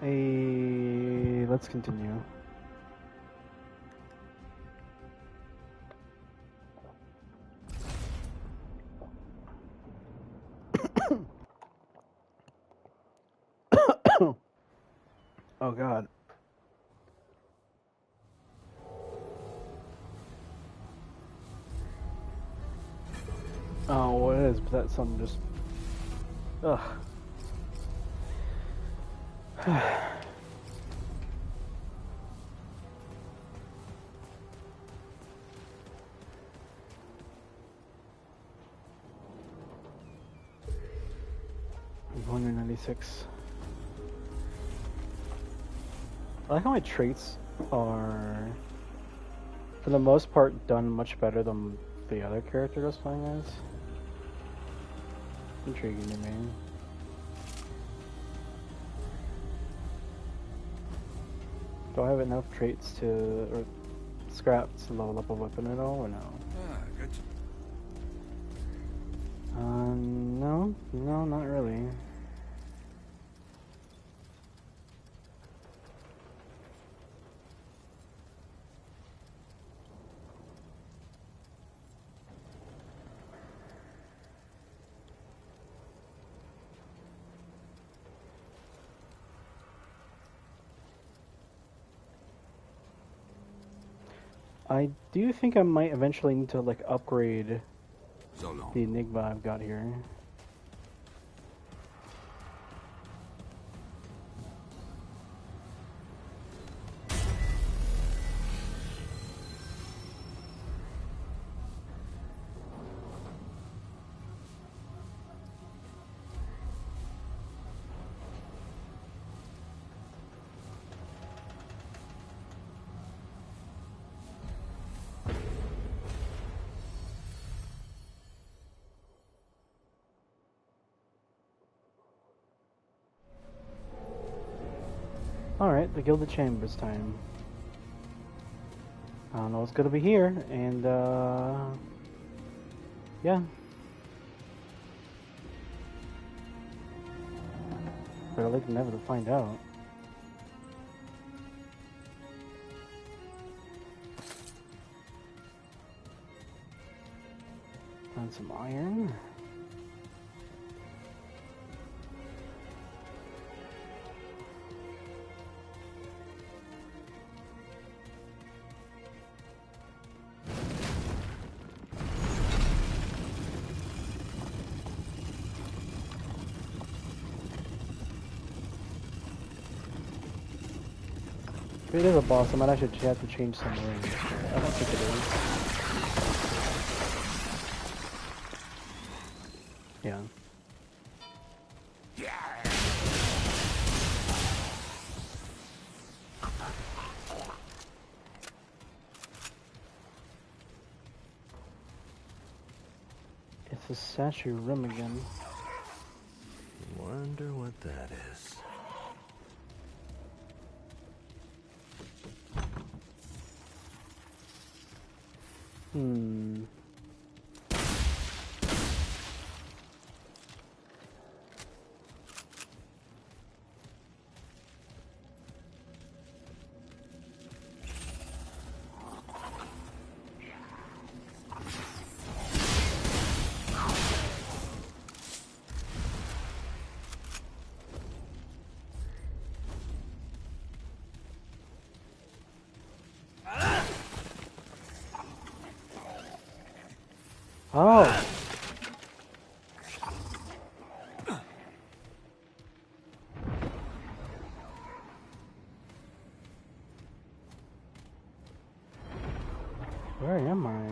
Let's continue. Oh God. Oh, what is? But that's something just. Ugh. $196. I like how my traits are, for the most part, done much better than the other character I was playing as. Intriguing to me. Do I have enough traits to, or scraps to level up a weapon at all, or no? Good. No, not really. I do think I might eventually need to like upgrade the Enigma I've got here. Alright, the Gilded Chambers time. I don't know what's gonna be here, and yeah. But I'd like never to find out. Found some iron. If it is a boss, I might actually have to change some rings. I don't think it is. Yeah. It's a statue room again. Wonder what that is. Oh! Where am I?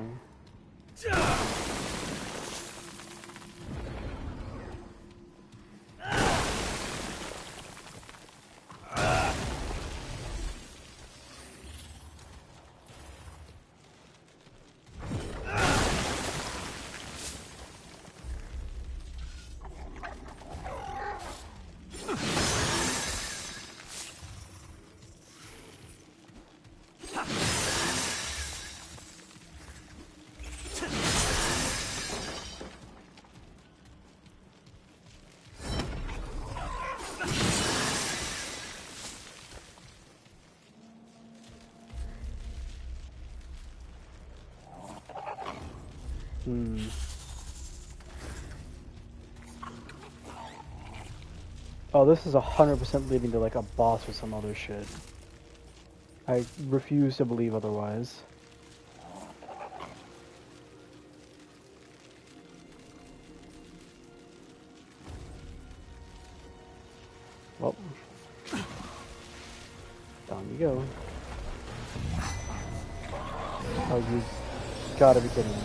Hmm. Oh, this is 100% leading to like a boss or some other shit. I refuse to believe otherwise. Well, down you go. Oh, you gotta be kidding me.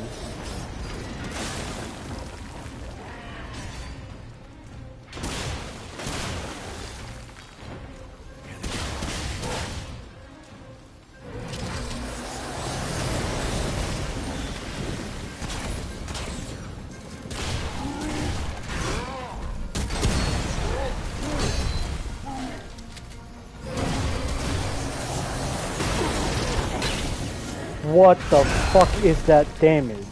What the fuck is that damage?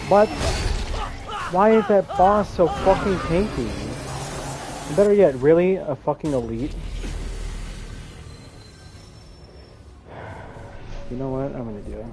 What? Why is that boss so fucking tanky? Better yet, really? A fucking elite? You know what? I'm gonna do it.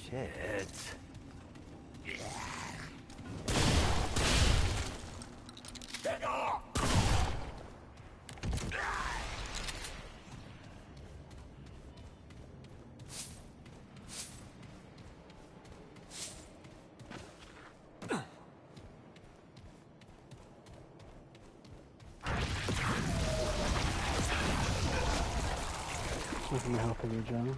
Shit. Looking to help you, John.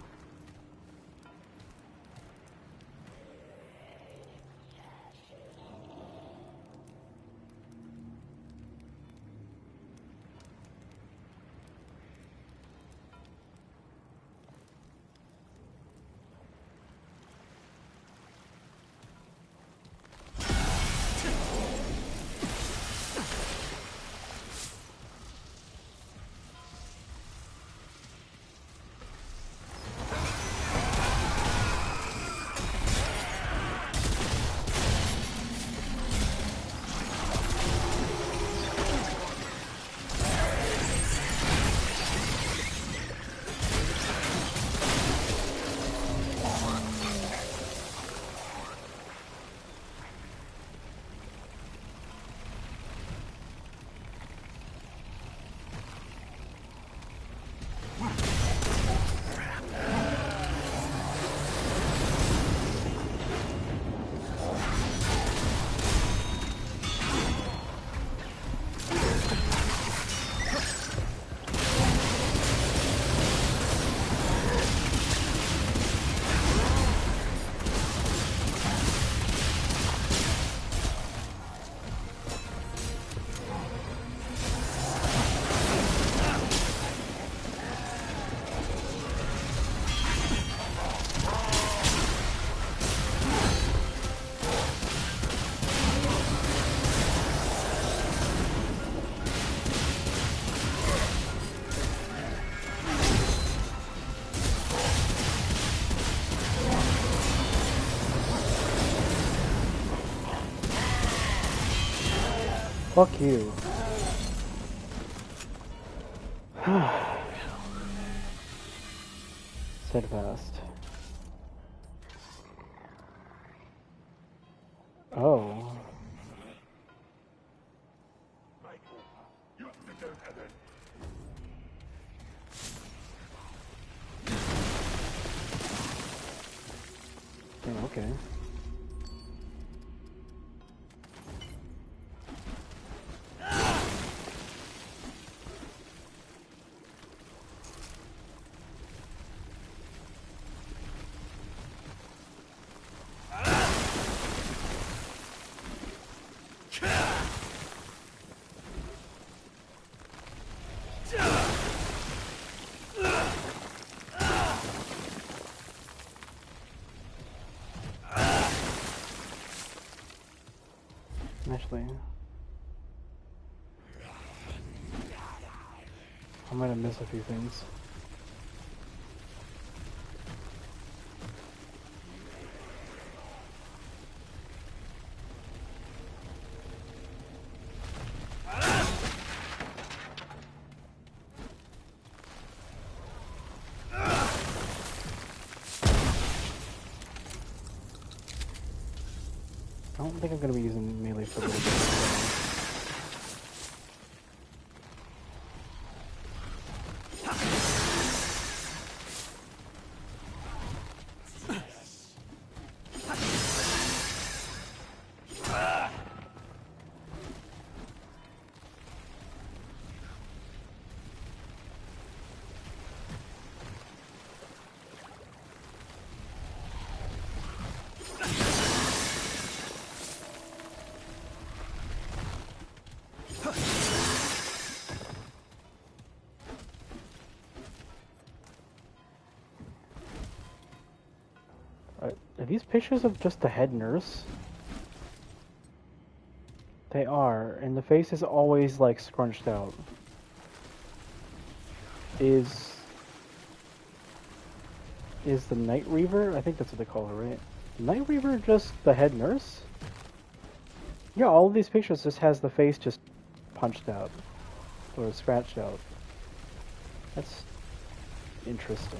Fuck you. Steadfast. Oh. Yeah, okay. Actually, I might have missed a few things. I don't think I'm gonna be using melee for a little bit. Are these pictures of just the head nurse? They are, and the face is always like scrunched out. Is the Night Reaver? I think that's what they call her, right? Night Reaver just the head nurse? Yeah, all of these pictures just has the face just punched out or scratched out. That's interesting.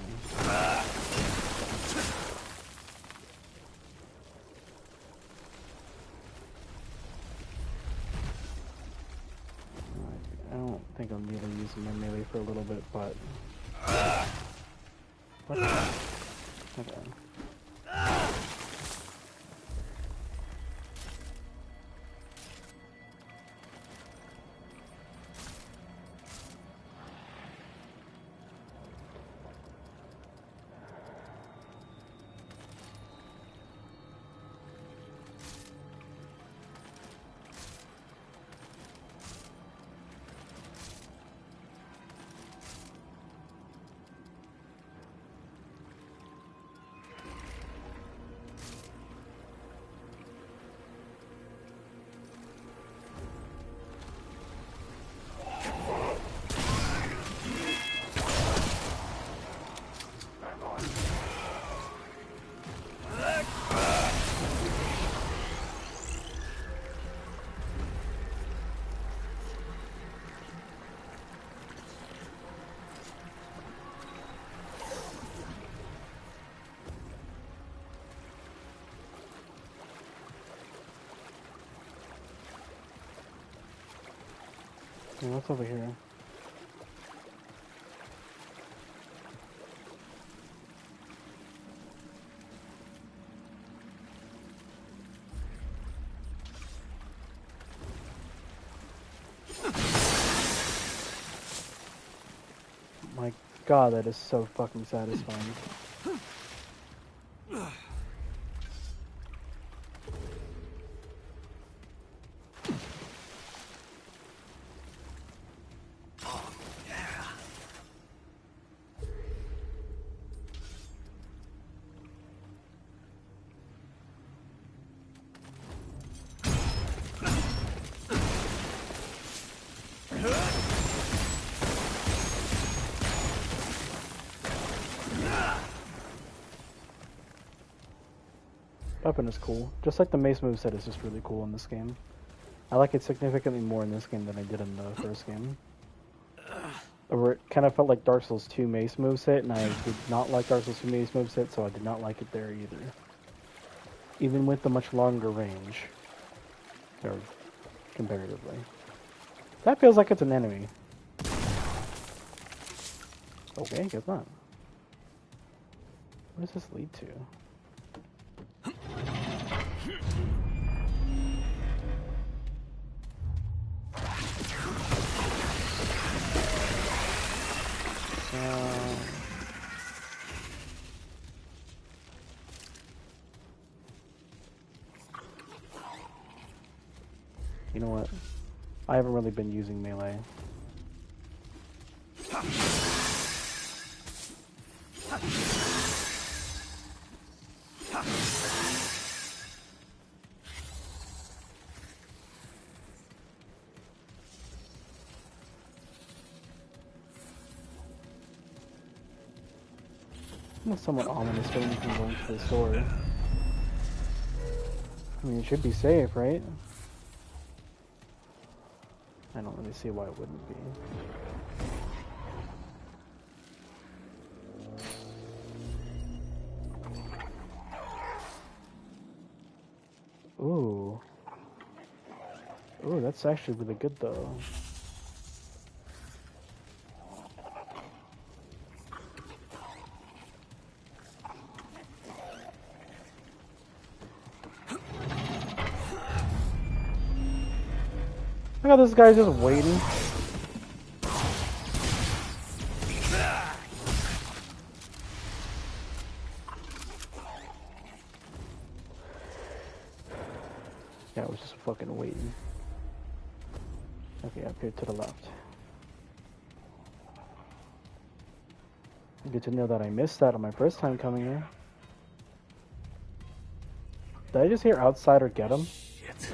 I don't think I'm really using my melee for a little bit, but what? Okay. Yeah, what's over here? My god, that is so fucking satisfying. Weapon is cool. Just like the mace moveset is just really cool in this game. I like it significantly more in this game than I did in the first game. Where it kind of felt like Dark Souls 2 Mace moveset, and I did not like Dark Souls 2 Mace moveset, so I did not like it there either. Even with the much longer range. Or comparatively. That feels like it's an enemy. Okay, guess not. What does this lead to? You know what? I haven't really been using melee. It's somewhat ominous when you can go into the store. I mean, it should be safe, right? I don't really see why it wouldn't be. Ooh. Ooh, that's actually really good though. Look how this guy's just waiting. Yeah, I was just fucking waiting. Okay, up here to the left. Good to know that I missed that on my first time coming here. Did I just hear Outsider get him? Shit.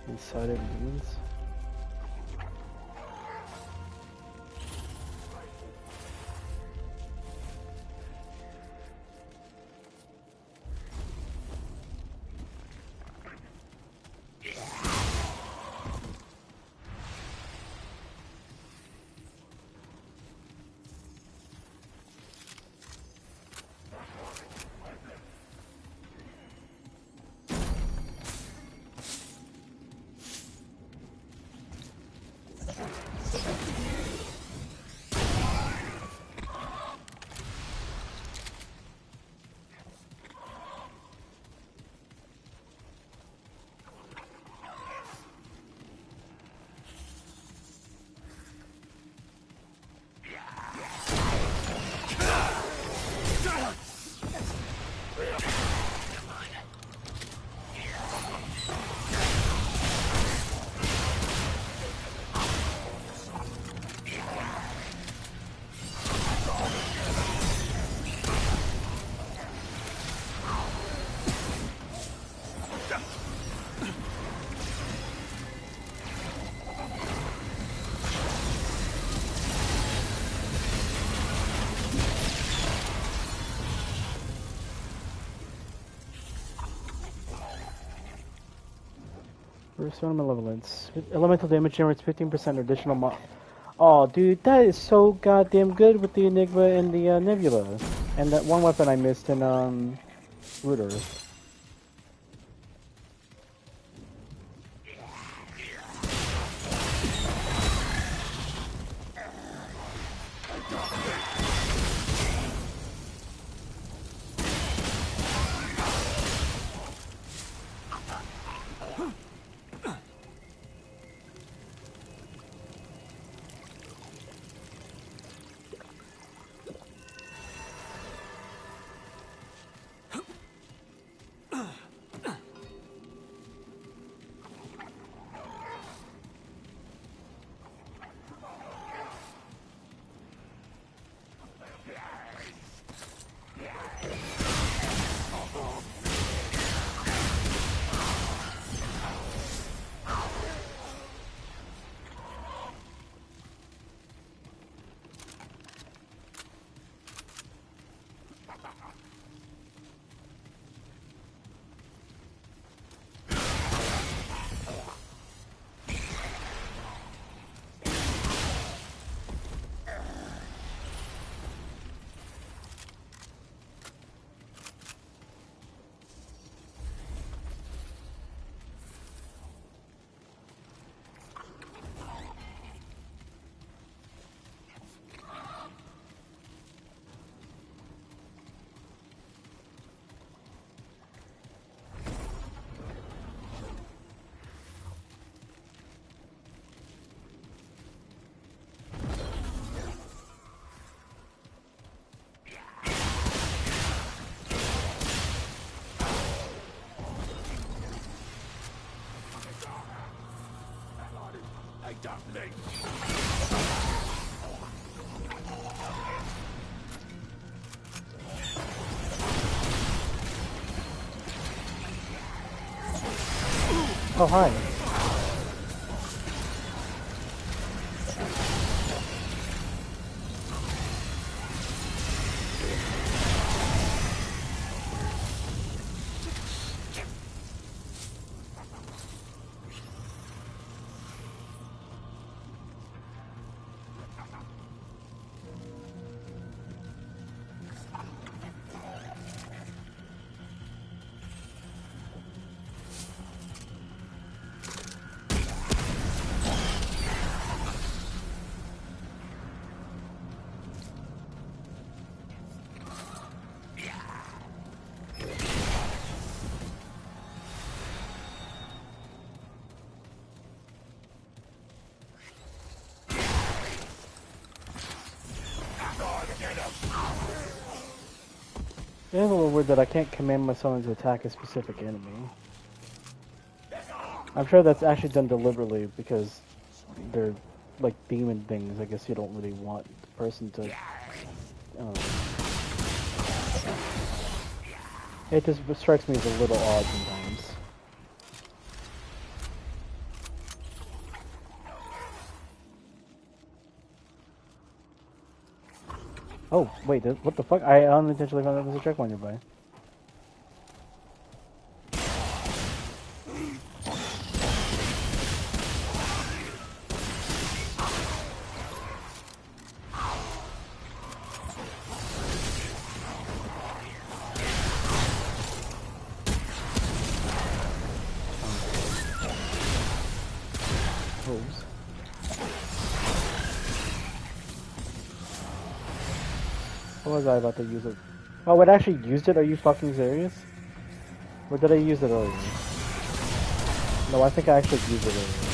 Inside of means. Restore malevolence. Elemental damage generates 15% additional Oh, dude, that is so goddamn good with the Enigma and the Nebula. And that one weapon I missed in, Root Earth. Oh, hi. It is a little weird that I can't command my summon to attack a specific enemy. I'm sure that's actually done deliberately because they're like demon things. I guess you don't really want the person to. It just strikes me as a little odd sometimes. Oh, wait, what the fuck? I unintentionally found out there's a checkpoint nearby. Oops. What was I about to use it? Oh, it actually used it? Are you fucking serious? Or did I use it earlier? No, I think I actually used it earlier.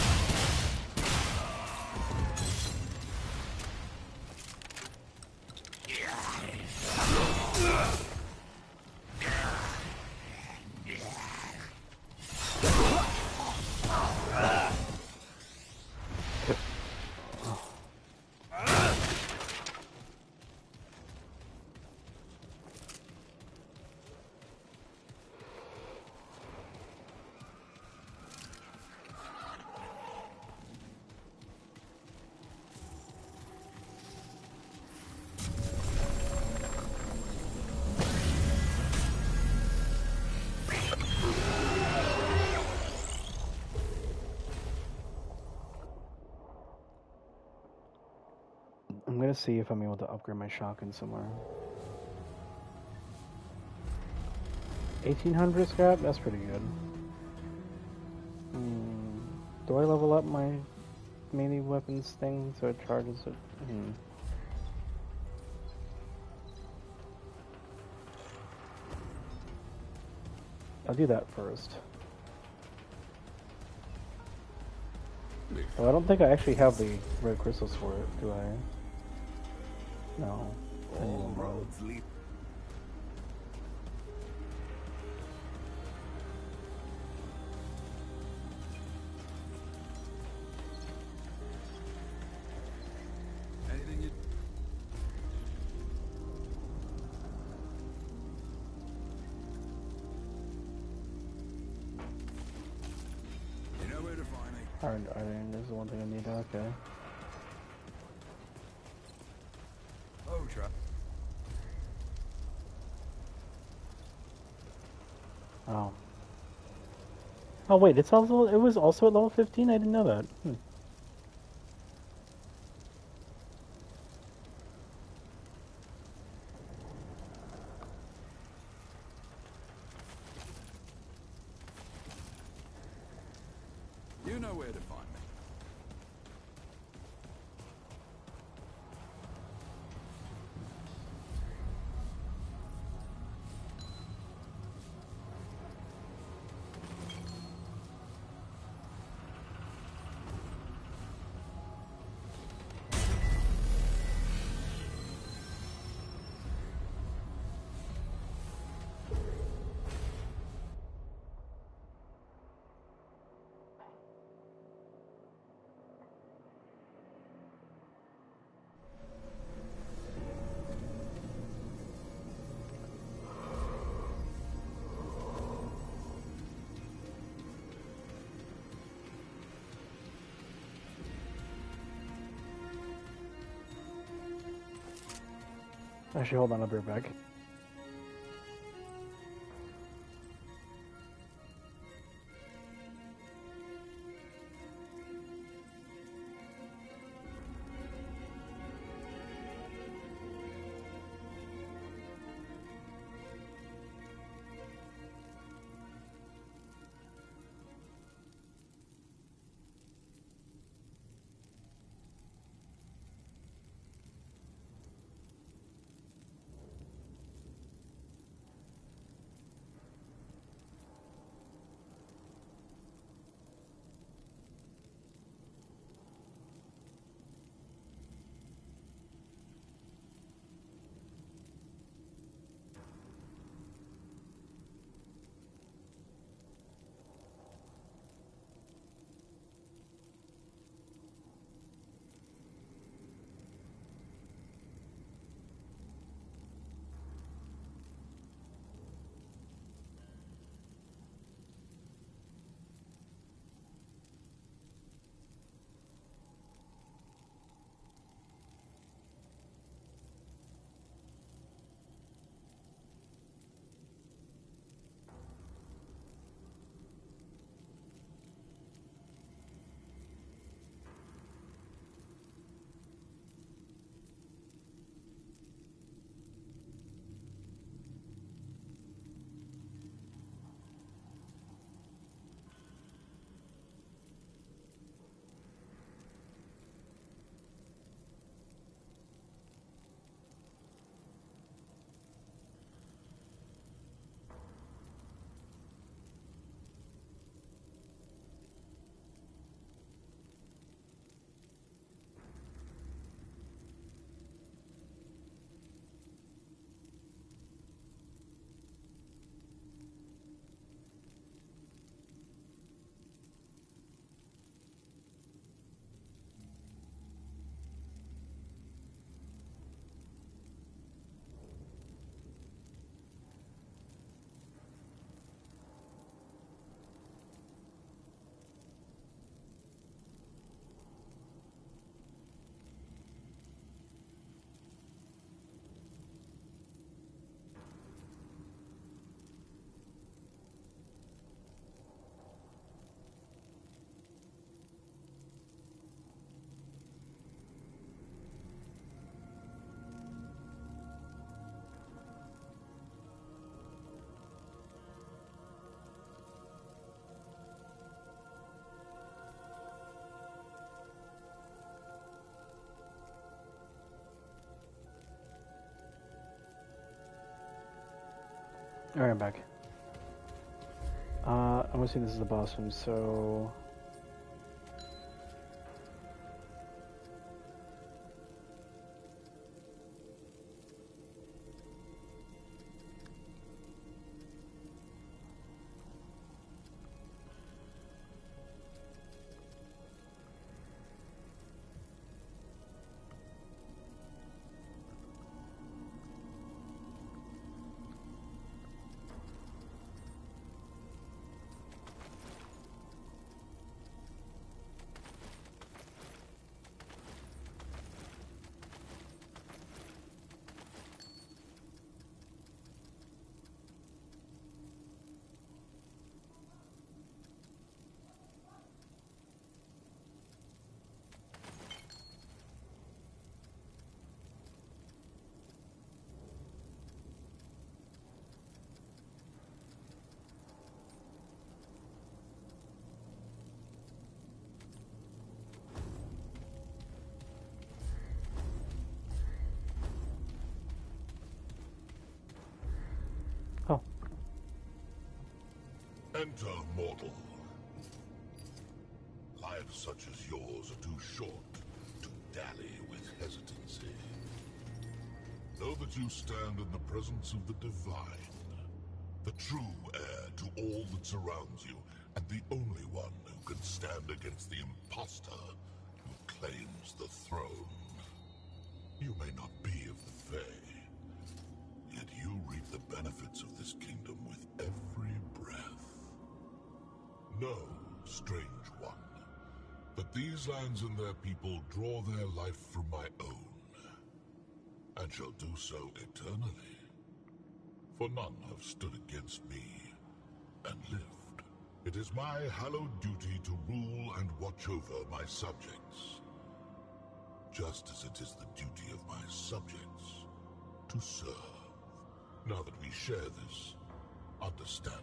I'm gonna see if I'm able to upgrade my shotgun somewhere. 1800 scrap? That's pretty good. Do I level up my melee weapons thing so it charges it? I'll do that first. Oh, I don't think I actually have the red crystals for it, do I? No. All roads lead. Anything you... Iron is the one thing I need. Okay. Oh, trap. Oh. Oh wait, it's also it was also at level 15. I didn't know that. You know where to find me. Actually, hold on, I'll be right back. Alright, I'm back. I'm assuming this is the boss room, so... Enter, mortal. Lives such as yours are too short to dally with hesitancy. Know that you stand in the presence of the divine, the true heir to all that surrounds you, and the only one who can stand against the imposter who claims the throne. You may not be of the Fae, yet you reap the benefits of this kingdom with every breath. Know, strange one, that these lands and their people draw their life from my own, and shall do so eternally. For none have stood against me and lived. It is my hallowed duty to rule and watch over my subjects, just as it is the duty of my subjects to serve. Now that we share this understanding,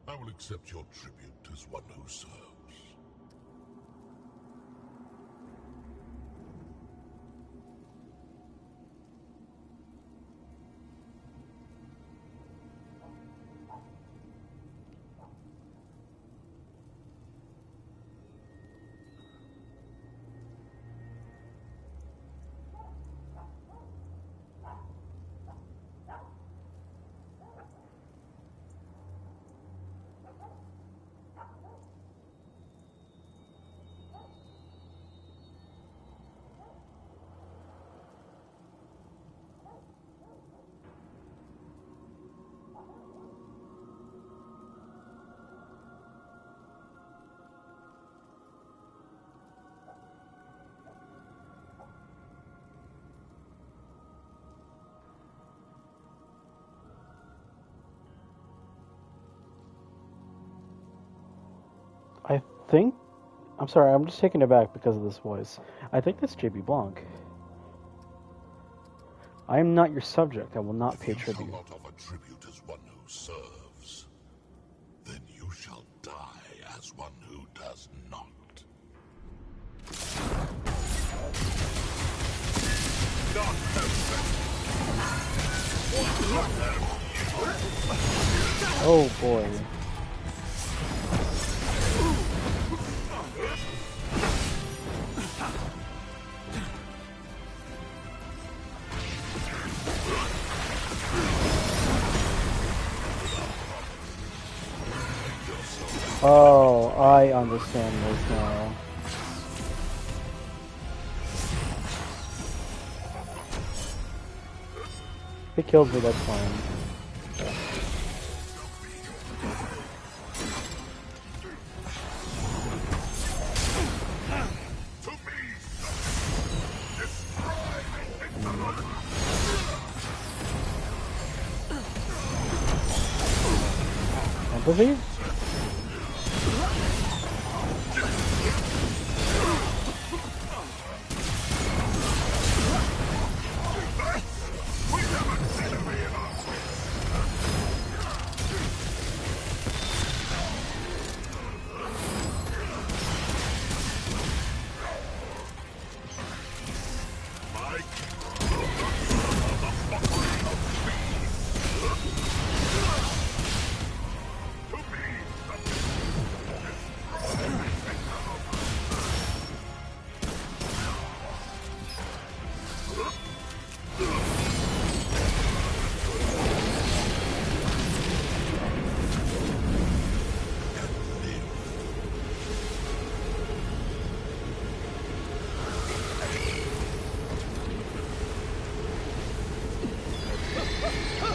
I will accept your tribute as one who serves. I think... I'm sorry, I'm just taken aback because of this voice. I think that's JB Blanc. I am not your subject. I will not pay If you tribute. shall not offer tribute as one who serves, then you shall die as one who does not. Oh boy. Oh, I understand this now. If it kills me, that's fine. Empathy?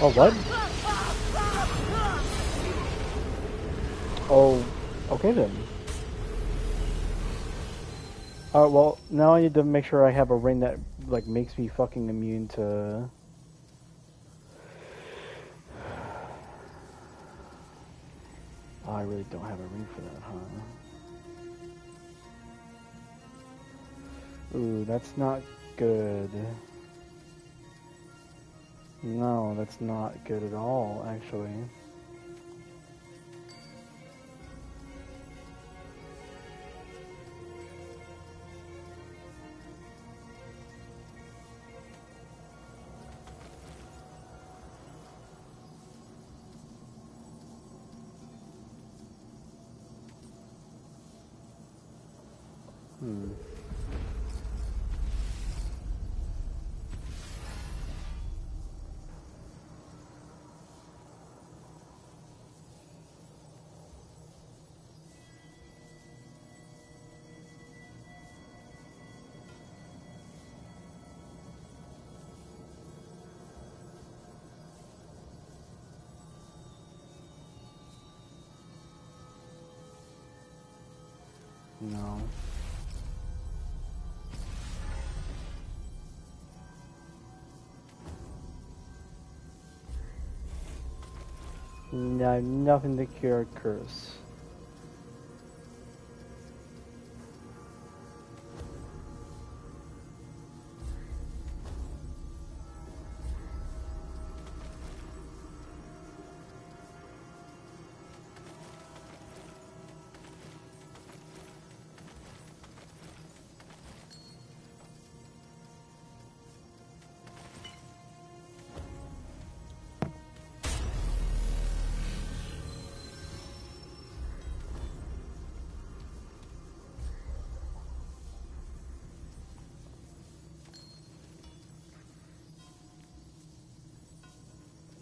Oh, what? Oh, okay then. Well, now I need to make sure I have a ring that, like, makes me fucking immune to... Oh, I really don't have a ring for that, huh? Ooh, that's not good. No, that's not good at all, actually. Hmm. No. No, nothing to cure curse.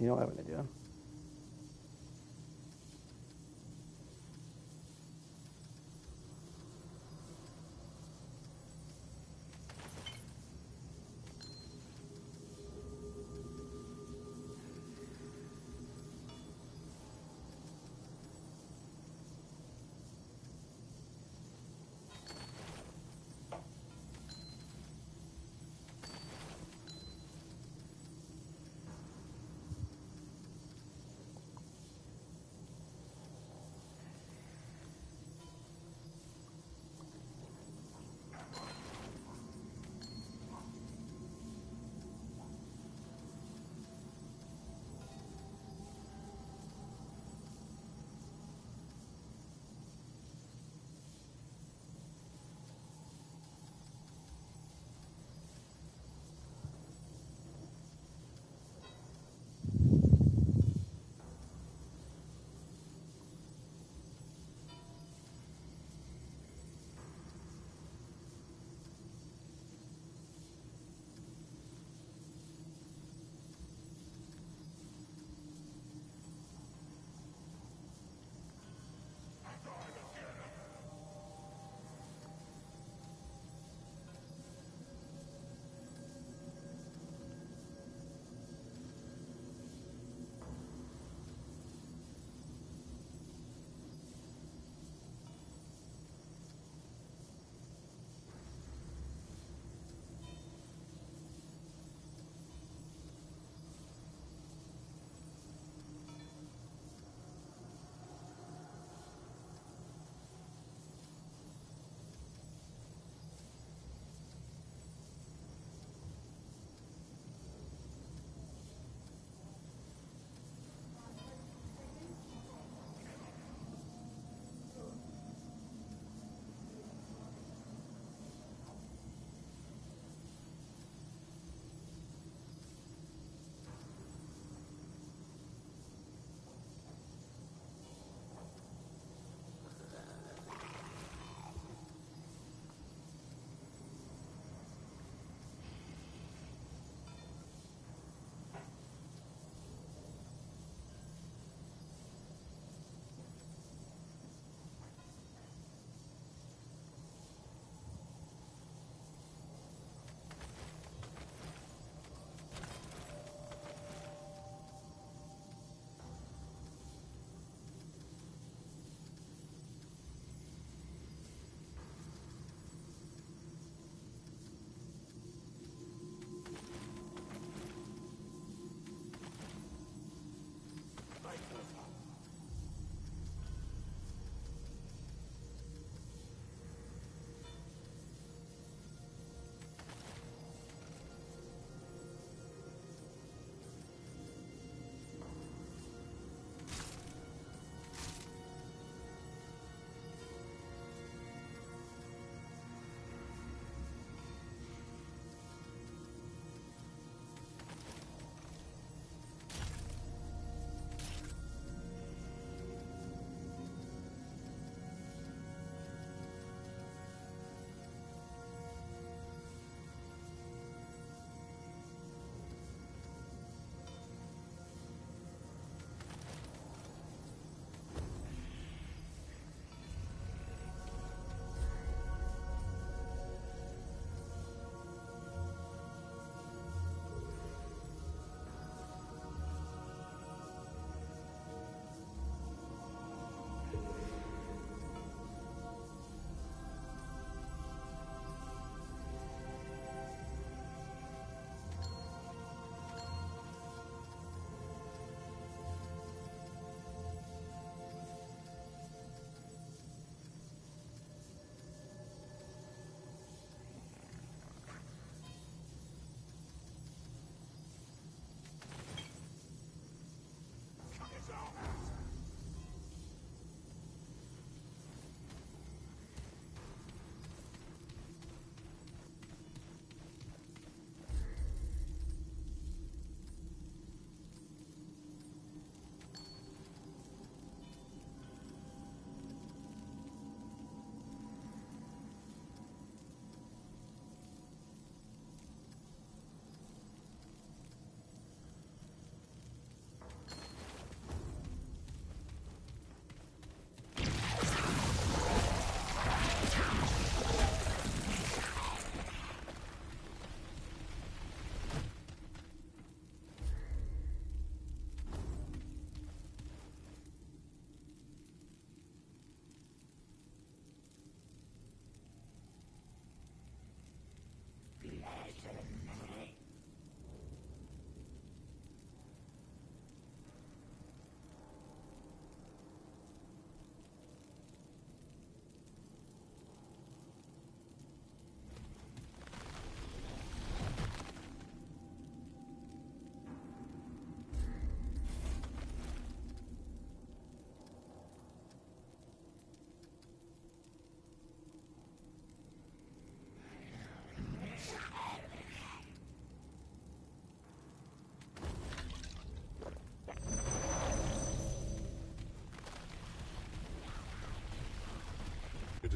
You know what I'm gonna do?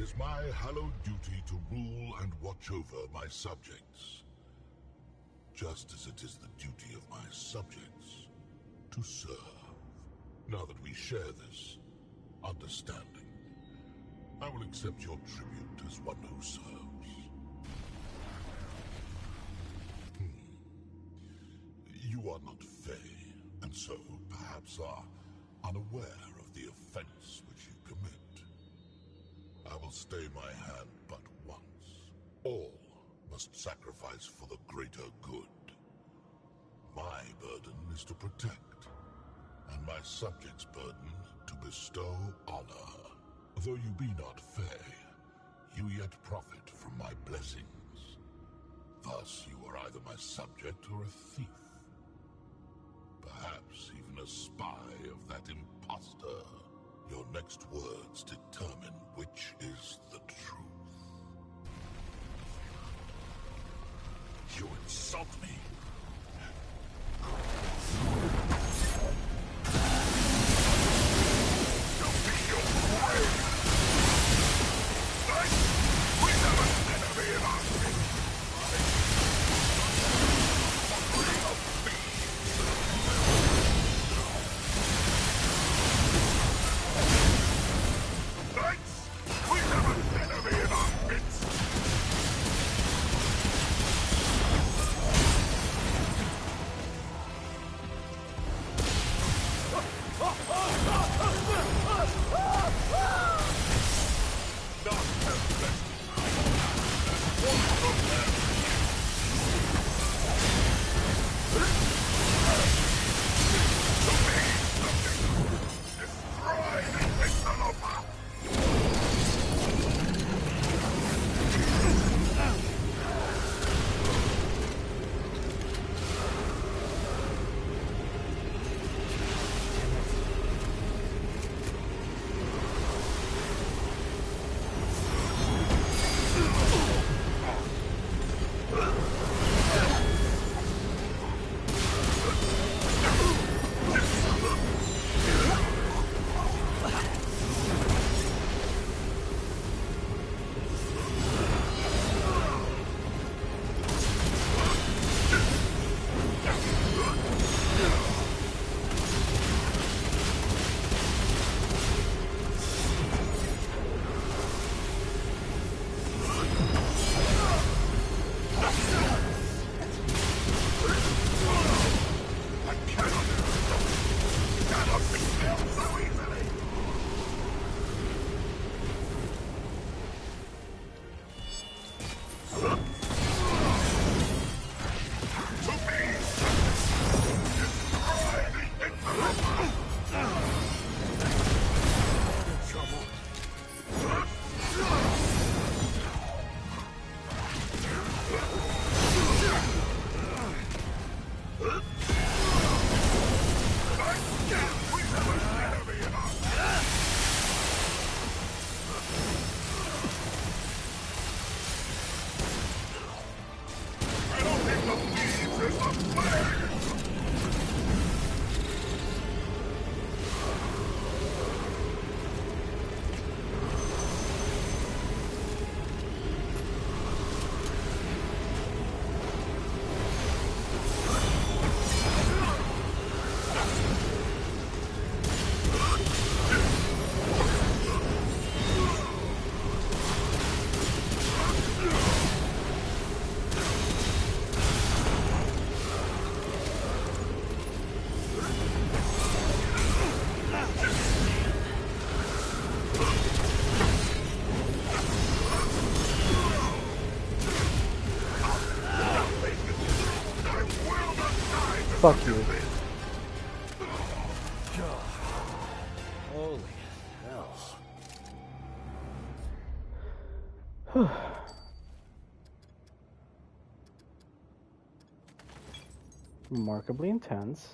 is my hallowed duty to rule and watch over my subjects. Just as it is the duty of my subjects to serve. Now that we share this understanding, I will accept your tribute as one who serves. You are not Fey, and so perhaps are unaware of the offense which you commit. I will stay my hand but once. All must sacrifice for the greater good. My burden is to protect, and my subjects' burden to bestow honor. Though you be not Fey, you yet profit from my blessings. Thus you are either my subject or a thief. Perhaps even a spy of that impostor. Your next words determine which is the truth. You insult me. Don't be your prey! We have an enemy in our midst! We have an enemy in our midst! Fuck you. Holy hell. Remarkably intense.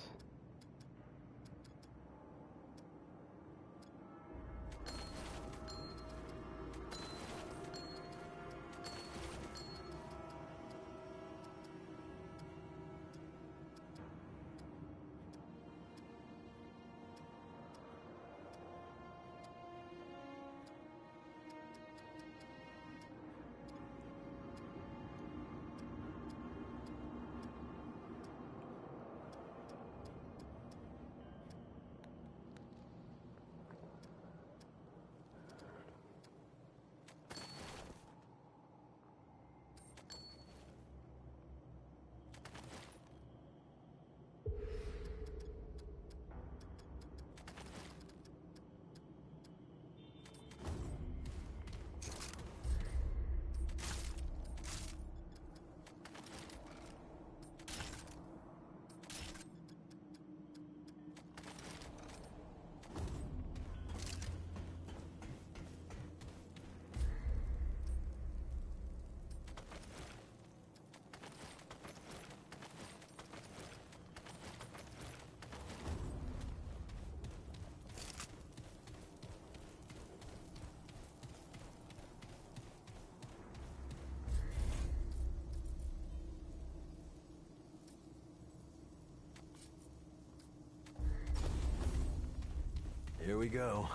Here we go.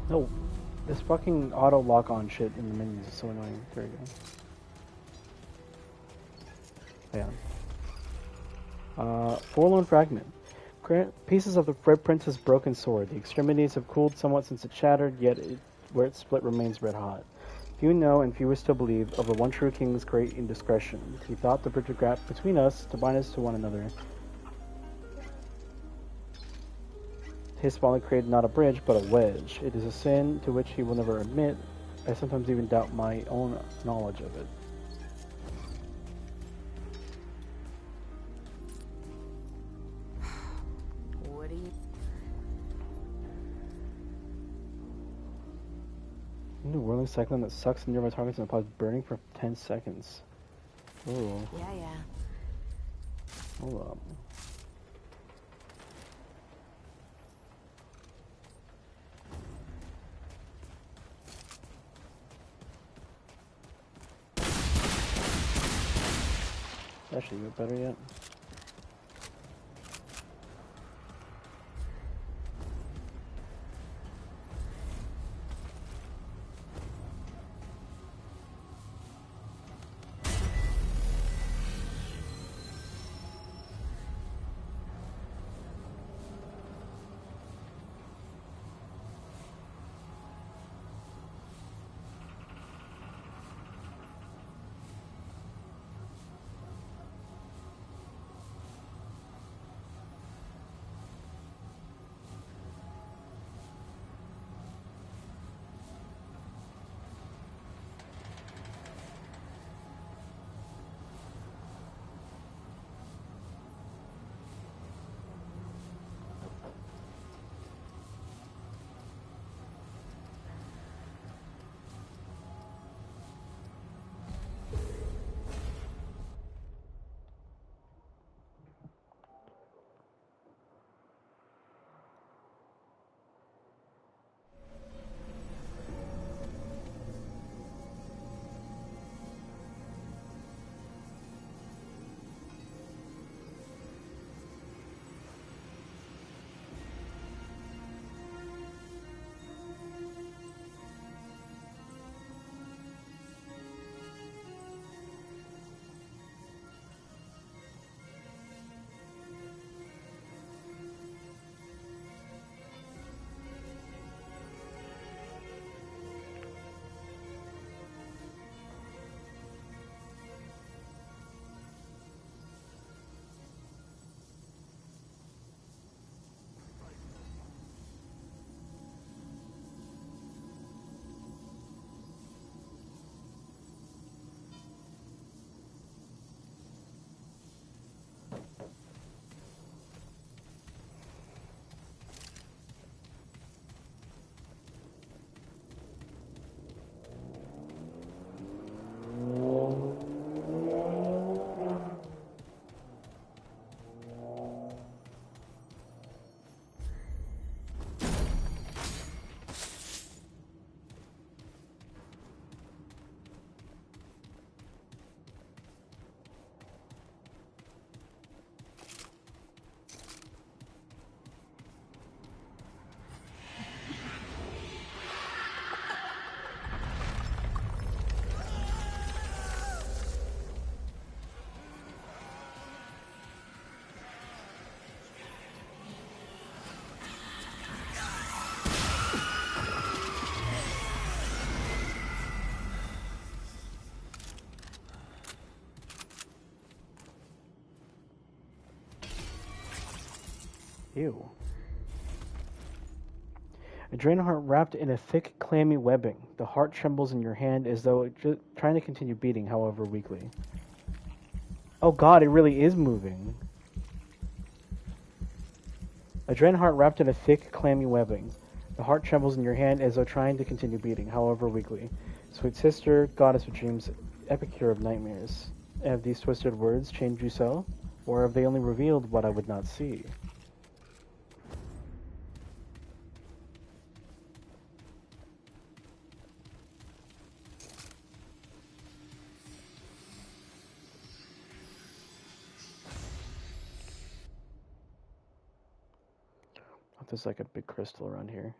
No, this fucking auto lock on shit in the menus is so annoying. There we go. Yeah. Forlorn fragment. Pieces of the Red Prince's broken sword. The extremities have cooled somewhat since it shattered, yet where it split remains red hot. Few know and few still believe of the one true king's great indiscretion. He thought to bridge a gap between us, to bind us to one another. His folly created not a bridge, but a wedge. It is a sin to which he will never admit. I sometimes even doubt my own knowledge of it. What do you... New whirling cyclone that sucks nearby targets and applies burning for 10 seconds. Ooh. Yeah. Hold up. That should get better yet. Ew. A drain heart wrapped in a thick, clammy webbing. The heart trembles in your hand as though it's trying to continue beating, however weakly. Oh god, it really is moving. A drain heart wrapped in a thick, clammy webbing. The heart trembles in your hand as though trying to continue beating, however weakly. Sweet sister, goddess of dreams, epicure of nightmares. Have these twisted words changed you so? Or have they only revealed what I would not see? Oh, there's like a big crystal around here.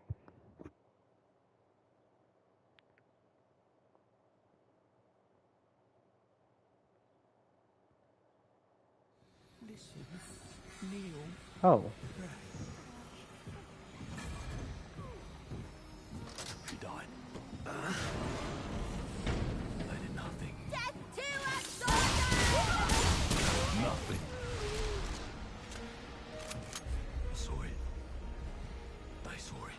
Oh. She died. I did nothing. Death to a soldier! Nothing. I saw it. I saw it.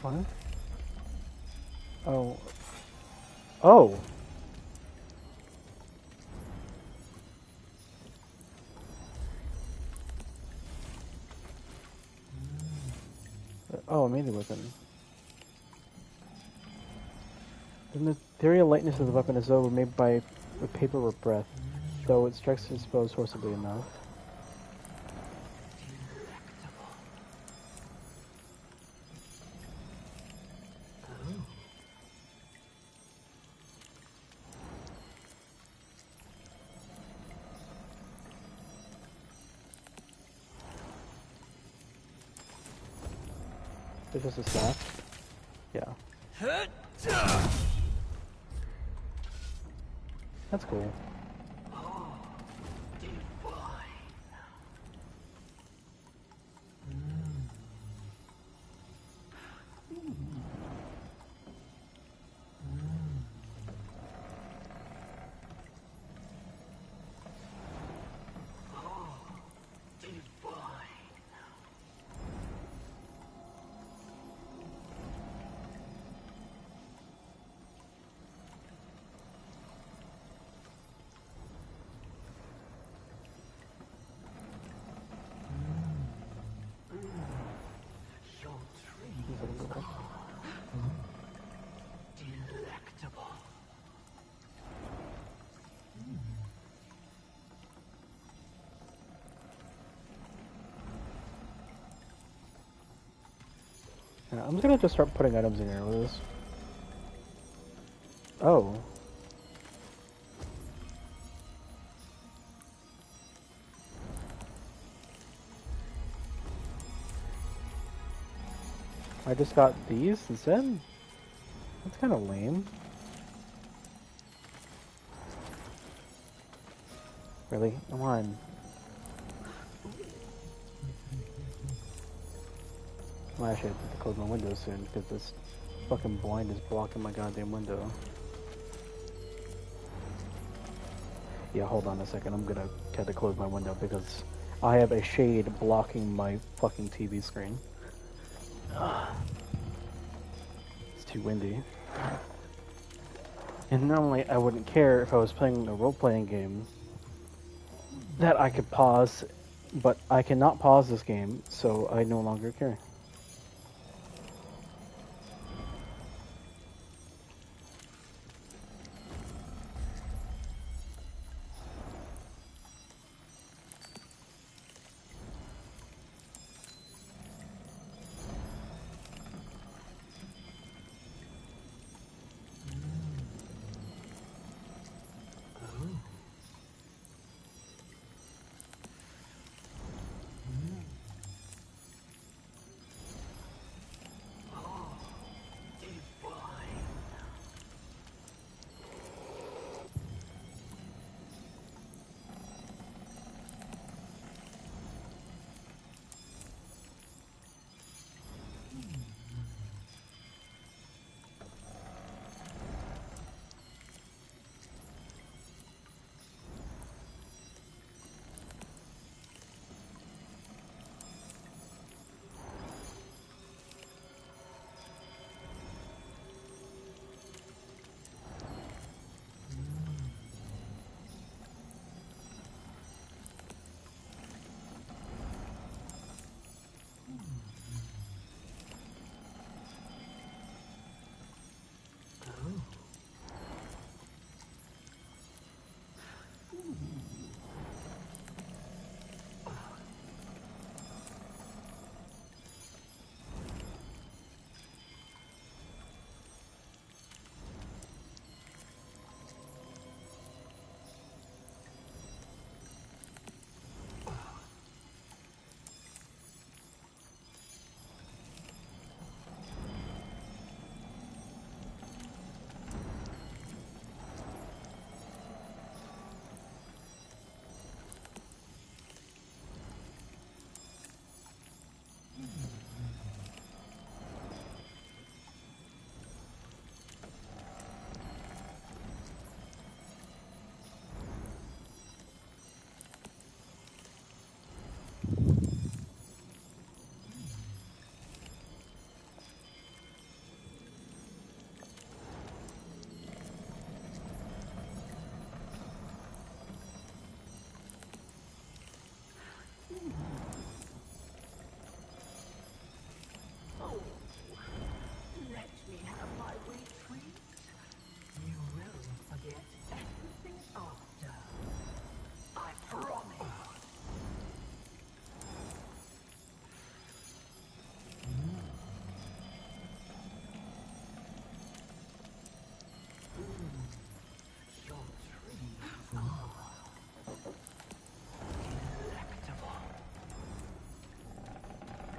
What? Oh. Oh! Oh, a melee weapon. The material lightness of the weapon is though made by a paper with breath, though it strikes its foes forcibly enough. It's just a staff? Yeah. That's cool. Yeah, I'm just gonna just start putting items in here with this. Oh. I just got these instead? That's kind of lame. Really? Come on. Well, actually, I have to close my window soon because this fucking blind is blocking my goddamn window. Yeah, hold on a second. I'm gonna have to close my window because I have a shade blocking my fucking TV screen. It's too windy. And normally I wouldn't care if I was playing a role-playing game that I could pause, but I cannot pause this game, so I no longer care.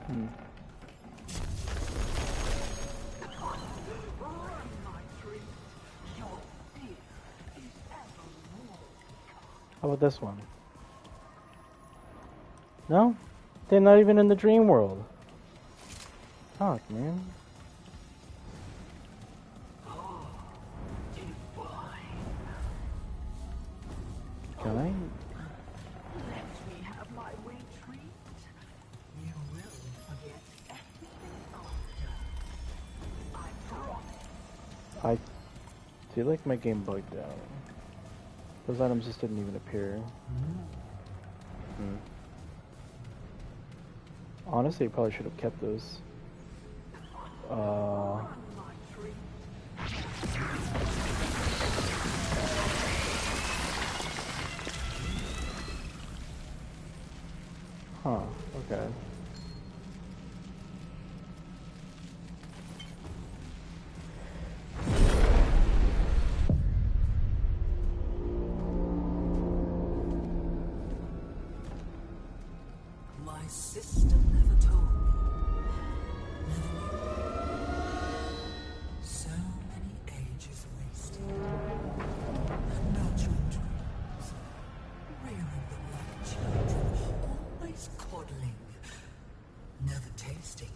Hmm. How about this one? No? They're not even in the dream world. Fuck, man. Can I? I feel like my game bugged out. Those items just didn't even appear. Hmm. Honestly, I probably should have kept those. Huh, okay. My sister never told me. Never knew. So many ages wasted. Nurturing dreams. Rearing them like children. Always coddling. Never tasting.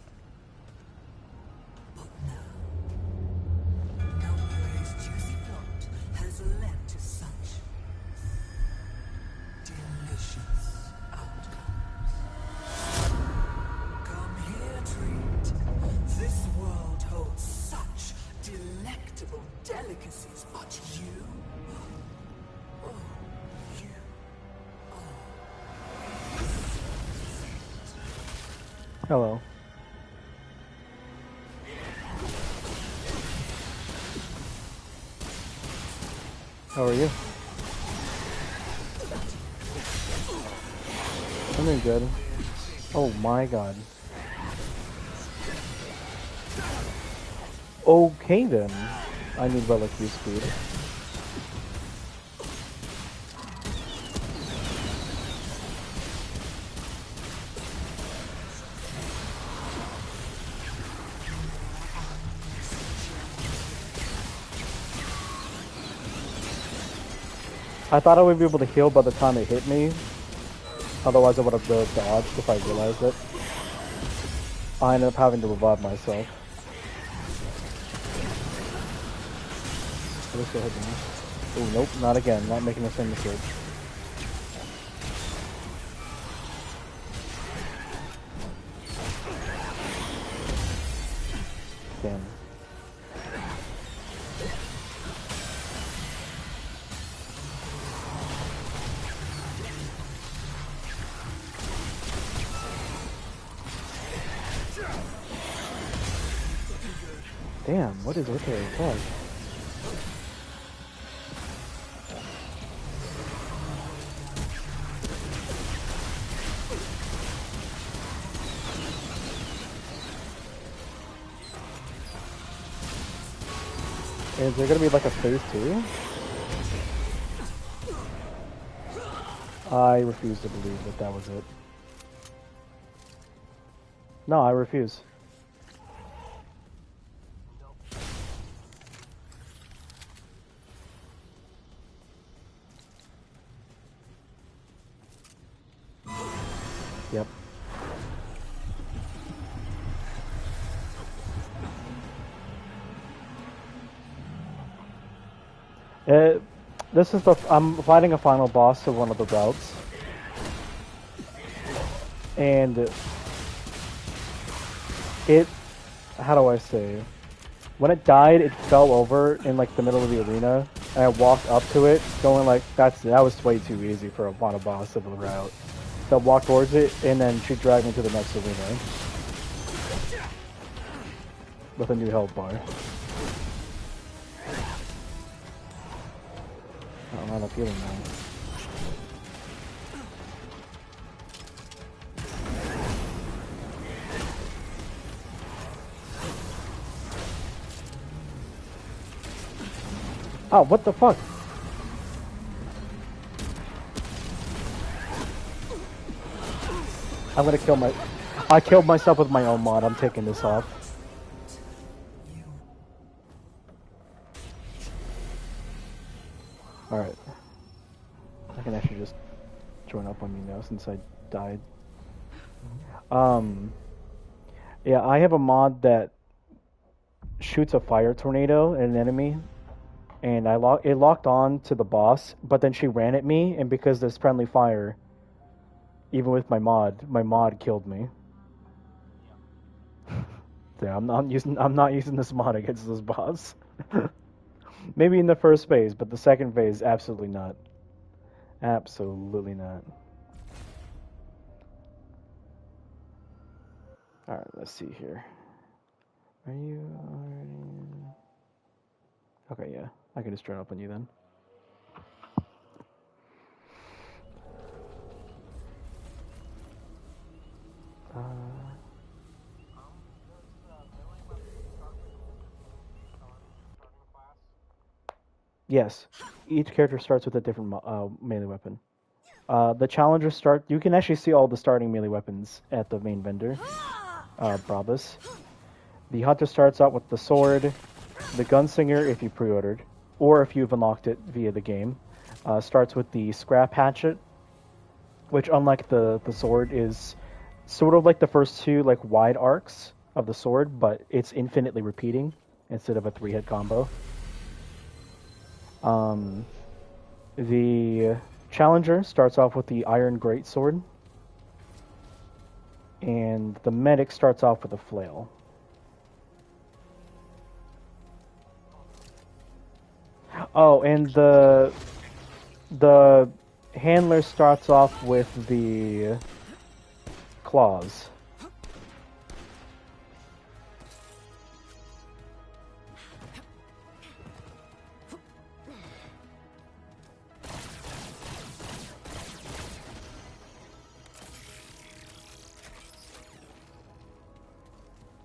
But now Muriel's juicy plot has led to such delicious outcomes. Come here, treat. This world holds such delectable delicacies, but you? Oh, you Hello. How are you? I'm doing good. Oh my god. Okay then. I need relic use speed. I thought I would be able to heal by the time it hit me. Otherwise I would have dodged if I realized it. I ended up having to revive myself. At least it hit me. Ooh, nope, not again. Not making the same mistake. Damn. Damn, what is with her attack? Is there gonna be like a phase 2? I refuse to believe that that was it. No, I refuse. Yep. This is I'm fighting a final boss of one of the routes. And how do I say? When it died, it fell over in like the middle of the arena, and I walked up to it, going like, that was way too easy for a final boss of the route. So I walked towards it, and then she dragged me to the next arena. With a new health bar. I'm not feeling that. Oh, what the fuck? I'm gonna kill my... I killed myself with my own mod. I'm taking this off. Alright. I can actually just join up on you now since I died. Yeah, I have a mod that shoots a fire tornado at an enemy, and it locked on to the boss, but then she ran at me, and because there's friendly fire, even with my mod killed me. Yeah, I'm not using this mod against this boss. Maybe in the first phase, but the second phase, absolutely not. Absolutely not. Alright, let's see here. Are you already... Okay, yeah. I can just join up on you then. Yes. Each character starts with a different melee weapon. The challengers start... You can actually see all the starting melee weapons at the main vendor. Brabus. The hunter starts out with the sword. The gunslinger, if you pre-ordered, or if you've unlocked it via the game, starts with the scrap hatchet, which, unlike the sword, is sort of like the first two like wide arcs of the sword, but it's infinitely repeating instead of a 3-hit combo. The challenger starts off with the iron greatsword, and the medic starts off with a flail. Oh, and the handler starts off with the claws.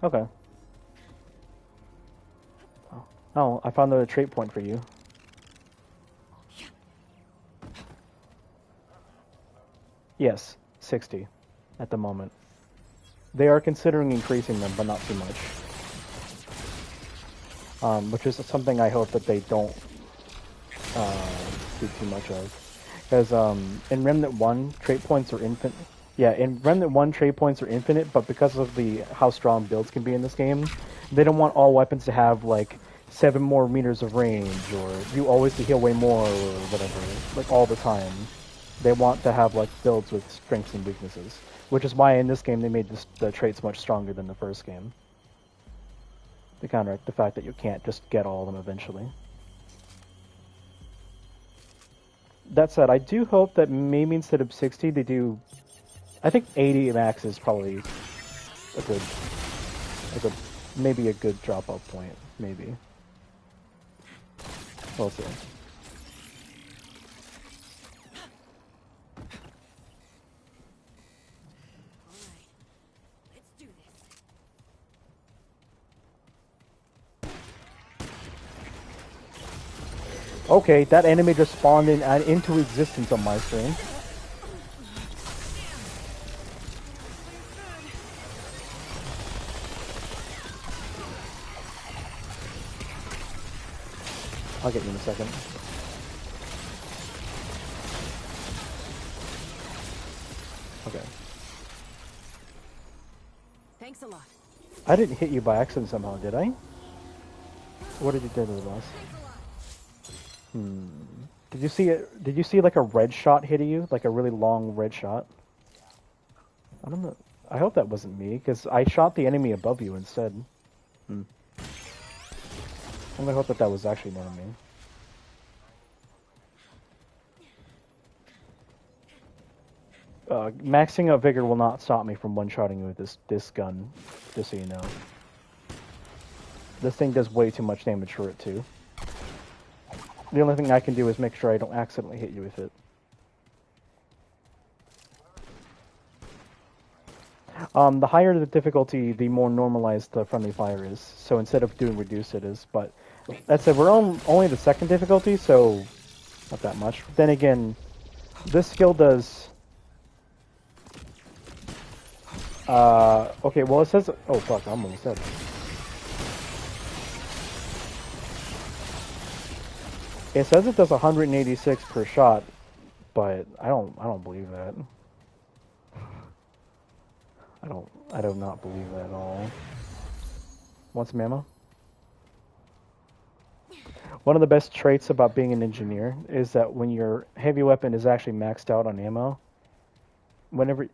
Okay. Oh, I found a trait point for you. Yes, 60 at the moment. They are considering increasing them, but not too much. Which is something I hope that they don't do too much of. Because in Remnant 1, trait points are infinite. Yeah, in Remnant 1, trait points are infinite, but because of how strong builds can be in this game, they don't want all weapons to have, like, 7 more meters of range, or you always to heal way more, or whatever, like, all the time. They want to have, like, builds with strengths and weaknesses. Which is why in this game they made the traits much stronger than the first game. To counteract the fact that you can't just get all of them eventually. That said, I do hope that maybe instead of 60 they do... I think 80 max is probably a good... maybe a good drop-off point, maybe. We'll see. Okay, that enemy just spawned into existence on my screen. I'll get you in a second. Okay. Thanks a lot. I didn't hit you by accident somehow, did I? What did you do to the boss? Did you see it? Did you see like a red shot hitting you? Like a really long red shot? I don't know. I hope that wasn't me, because I shot the enemy above you instead. I'm gonna hope that was actually an enemy. Maxing out Vigor will not stop me from one-shotting you with this gun, just so you know. This thing does way too much damage for it, too. The only thing I can do is make sure I don't accidentally hit you with it. The higher the difficulty, the more normalized the friendly fire is. So instead of doing reduced, it is. But that said, we're on only the second difficulty, so not that much. Then again, this skill does Okay, well it says... Oh fuck, I'm almost dead. It says it does 186 per shot, but I don't believe that. I do not believe that at all. Want some ammo? One of the best traits about being an engineer is that when your heavy weapon is actually maxed out on ammo, whenever...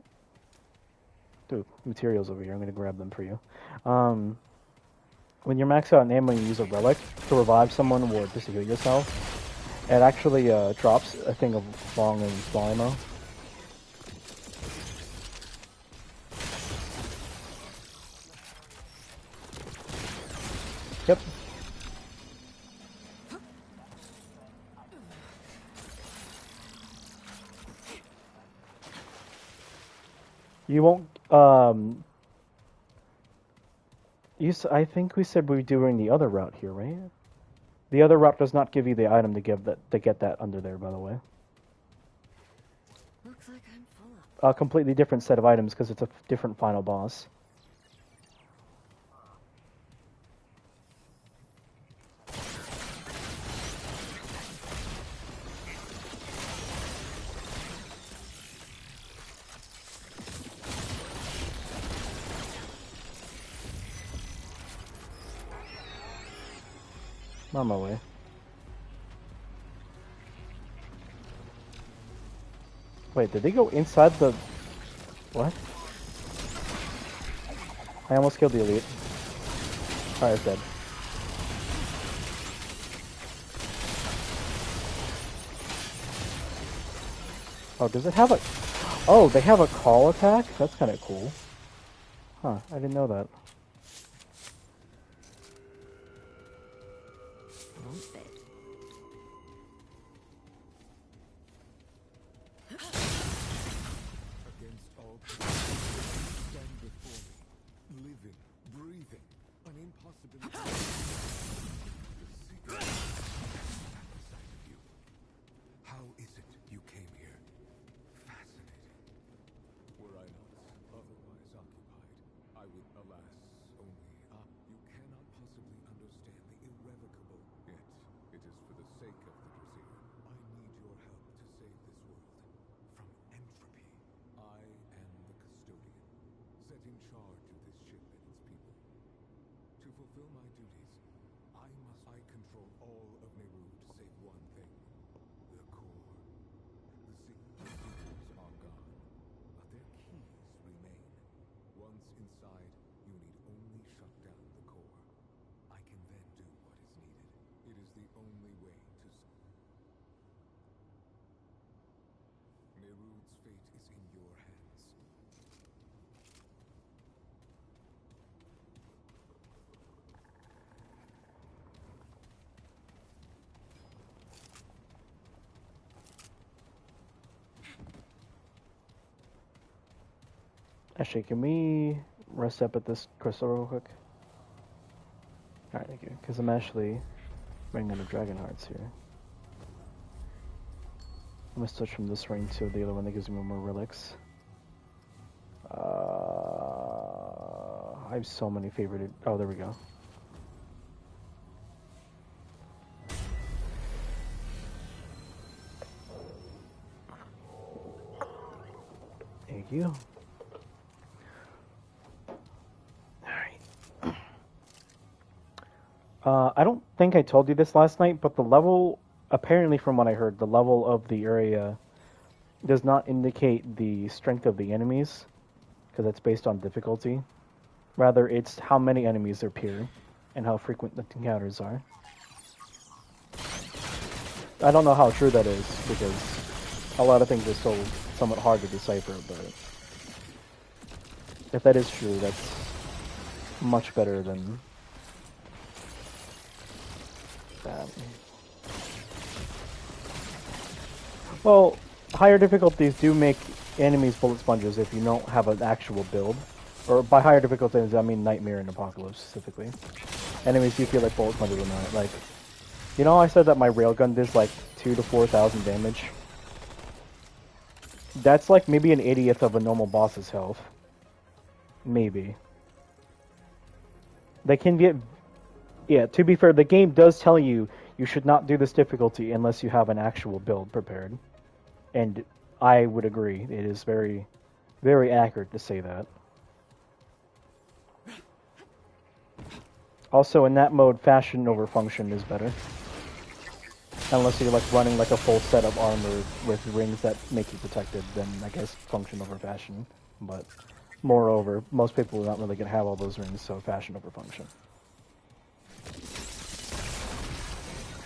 Dude, materials over here, I'm gonna grab them for you. When you're maxed out on ammo and you use a relic to revive someone or just to heal yourself, it actually drops a thing of long and small ammo. Yep. You won't, I think we said we were doing the other route here, right? The other route does not give you the item to get that under there, by the way. Looks like I'm full up. A completely different set of items because it's a different final boss. I'm on my way. Wait, did they go inside the... What? I almost killed the elite. Alright, it's dead. Oh, does it have a... Oh, they have a call attack? That's kind of cool. Huh, I didn't know that. Won't fit. Against all stand before me, living, breathing, an impossibility. The secret inside of you. How is it you came here? Fascinating. Were I not otherwise occupied, I would, alas, only you cannot possibly understand the irrevocable. Yet, it is for the sake of the Brazier. I need your help to save this world from entropy. I am the custodian, set in charge of this ship and its people. To fulfill my duties, I control all of Nehrude save one thing. The core. The secrets are gone, but their keys remain. Once inside, you need only shut down the core. I can then do what is needed. It is the only way to... Nehrude's fate is in your hands. Actually, can we rest up at this crystal real quick? Alright, thank you. Because I'm actually running out of dragon hearts here. I'm gonna switch from this ring to the other one that gives me more relics. I have so many favorited. Oh, there we go. Thank you. I don't think I told you this last night, but the level, apparently from what I heard, the level of the area does not indicate the strength of the enemies, because it's based on difficulty. Rather, it's how many enemies appear, and how frequent the encounters are. I don't know how true that is, because a lot of things are still somewhat hard to decipher, but if that is true, that's much better than that. Well, higher difficulties do make enemies bullet sponges if you don't have an actual build. Or by higher difficulties, I mean Nightmare and Apocalypse specifically. Enemies do feel like bullet sponges or not. Like, you know, I said that my railgun does like 2,000 to 4,000 damage. That's like maybe an 80th of a normal boss's health. Maybe. They can get... Yeah, to be fair, the game does tell you you should not do this difficulty unless you have an actual build prepared. And I would agree. It is very, very accurate to say that. Also, in that mode, fashion over function is better. Unless you're like running like a full set of armor with rings that make you protected, then I guess function over fashion. But moreover, most people are not really gonna have all those rings, so fashion over function.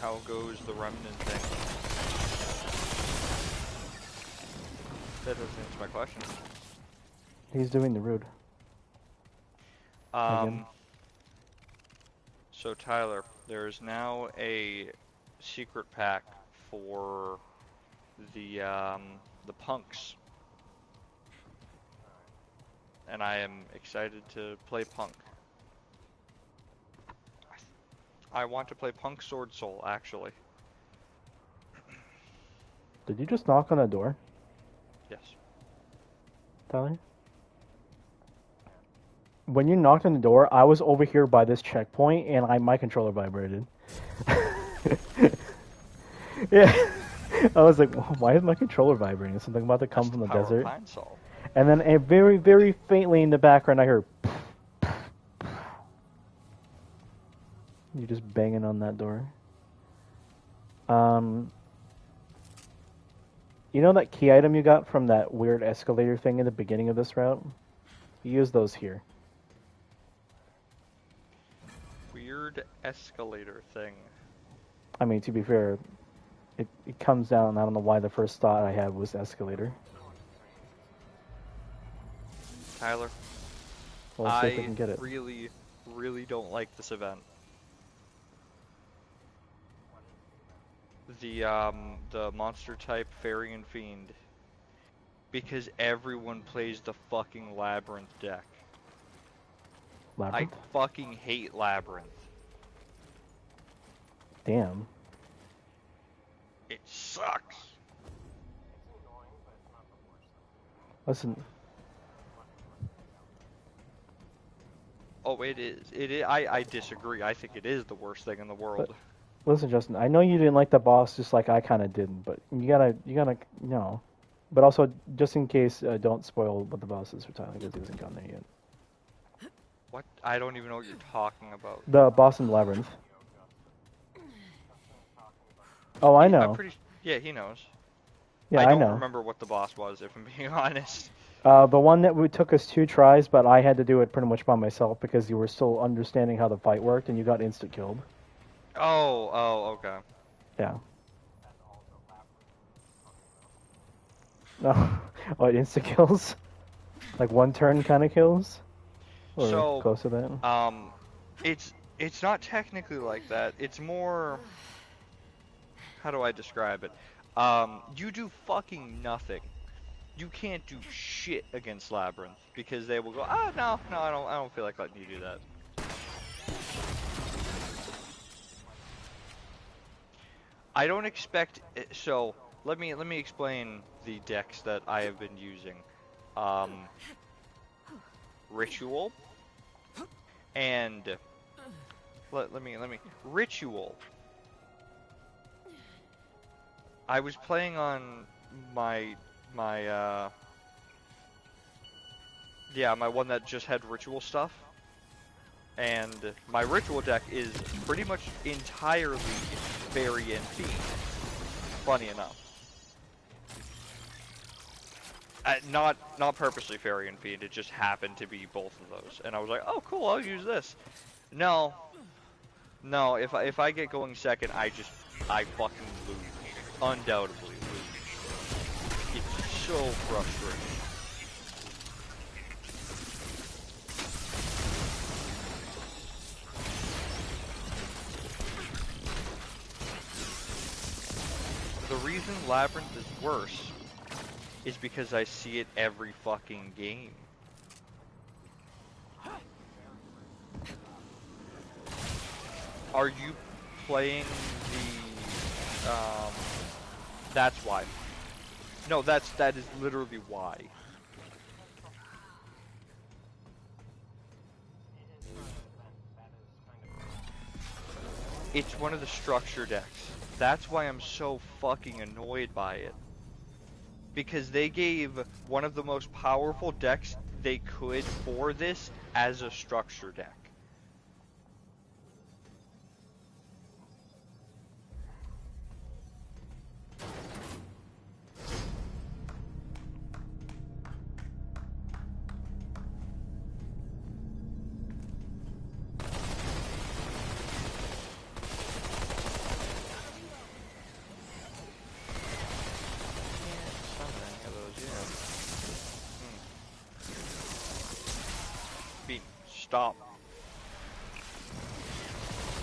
How goes the Remnant thing? That doesn't answer my question. He's doing the rude. Again. So Tyler, there's now a secret pack for the punks, and I am excited to play punk. I want to play Punk Sword Soul, actually. Did you just knock on a door, Yes. Tyler? When you knocked on the door, I was over here by this checkpoint, and my controller vibrated. Yeah, I was like, why is my controller vibrating? Is something about to come That's from the power of desert? Pine Sol. And then very, very faintly in the background, I heard... You just banging on that door. You know that key item you got from that weird escalator thing in the beginning of this route? You use those here. Weird escalator thing. I mean, to be fair, it comes down, I don't know why the first thought I had was escalator. Tyler, Well, let's see if we can get it. really, really don't like this event. The monster type Fairy and Fiend. Because everyone plays the fucking Labyrinth deck. Labyrinth? I fucking hate Labyrinth. Damn. It sucks. Listen. Oh, it is. It is. I disagree. I think it is the worst thing in the world. Listen, Justin, I know you didn't like the boss just like I kind of didn't, but you gotta, no. But also, just in case, don't spoil what the boss is for Tyler, because he hasn't gotten there yet. What? I don't even know what you're talking about. The boss in the Labyrinth. Oh, I know. Yeah, he knows. Yeah, I I know. don't remember what the boss was, if I'm being honest. The one that took us 2 tries, but I had to do it pretty much by myself because you were still understanding how the fight worked, and you got instant killed. Oh, okay. Yeah. No. Oh, instant kills? Like 1 turn kind of kills? Or So, close to that? It's not technically like that. It's more... How do I describe it? You do fucking nothing. You can't do shit against Labyrinth because they will go, no, I don't feel like letting you do that. I don't expect it, so let me explain the decks that I have been using. Ritual and let me Ritual. I was playing on my one that just had ritual stuff, and my ritual deck is pretty much entirely Fairy and Fiend. Funny enough, not purposely Fairy and Fiend. It just happened to be both of those, and I was like, oh cool, I'll use this. No, if I get going second, I fucking lose. Undoubtedly lose. It's so frustrating. The reason Labyrinth is worse is because I see it every fucking game. Are you playing the that's why. No, that is literally why. It's one of the structure decks. That's why I'm so fucking annoyed by it. Because they gave one of the most powerful decks they could for this as a structure deck. Stop.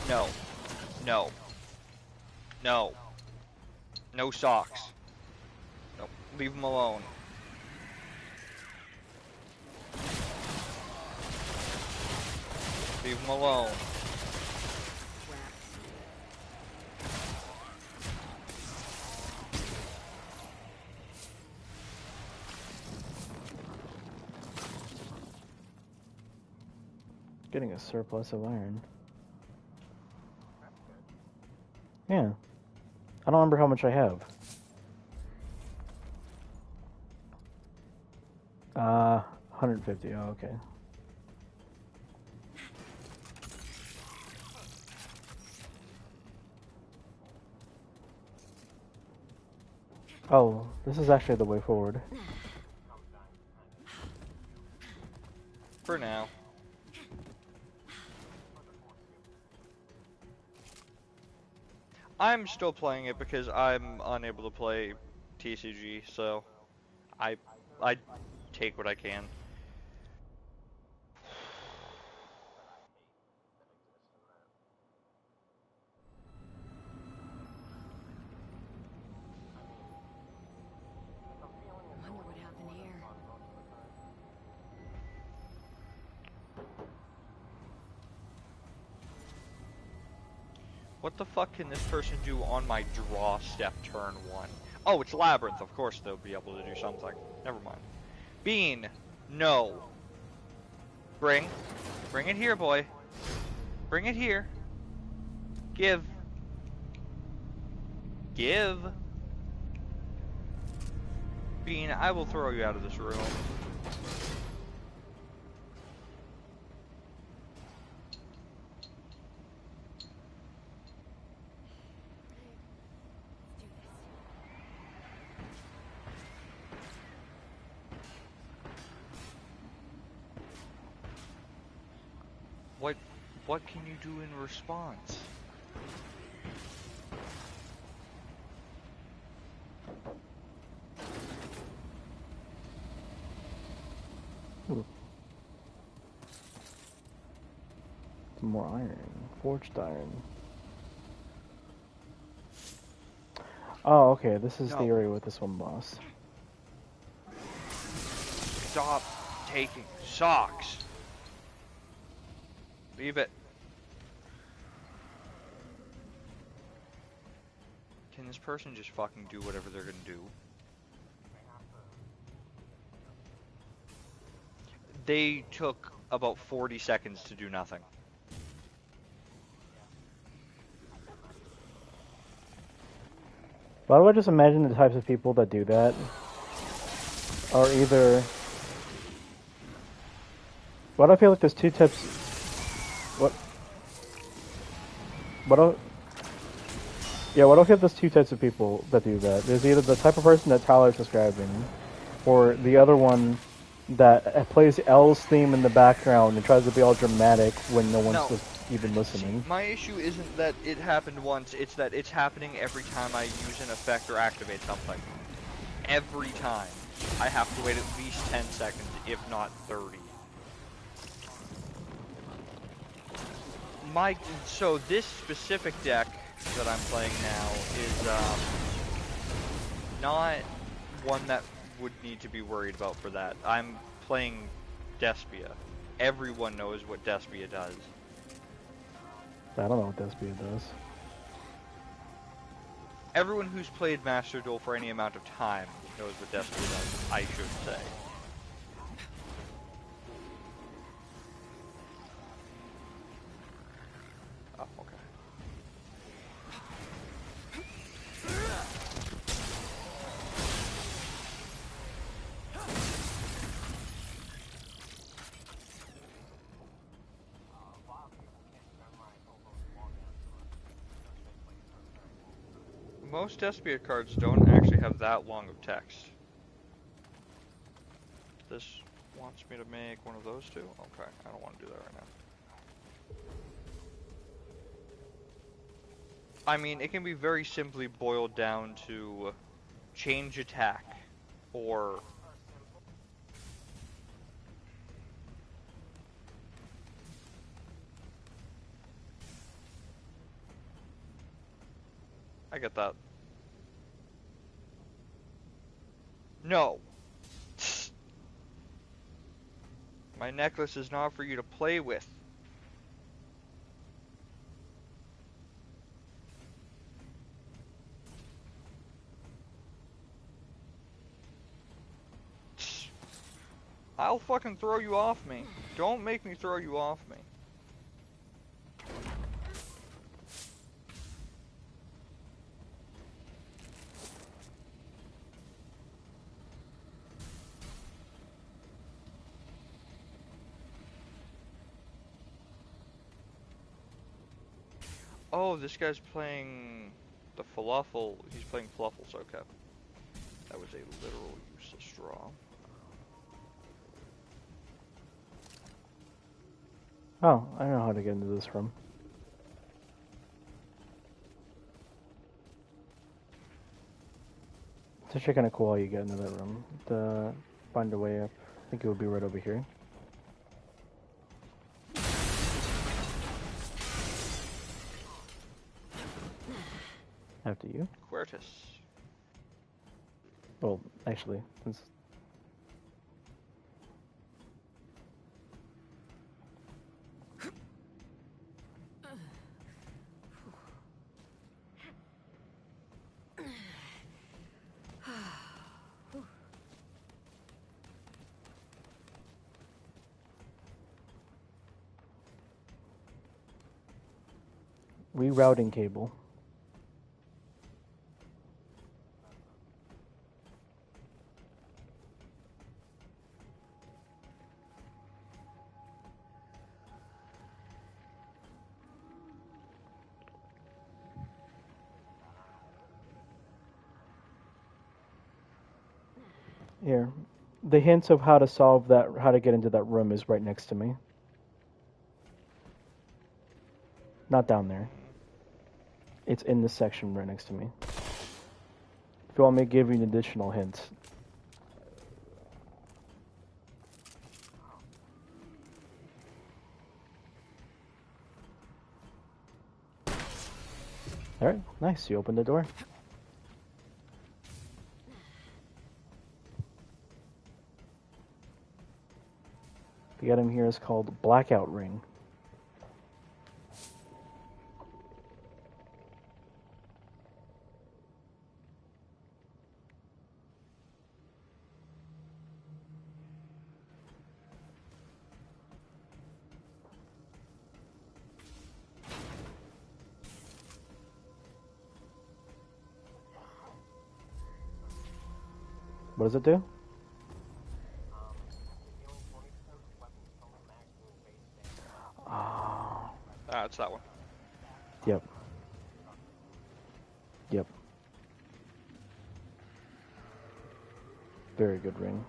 No. No. No. No socks. No. Leave them alone. Leave them alone. Getting a surplus of iron. Yeah. I don't remember how much I have. 150. Oh, okay. Oh, this is actually the way forward. For now. I'm still playing it because I'm unable to play TCG, so I take what I can. I wonder what happened here. What the fuck can this person do on my draw step turn 1? Oh, it's Labyrinth. Of course they'll be able to do something. Never mind. Bean. No. Bring it here, boy. Bring it here. Give. Bean, I will throw you out of this room. What can you do in response? Ooh. Some more iron. Forged iron. Oh, okay. This is the area with this one boss. Stop taking socks. Leave it. Can this person just fucking do whatever they're gonna do? They took about 40 seconds to do nothing. Why do I just imagine the types of people that do that are either... Why do I feel like there's two types... Why do I feel like there's two types of people that do that? There's either the type of person that Tyler's describing, or the other one that plays L's theme in the background and tries to be all dramatic when no one's even listening. See, my issue isn't that it happened once, it's that it's happening every time I use an effect or activate something. Every time. I have to wait at least 10 seconds, if not 30. So this specific deck that I'm playing now is not one that would need to be worried about for that. I'm playing Despia. Everyone knows what Despia does. I don't know what Despia does. Everyone who's played Master Duel for any amount of time knows what Despia does, I should say. Oh, okay. Most Despia cards don't actually have that long of text. This wants me to make one of those two? Okay, I don't want to do that right now. I mean, it can be very simply boiled down to change attack, or I get that. No! My necklace is not for you to play with. I'll fucking throw you off me. Don't make me throw you off me. Oh, this guy's playing the falafel. He's playing falafels, okay. That was a literal useless draw. Oh, I know how to get into this room. It's actually kind of cool how you get into that room. Find a way up. I think it would be right over here. After you. Quertus. Well, actually, since rerouting cable. Here. The hints of how to solve that, how to get into that room is right next to me. Not down there. It's in this section right next to me. If you want me to give you an additional hint. Alright, nice. You opened the door. The item here is called Blackout Ring. What does it do? Ah, Ah, it's that one. yep. Yep. Very good ring.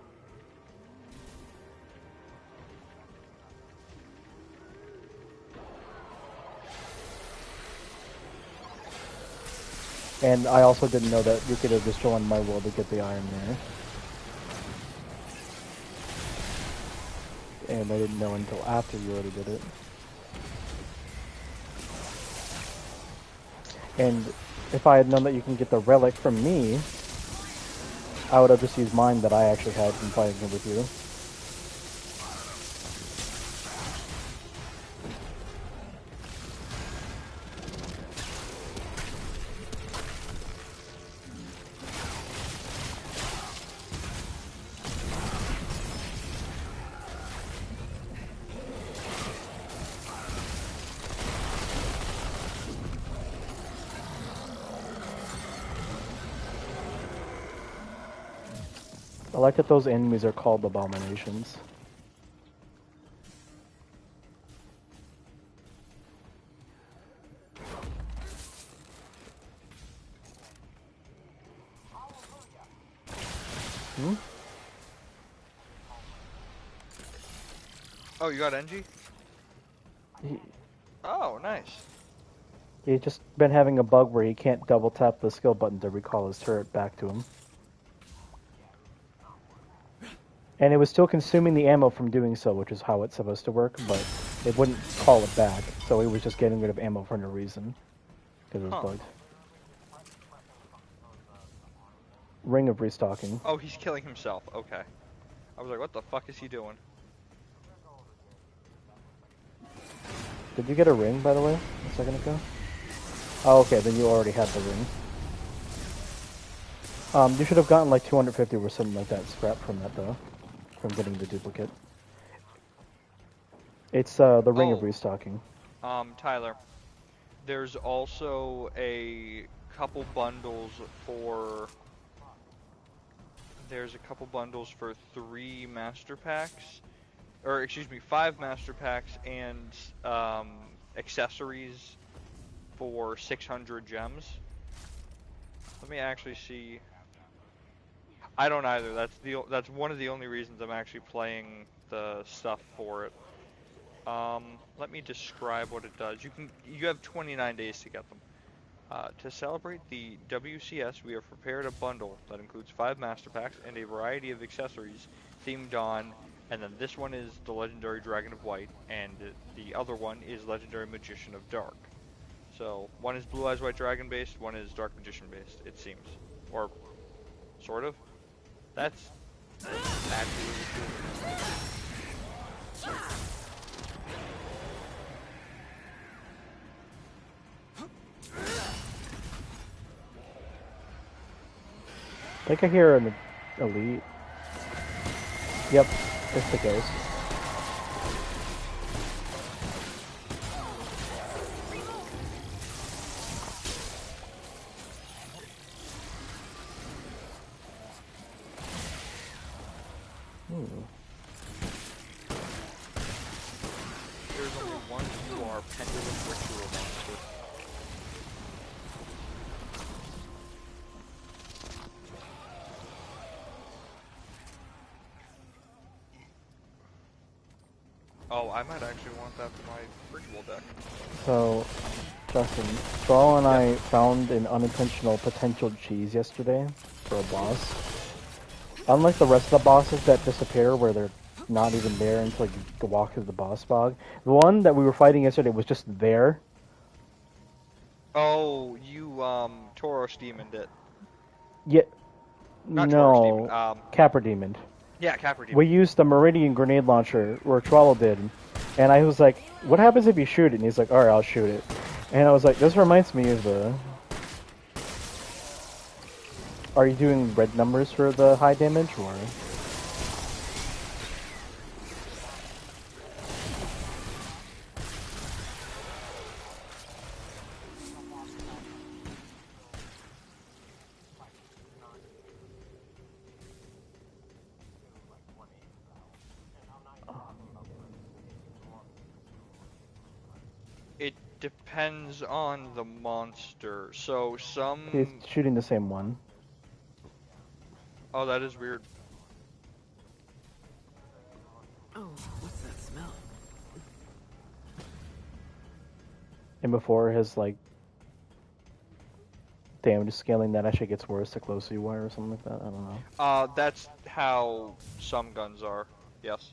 And I also didn't know that you could have just joined my world to get the iron there. And I didn't know until after you already did it. And if I had known that you can get the relic from me, I would have just used mine that I actually had from fighting it with you. I like that those enemies are called abominations. Hmm? Oh, you got NG? He, Oh, nice. he's just been having a bug where he can't double tap the skill button to recall his turret back to him. And it was still consuming the ammo from doing so, which is how it's supposed to work, but it wouldn't call it back, so it was just getting rid of ammo for no reason, because it was Huh. bugged. Ring of restocking. Oh, he's killing himself. Okay. I was like, what the fuck is he doing? Did you get a ring, by the way, a second ago? Oh, okay, then you already had the ring. You should have gotten like 250 or something like that scrap from that, though, from getting the duplicate. It's the ring of Oh, restocking. Tyler, there's also a couple bundles for... There's a couple bundles for 3 master packs, or excuse me, 5 master packs and accessories for 600 gems. Let me actually see. I don't either. That's one of the only reasons I'm actually playing the stuff for it. Let me describe what it does. You have 29 days to get them. To celebrate the WCS, we have prepared a bundle that includes 5 master packs and a variety of accessories themed on, and then this one is the Legendary Dragon of White, and the other one is Legendary Magician of Dark. So, one is Blue Eyes White Dragon based, one is Dark Magician based, it seems. Or, sort of. That's actually really cool. I think I hear an elite. Yep, it's the ghost. There's only one UR Pendulum Ritual monster. Oh, I might actually want that for my ritual deck. So, Justin, Straw and I found an unintentional potential cheese yesterday for a boss. Unlike the rest of the bosses that disappear where they're not even there until you walk through the boss bog, the one that we were fighting yesterday was just there. Oh, you Tauros demoned it. Yeah, Not Tauros demon. no, Capra Demon. Yeah, Capra demon. We used the Meridian grenade launcher, or Trollo did, and I was like, what happens if you shoot it? And he's like, alright, I'll shoot it. And I was like, this reminds me of the... Are you doing red numbers for the high damage, or...? It depends on the monster. So some... He's shooting the same one. Oh, that is weird. Oh, what's that smell? And before his, like, damage scaling, that actually gets worse the closer you are, or something like that. I don't know. That's how some guns are. Yes.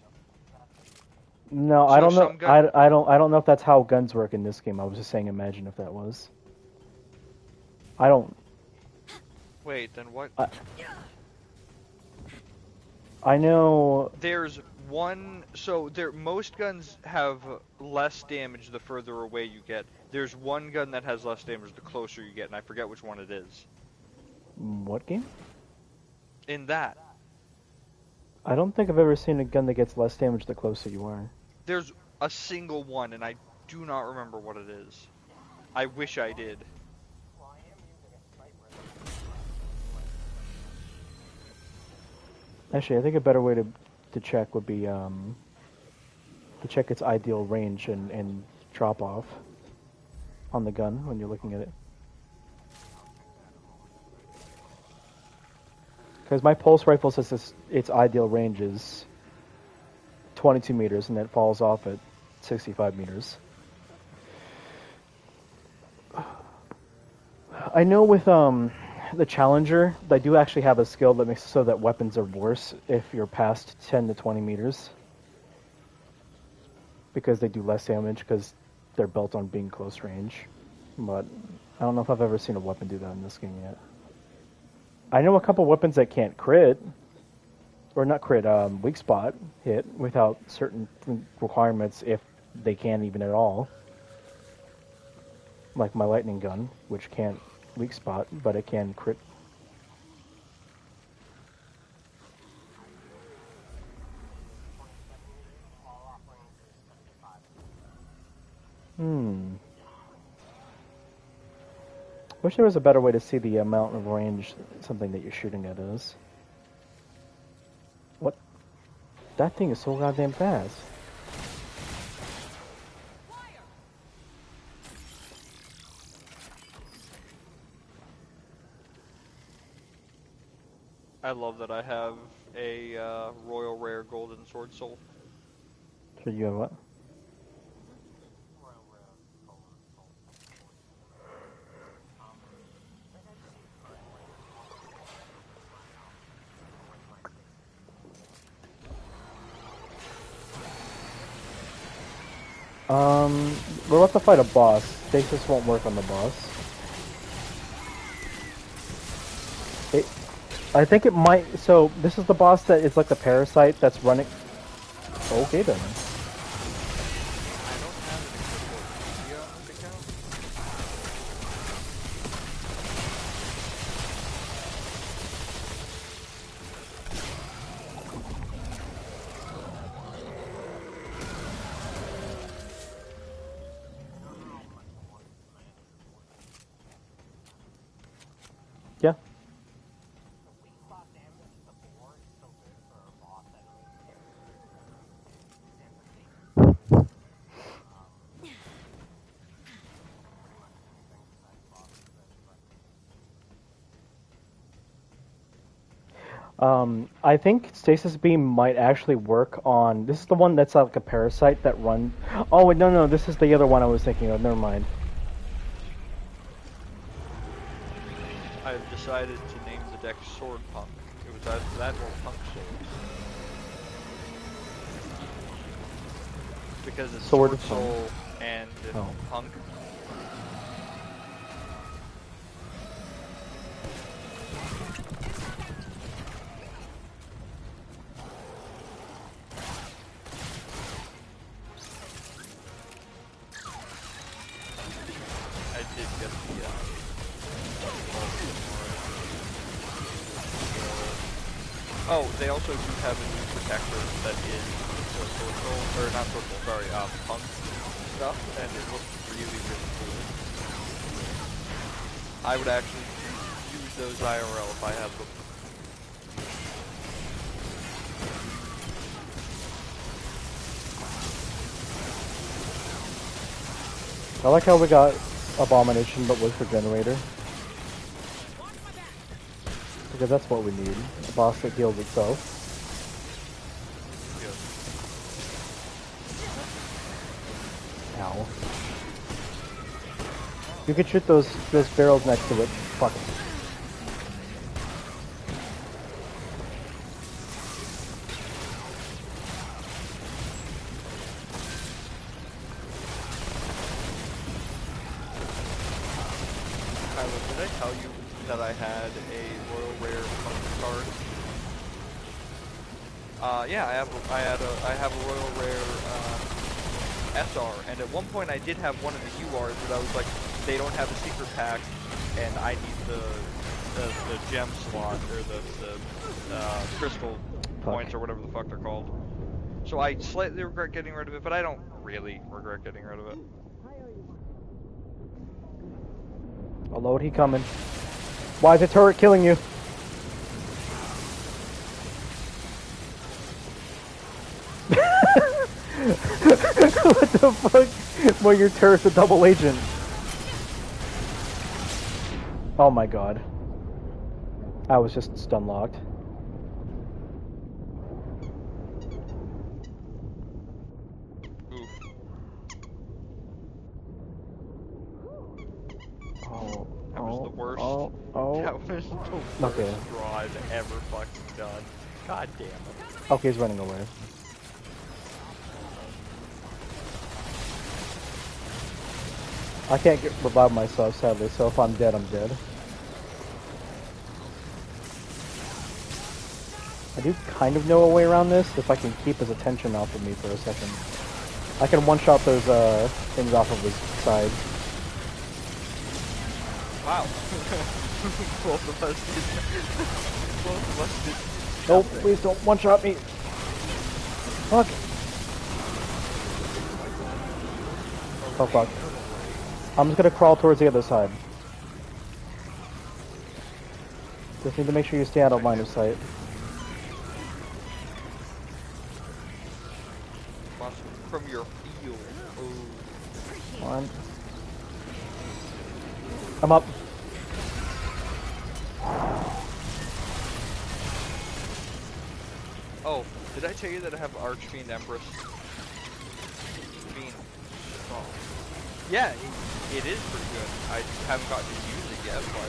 No, So I don't know. some gun- I don't know if that's how guns work in this game. I was just saying, imagine if that was. I don't. Wait, then what? I know. There's one, so most guns have less damage the further away you get. There's one gun that has less damage the closer you get, and I forget which one it is. What game? In that, I don't think I've ever seen a gun that gets less damage the closer you are. there's a single one, and I do not remember what it is. I wish I did. Actually, I think a better way to check would be to check its ideal range and drop off on the gun when you're looking at it. Because my pulse rifle says its ideal range is 22 meters, and it falls off at 65 meters. I know with the Challenger, they do actually have a skill that makes it so that weapons are worse if you're past 10 to 20 meters. Because they do less damage because they're built on being close range. But I don't know if I've ever seen a weapon do that in this game yet. I know a couple weapons that can't crit, or not crit, weak spot hit without certain requirements if they can even at all. Like my lightning gun, which can't weak spot, but it can crit. Wish there was a better way to see the amount of range something that you're shooting at is. What? That thing is so goddamn fast. I love that I have a royal rare golden sword soul. So you have what? We're about to fight a boss. Stasis won't work on the boss. I think it might. So this is the boss that is like the parasite that's running. Okay then. I don't have any support media on this account. Yeah. I think Stasis Beam might actually work on... This is the one that's like a parasite that runs... Oh, wait, no, this is the other one I was thinking of. Never mind. I've decided to name the deck Sword Punk. It was either that or Punk Souls. Because it's Sword Sword Soul and Punk. Oh, they also do have a new protector that is the Sword Soul, or not Sword Soul, sorry, Punk stuff, and it looks really, really cool. I would actually use those IRL if I had them. I like how we got Abomination but with Regenerator. Because that's what we need. A boss that heals itself. Yeah. Ow. You could shoot those barrels next to it. Fuck it. Did I tell you that I had a Royal Rare Punk card? Yeah, I have a Royal Rare SR, and at one point I did have one of the URs, but I was like, they don't have a secret pack, and I need the gem slot or the crystal points or whatever the fuck they're called. So I slightly regret getting rid of it, but I don't really regret getting rid of it. A load he coming. Why is the turret killing you? What the fuck? Well, your turret's a double agent. Oh my god. I was just stun locked. There's the worst Okay. draw I've ever fucking done. God damn it. Okay, he's running away. I can't revive myself, sadly, so if I'm dead, I'm dead. I do kind of know a way around this, if I can keep his attention off of me for a second. I can one-shot those things off of his side. Wow. Both of us did. Both of us did. Nope, nothing. please don't one-shot me. Fuck. Oh fuck. I'm just gonna crawl towards the other side. Just need to make sure you stay out of line of sight. From your field. Oh. Come on. I'm up. Oh, did I tell you that I have Archfiend Empress? Fiend. Oh. Yeah, it is pretty good. I haven't gotten to use it yet, but...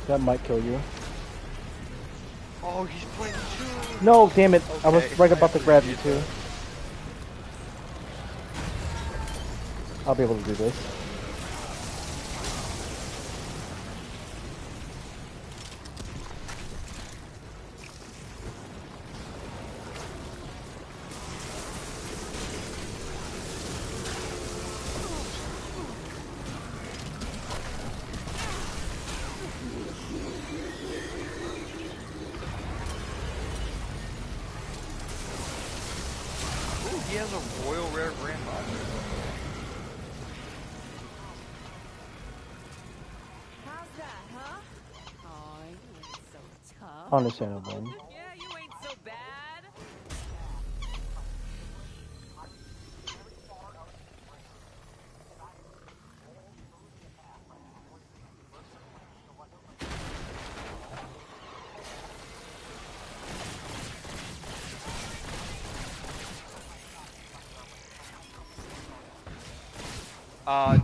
That might kill you. Oh, he's playing too! No, damn it. Okay, I was right about to grab you appreciate too. I'll be able to do this. Ooh, he has a royal rare grandmother. How's that, huh? Oh, you ain't so tough. Understandable. Yeah, you ain't so bad.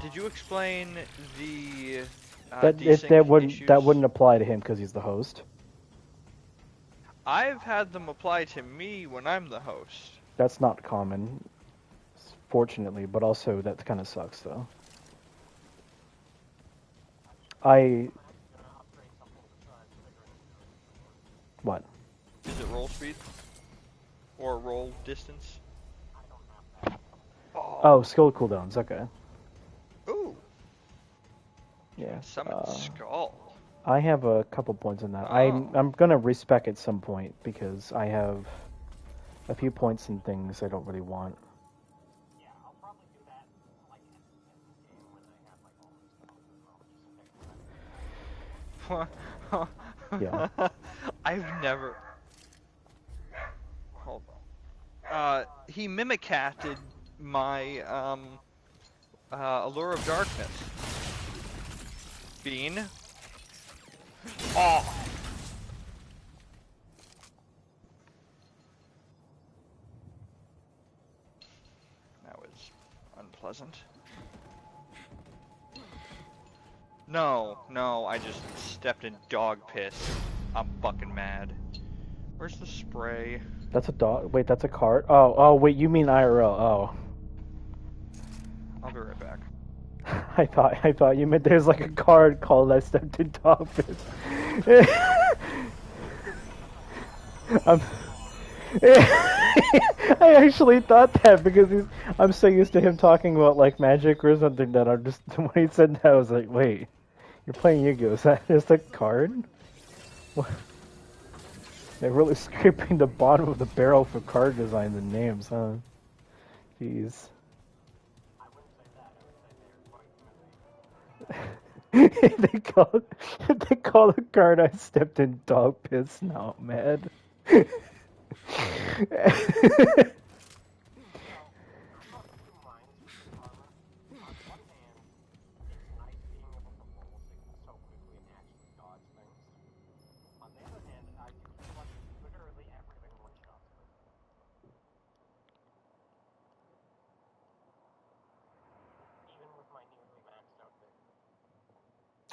Did you explain the That desync issues? that wouldn't apply to him because he's the host. I've had them apply to me when I'm the host. That's not common, fortunately, but also that kind of sucks though. What? Is it roll speed? Or roll distance? Oh, skill cooldowns. Okay. Ooh, Yeah. summon Skull. I have a couple points in that. Oh. I'm gonna respec at some point because I have a few points and things I don't really want. Yeah. I've never... Hold on. He mimicatted my, Allure of Darkness. Bean. Oh! That was unpleasant. No, I just stepped in dog piss. I'm fucking mad. Where's the spray? That's a dog. Wait, that's a card. Oh, wait, you mean IRL? Oh. I'll be right back. I thought you meant there's like a card called I stepped in dog piss. I actually thought that because I'm so used to him talking about like magic or something that I'm just when he said that I was like, wait, you're playing Yu-Gi-Oh! Is that just a card? What? They're really scraping the bottom of the barrel for card designs and names, huh? Jeez. they call the card I stepped in dog piss. Now I'm mad.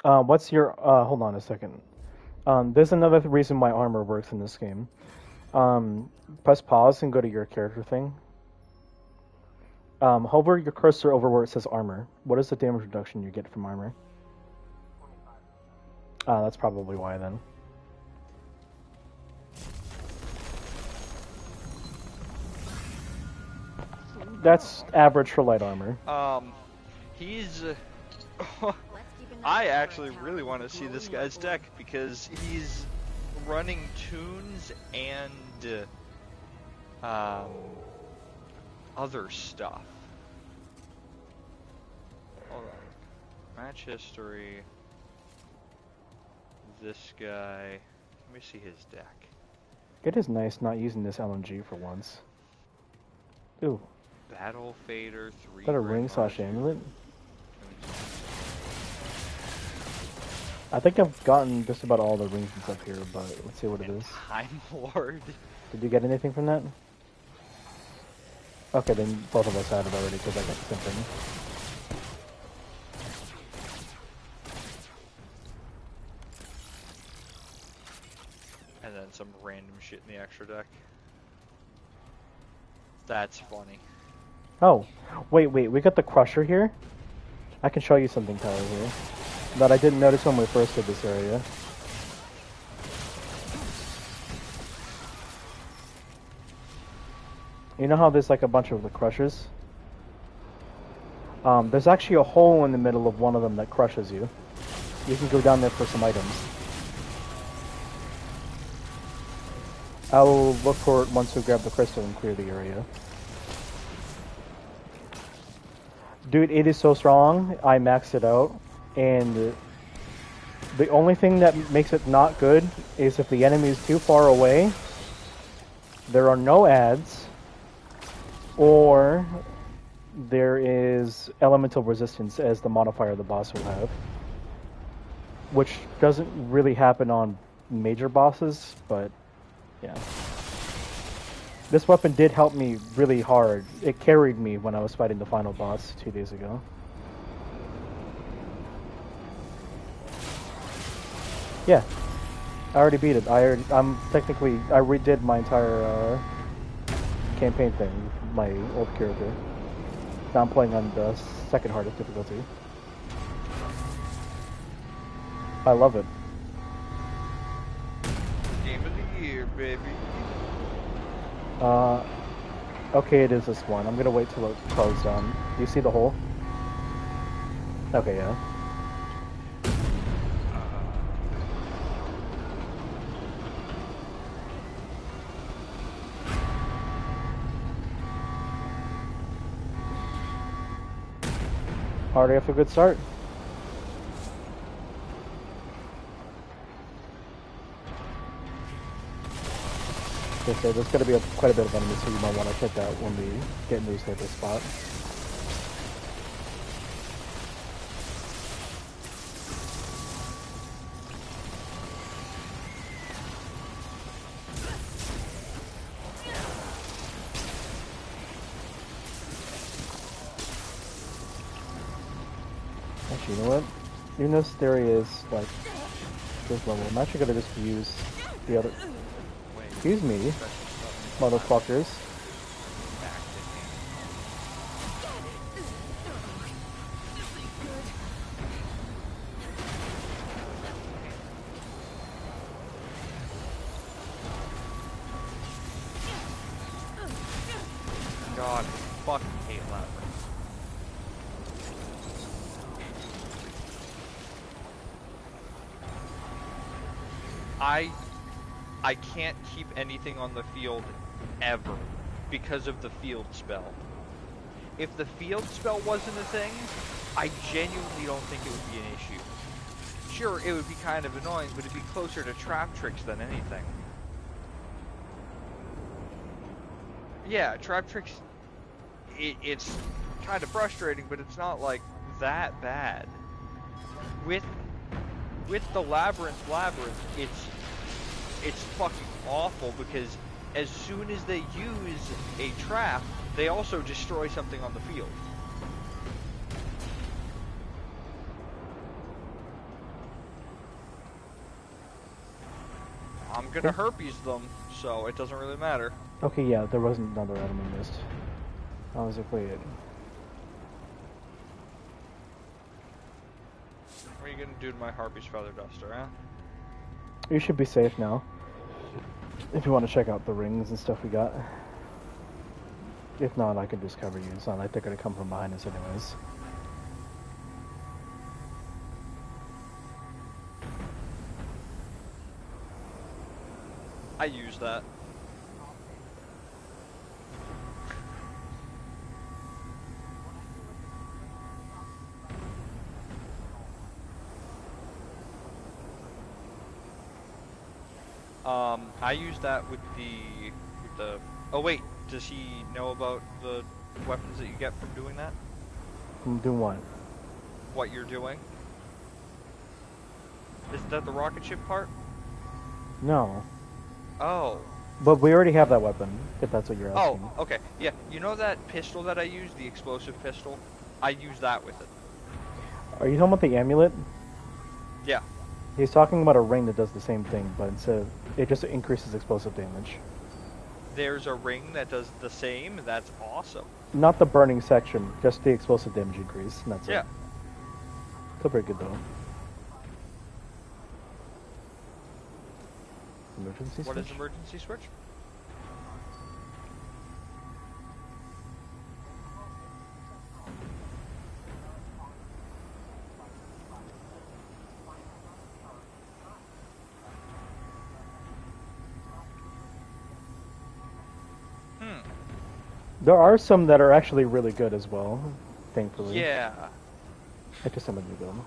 What's your hold on a second. There's another reason why armor works in this game. Um, Press pause and go to your character thing. Hover your cursor over where it says armor. What is the damage reduction you get from armor? That's probably why then. That's average for light armor. He's. I actually really want to see this guy's deck because he's running tunes and other stuff. Hold on. Match history. This guy. Let me see his deck. It is nice not using this LMG for once. Ooh. Battle Fader 3. Is that a ring slash amulet? I think I've gotten just about all the rings and stuff here, but let's see what it is. Time Lord. Did you get anything from that? Okay, then both of us had it already because I got the same thing. And then some random shit in the extra deck. That's funny. Oh, wait, we got the Crusher here? I can show you something, Tyler, here. That I didn't notice when we first did this area. You know how there's like a bunch of the Crushers? There's actually a hole in the middle of one of them that crushes you. You can go down there for some items. I'll look for it once we grab the crystal and clear the area. Dude, it is so strong. I maxed it out. And the only thing that makes it not good is if the enemy is too far away, there are no ads, or there is elemental resistance as the modifier the boss will have. Which doesn't really happen on major bosses, but yeah. This weapon did help me really hard. It carried me when I was fighting the final boss 2 days ago. Yeah, I already beat it. I redid my entire campaign thing with my old character. Now I'm playing on the second hardest difficulty. I love it. Game of the year, baby. Okay, it is this one. I'm gonna wait till it closes down. Do you see the hole? Okay, yeah. Already off a good start. Okay, there's going to be quite a bit of enemies, so you might want to hit that when we get into this spot. Actually, you know what? Even though this area is like this level, I'm actually going to just use the other... Excuse me, motherfuckers. God, I fucking hate labyrinth. I can't keep anything on the field ever because of the field spell. If the field spell wasn't a thing, I genuinely don't think it would be an issue. Sure, it would be kind of annoying, but it'd be closer to trap tricks than anything. Yeah, trap tricks, it's kind of frustrating, but it's not like that bad. With the labyrinth, it's fucking awful because as soon as they use a trap, they also destroy something on the field. I'm gonna herpes them, so it doesn't really matter. Okay, yeah, there wasn't another enemy missed. I was like, wait. What are you gonna do to my harpies feather duster, huh? You should be safe now. If you want to check out the rings and stuff we got. If not, I can just cover you. It's not like they're gonna come from behind us anyways. I use that. I use that with the. Oh wait, does he know about the weapons that you get from doing that? I'm doing what? What you're doing? Isn't that the rocket ship part? No. Oh. But we already have that weapon, if that's what you're asking. Oh, okay. Yeah, you know that pistol that I use, the explosive pistol? I use that with it. Are you talking about the amulet? Yeah. He's talking about a ring that does the same thing, but instead of, it just increases explosive damage. There's a ring that does the same? That's awesome. Not the burning section, just the explosive damage increase, and that's Yeah. it. Still pretty good though. Emergency switch? What is emergency switch? There are some that are actually really good as well, thankfully. Yeah. I just some of you them.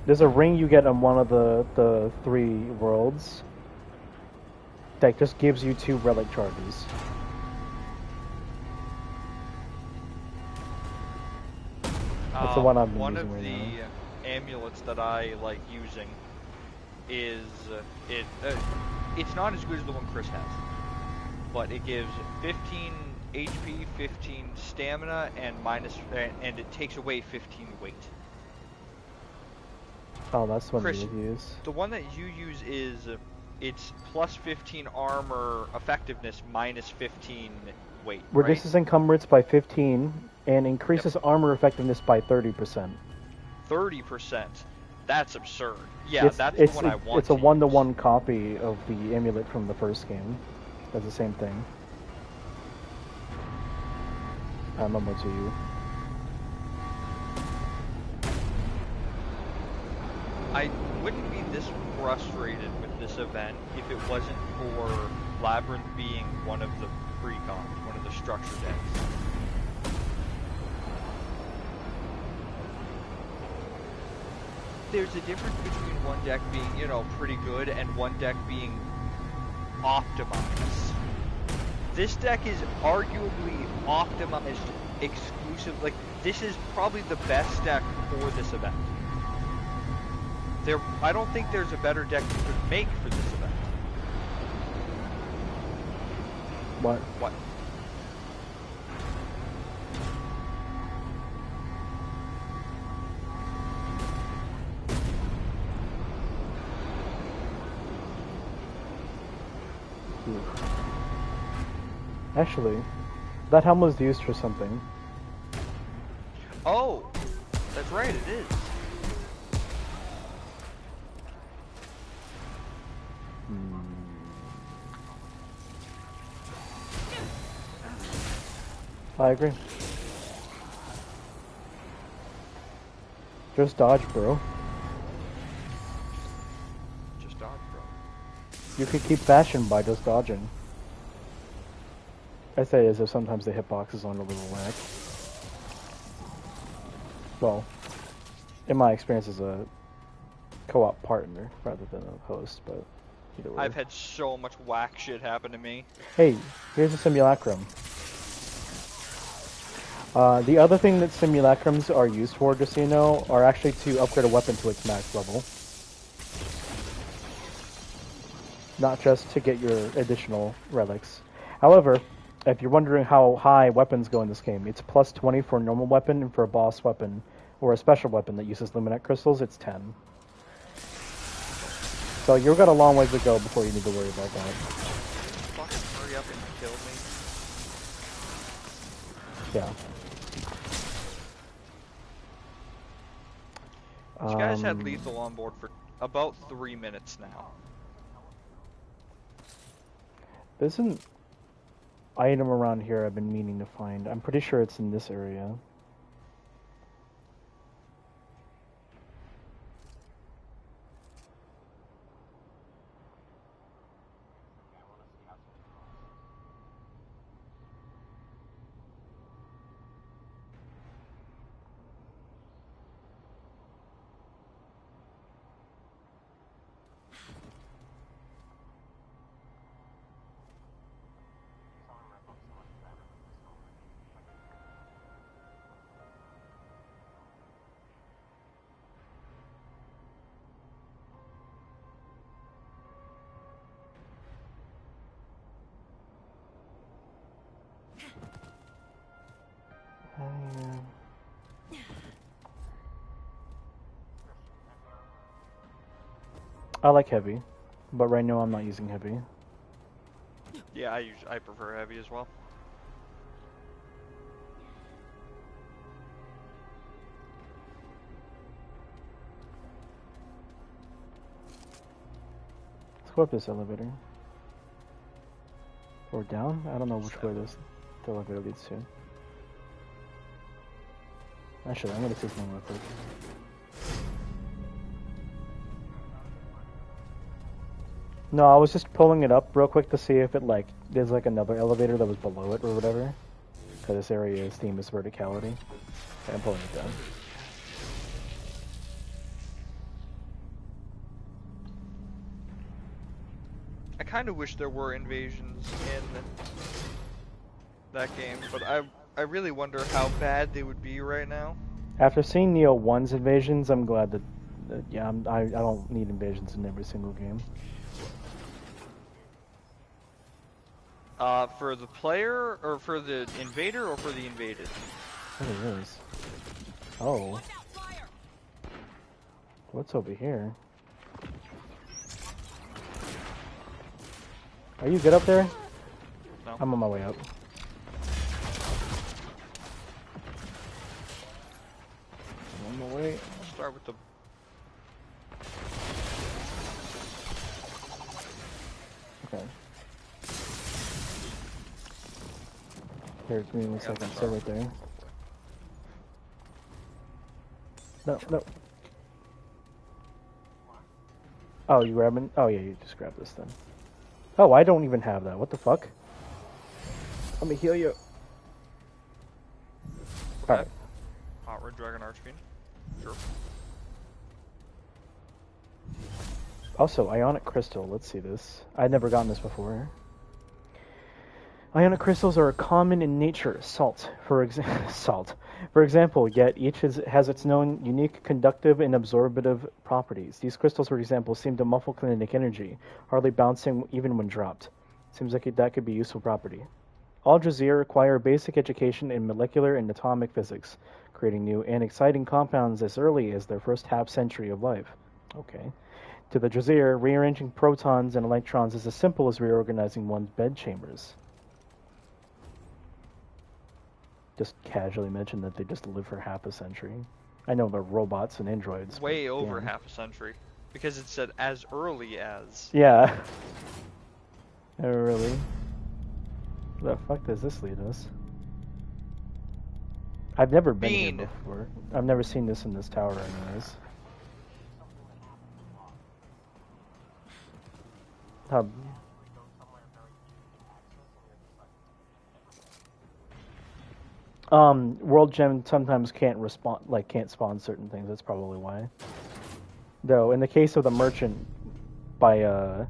There's a ring you get on one of the 3 worlds that just gives you 2 relic charges. That's the one I'm one using of right the now. amulets that I like using is it's not as good as the one Chris has, but it gives 15 HP, 15 stamina, and it takes away 15 weight. Oh, that's the one Chris, you would use. The one that you use is it's plus 15 armor effectiveness minus 15 weight. Reduces encumbrance by 15 and increases armor effectiveness by 30%. 30%. That's absurd. Yeah, that's the one I want. It's a 1-to-1 copy of the amulet from the first game. Does the same thing. I remember to you. I wouldn't be this frustrated with this event if it wasn't for Labyrinth being one of the precons, one of the structure decks. There's a difference between one deck being, you know, pretty good and one deck being optimized. This deck is arguably optimized exclusive. Like, this is probably the best deck for this event. I don't think there's a better deck you could make for this event. What? What? Actually, that helm was used for something. Oh, that's right, it is. I agree. Just dodge, bro. Just dodge, bro. You could keep fashion by just dodging. I say as if sometimes the hitboxes on a little whack. Well, in my experience as a co-op partner rather than a host, but either way. I've had so much whack shit happen to me. Hey, here's a simulacrum. The other thing that simulacrums are used for, just so you know, are actually to upgrade a weapon to its max level. not just to get your additional relics. However, if you're wondering how high weapons go in this game, it's plus 20 for a normal weapon, and for a boss weapon or a special weapon that uses luminite crystals, it's 10. So you've got a long ways to go before you need to worry about that. Fucking hurry up and kill me. Yeah. This guy's had lethal on board for about 3 minutes now. There's an item around here I've been meaning to find. I'm pretty sure it's in this area. I like heavy, but right now I'm not using heavy. Yeah, I prefer heavy as well. Let's go up this elevator. Or down? I don't know which way this the elevator leads to. Actually, I'm gonna take one real quick. No, I was just pulling it up real quick to see if it there's another elevator that was below it or whatever. Because this area's theme is verticality. Okay, I'm pulling it down. I kind of wish there were invasions in that game, but I really wonder how bad they would be right now. After seeing Neo 1's invasions, I'm glad that yeah, I don't need invasions in every single game. For the player, or for the invader, or for the invaded? What is this? Oh. What's over here? Are you good up there? No. I'm on my way up. I'm on my way. I'll start with the... Okay. Here, give me 1 second. Stay right there. No, no. Oh, you grabbing? Oh yeah, you just grab this then. Oh, I don't even have that. What the fuck? Let me heal you. Alright. Hot Red Dragon Archfiend. Sure. Also, Ionic Crystal. Let's see this. I'd never gotten this before. Ionic crystals are common in nature. Salt, for example, yet each has its own unique conductive and absorptive properties. These crystals, for example, seem to muffle kinetic energy, hardly bouncing even when dropped. Seems like that could be a useful property. All Jazir acquire a basic education in molecular and atomic physics, creating new and exciting compounds as early as their first half-century of life. Okay. To the Jazir, rearranging protons and electrons is as simple as reorganizing one's bed chambers. Just casually mentioned that they just live for half a century. I know they're robots and androids. Way over half a century. Because it said as early as. Yeah. Oh, really? Where the fuck does this lead us? I've never been here before. I've never seen this in this tower anyways. World Gem sometimes can't respond, can't spawn certain things. That's probably why. Though, in the case of the merchant by the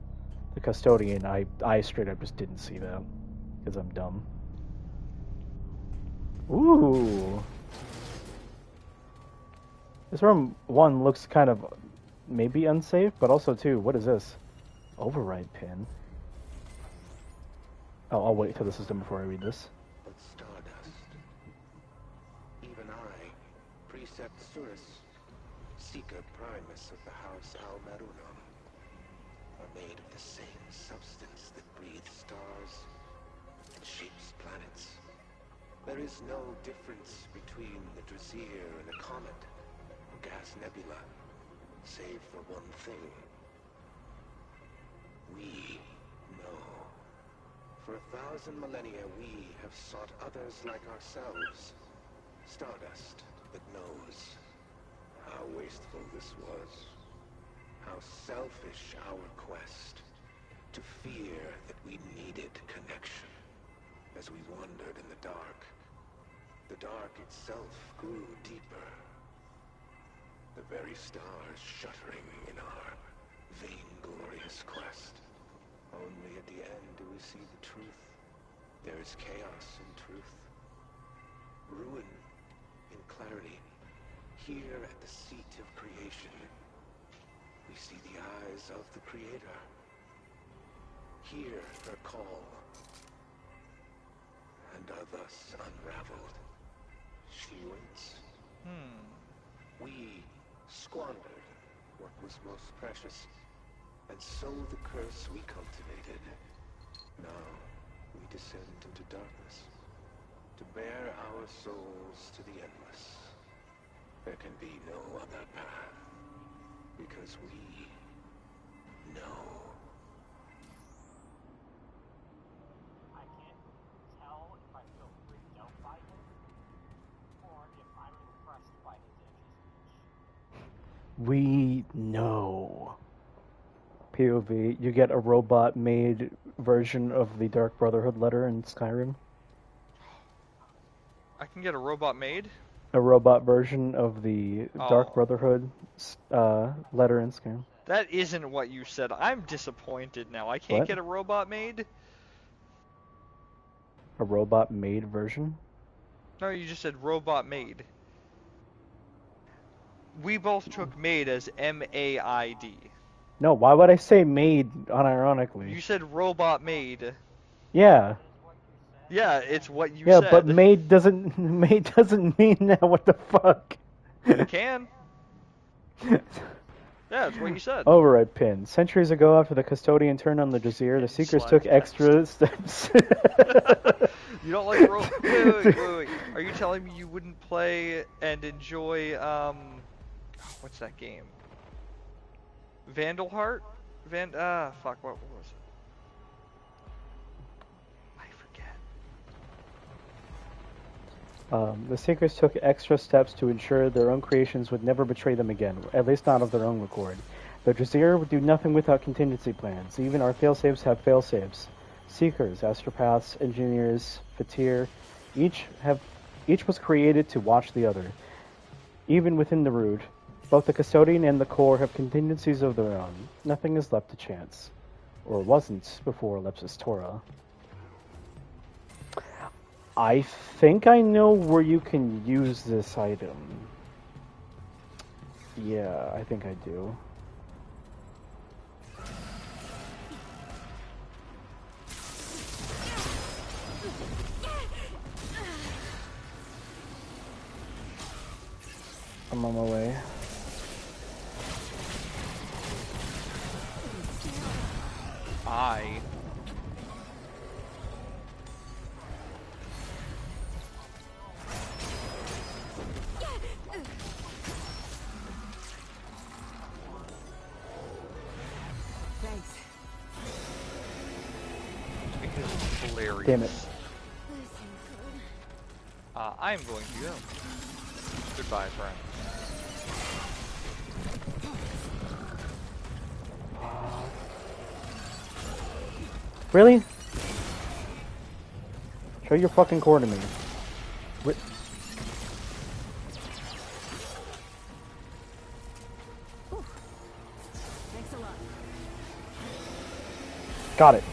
custodian, I straight up just didn't see that because I'm dumb. Ooh, this room 1 looks kind of maybe unsafe, but also 2. What is this? Override pin. Oh, I'll wait till the system before I read this. But Stardust. Even I, Precept Surus, Seeker Primus of the House Almerunum, are made of the same substance that breathes stars and shapes planets. There is no difference between the Drasier and a comet or gas nebula, save for one thing. We know. For 1,000 millennia, we have sought others like ourselves. Stardust that knows how wasteful this was. How selfish our quest. To fear that we needed connection. As we wandered in the dark, the dark itself grew deeper. The very stars shuddering in our vainglorious quest. Only at the end do we see the truth. There is chaos in truth. Ruin in clarity. Here at the seat of creation, we see the eyes of the Creator. Hear her call. And are thus unraveled. She waits. We squandered what was most precious, and so the curse we cultivated. Now we descend into darkness, to bear our souls to the endless. There can be no other path, because we know. I can't tell if I feel freaked out by him, or if I'm impressed by his edgy speech. We know. POV, you get a robot-made version of the Dark Brotherhood letter in Skyrim. I can get a robot made? A robot version of the Dark Brotherhood letter in Skyrim. That isn't what you said. I'm disappointed now. I can't What? get a robot made? A robot-made version? No, you just said robot made. We both took made as M-A-I-D. No, why would I say made unironically? You said robot made. Yeah. Yeah, it's what you Yeah, said. but made doesn't mean that. What the fuck? It can. Yeah, that's what you said. Override pin. Centuries ago, after the custodian turned on the Jazeer, the Seekers took extra steps. You don't like wait. Are you telling me you wouldn't play and enjoy, what's that game? Vandalheart? Fuck, what was it? I forget. The Seekers took extra steps to ensure their own creations would never betray them again, at least not of their own accord. The Jazeer would do nothing without contingency plans. Even our failsafes have failsafes. Seekers, astropaths, engineers, Fatir, each was created to watch the other. Even within the Rood, both the Custodian and the Core have contingencies of their own. Nothing is left to chance. Or wasn't before Lepsis Torah. I think I know where you can use this item. Yeah, I think I do. I'm on my way. Thanks. Because it's hilarious. Damn it. I am going to go. Goodbye, friend. Really? Show your fucking core to me. Thanks a lot. Got it.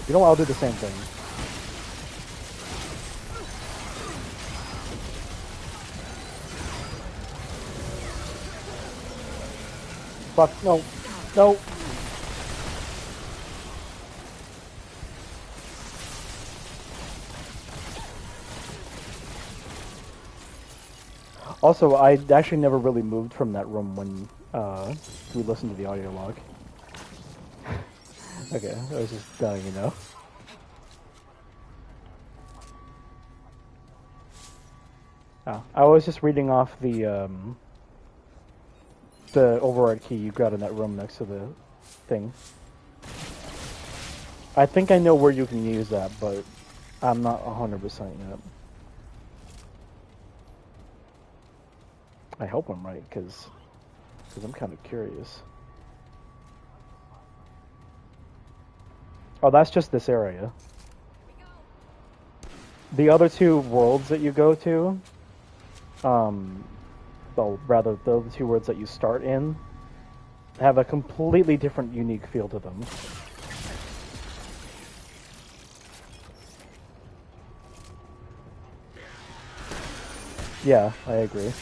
You know what? I'll do the same thing. Fuck, no. No! Also, I actually never really moved from that room when we listened to the audio log. Okay, I was just letting you know. Oh, I was just reading off the override key you got in that room next to the thing. I think I know where you can use that, but I'm not 100% yet. I hope I'm right, because I'm kind of curious. Oh, that's just this area. The other two worlds that you go to, well, rather, the other two worlds that you start in, have a completely different, unique feel to them. Yeah, I agree.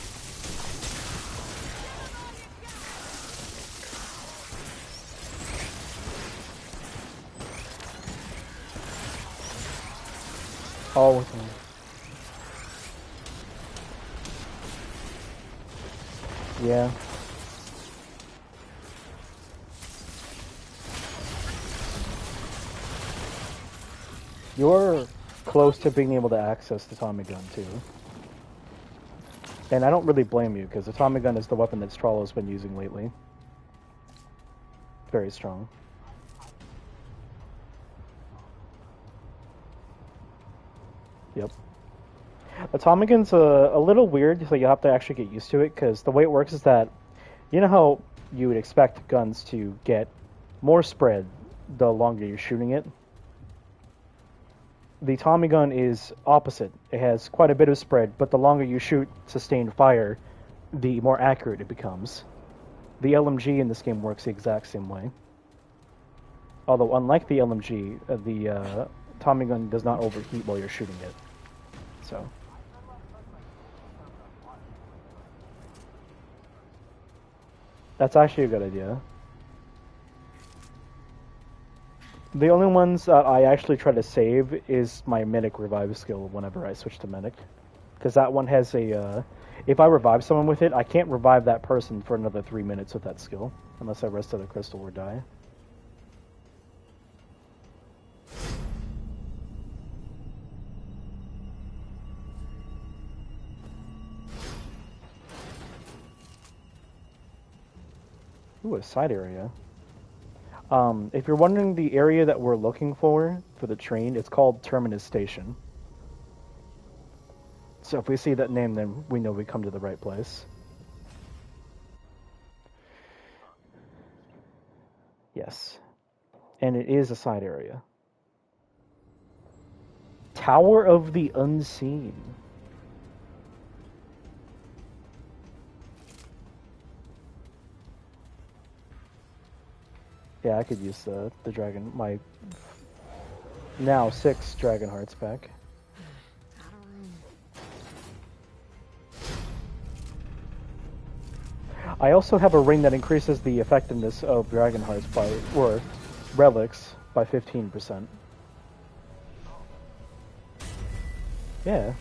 All with them. Yeah. You're close to being able to access the Tommy gun, too. And I don't really blame you, because the Tommy gun is the weapon that Strahlo's been using lately. Very strong. Yep. The Tommy gun's a little weird, so you have to actually get used to it, because the way it works is that, you know how you would expect guns to get more spread the longer you're shooting it? The Tommy gun is opposite. It has quite a bit of spread, but the longer you shoot sustained fire, the more accurate it becomes. The LMG in this game works the exact same way. Although, unlike the LMG, the Tommy gun does not overheat while you're shooting it. So. That's actually a good idea. The only ones that I actually try to save is my medic revive skill whenever I switch to medic. Because that one has a, if I revive someone with it, I can't revive that person for another 3 minutes with that skill. Unless I rest at a crystal or die. Ooh, a side area. If you're wondering the area that we're looking for the train, it's called Terminus Station. So if we see that name, then we know we come to the right place. Yes. And it is a side area. Tower of the Unseen. Yeah, I could use the dragon, my now 6 dragon hearts back. I also have a ring that increases the effectiveness of dragon hearts by, or relics, by 15%. Yeah.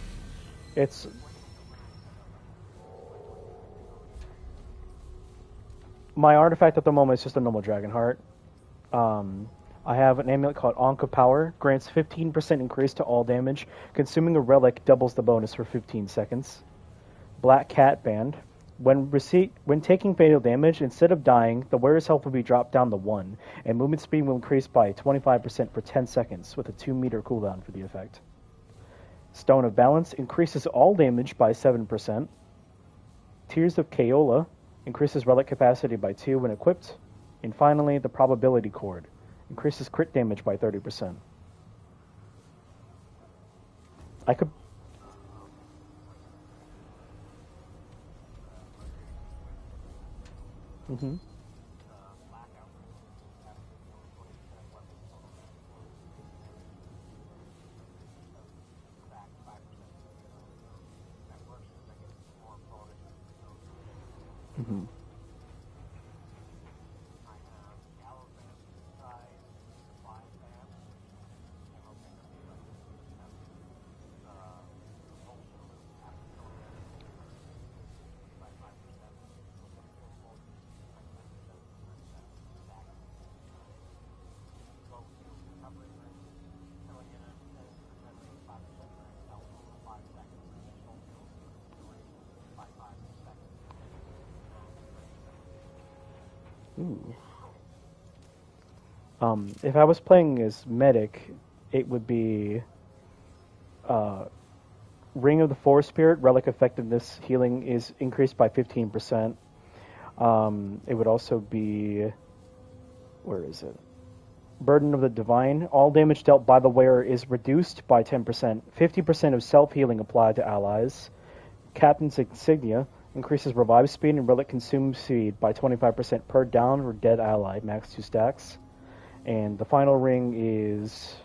It's... My artifact at the moment is just a normal dragon heart. I have an amulet called Ankh of Power, grants 15% increase to all damage. Consuming a relic doubles the bonus for 15 seconds. Black Cat Band. When taking fatal damage, instead of dying, the wearer's health will be dropped down to 1, and movement speed will increase by 25% for 10 seconds, with a 2-meter cooldown for the effect. Stone of Balance increases all damage by 7%. Tears of Kaola increases relic capacity by 2 when equipped. And finally, the Probability Cord increases crit damage by 30%. I could... Mm-hmm. Mm-hmm. Ooh. If I was playing as medic, it would be Ring of the Forest Spirit. Relic effectiveness healing is increased by 15%. It would also be, where is it? Burden of the Divine. All damage dealt by the wearer is reduced by 10%. 50% of self-healing applied to allies. Captain's Insignia increases revive speed and relic consume speed by 25% per down or dead ally, max 2 stacks. And the final ring is,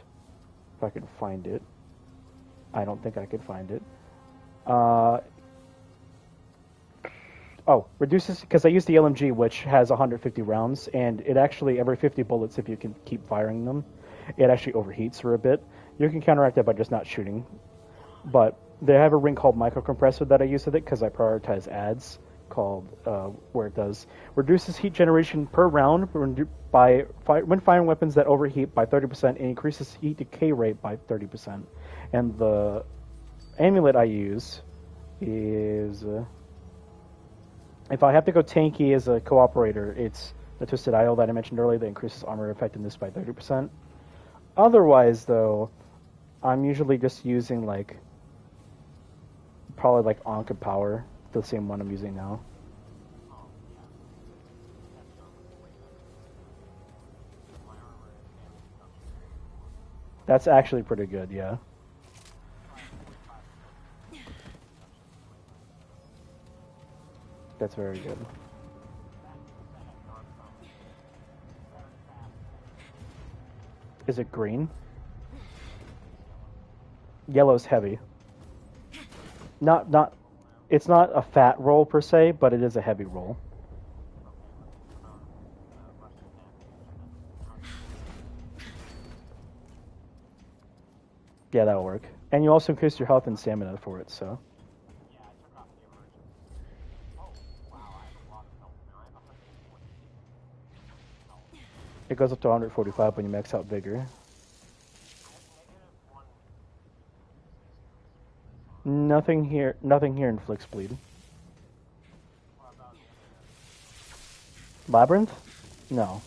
if I can find it. I don't think I could find it. Reduces, because I use the LMG, which has 150 rounds, and it actually, every 50 bullets, if you can keep firing them, it actually overheats for a bit. You can counteract that by just not shooting. But they have a ring called Microcompressor that I use with it, because I prioritize ads, called, where it does, reduces heat generation per round when firing weapons that overheat by 30% and increases heat decay rate by 30%. And the amulet I use is... if I have to go tanky as a cooperator, it's the Twisted Idol that I mentioned earlier that increases armor effectiveness by 30%. Otherwise, though, I'm usually just using, like, probably, like, Anka Power, the same one I'm using now. That's actually pretty good, yeah. That's very good. Is it green? Yellow's heavy. It's not a fat roll per se, but it is a heavy roll. Yeah, that'll work. And you also increase your health and stamina for it, so. It goes up to 145 when you max out Vigor. Nothing here inflicts bleed. Labyrinth? No.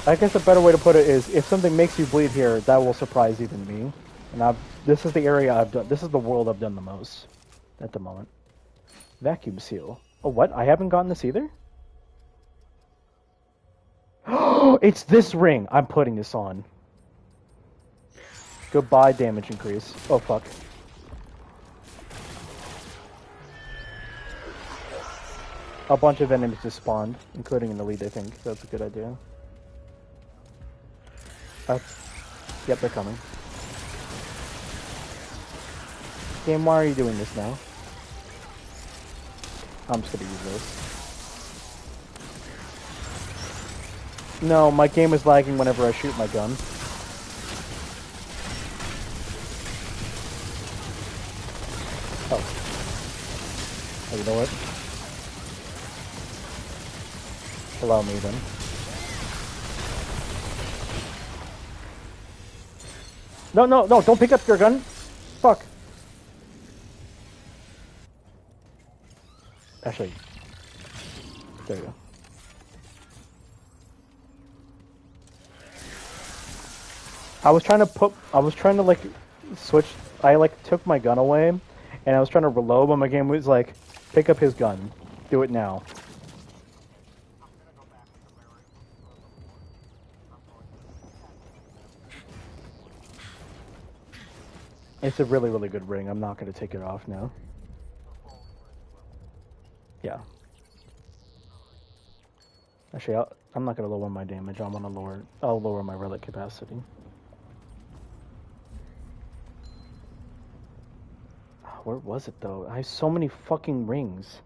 I guess a better way to put it is, if something makes you bleed here, that will surprise even me. And this is the area I've done, this is the world I've done the most at the moment. Vacuum seal. Oh, what? I haven't gotten this either? Oh, it's this ring! I'm putting this on. Goodbye, damage increase. Oh, fuck. A bunch of enemies just spawned, including an elite, I think. That's a good idea. Yep, they're coming. Game, why are you doing this now? I'm just gonna use this. No, my game is lagging whenever I shoot my gun. Oh, you know what? Allow me then. No, don't pick up your gun. Fuck. Actually, there you go. I was trying to like switch, I like took my gun away, and I was trying to reload, but my game was like, pick up his gun. Do it now. It's a really, really good ring. I'm not going to take it off now. Yeah. Actually, I'm not going to lower my damage. I'll lower my relic capacity. Where was it, though? I have so many fucking rings.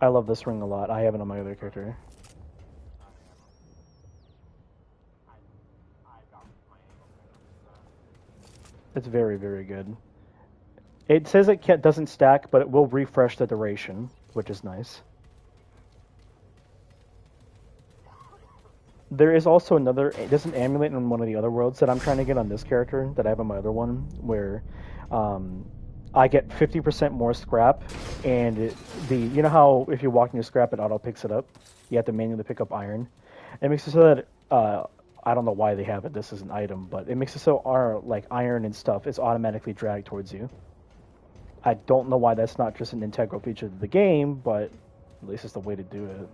I love this ring a lot. I have it on my other character. It's very, very good. It says it doesn't stack, but it will refresh the duration, which is nice. There is also there's an amulet in one of the other worlds that I'm trying to get on this character that I have on my other one, where um, I get 50% more scrap, and you know how if you walk in your scrap, it auto picks it up. You have to manually pick up iron. It makes it so that I don't know why they have it. This is an item, but it makes it so our like iron and stuff is automatically dragged towards you. I don't know why that's not just an integral feature of the game, but at least it's the way to do it.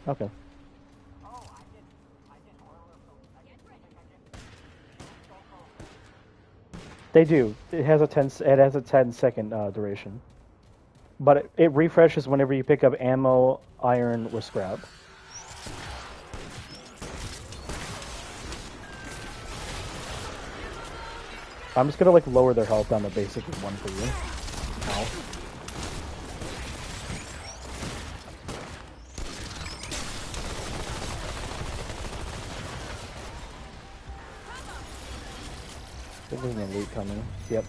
Okay. Oh, I get armor from, I think I get skull from, They do. It has a 10-second duration. But it refreshes whenever you pick up ammo, iron, or scrap. I'm just gonna like lower their health down to basic one for you. Ow. I think there's an elite coming. Yep.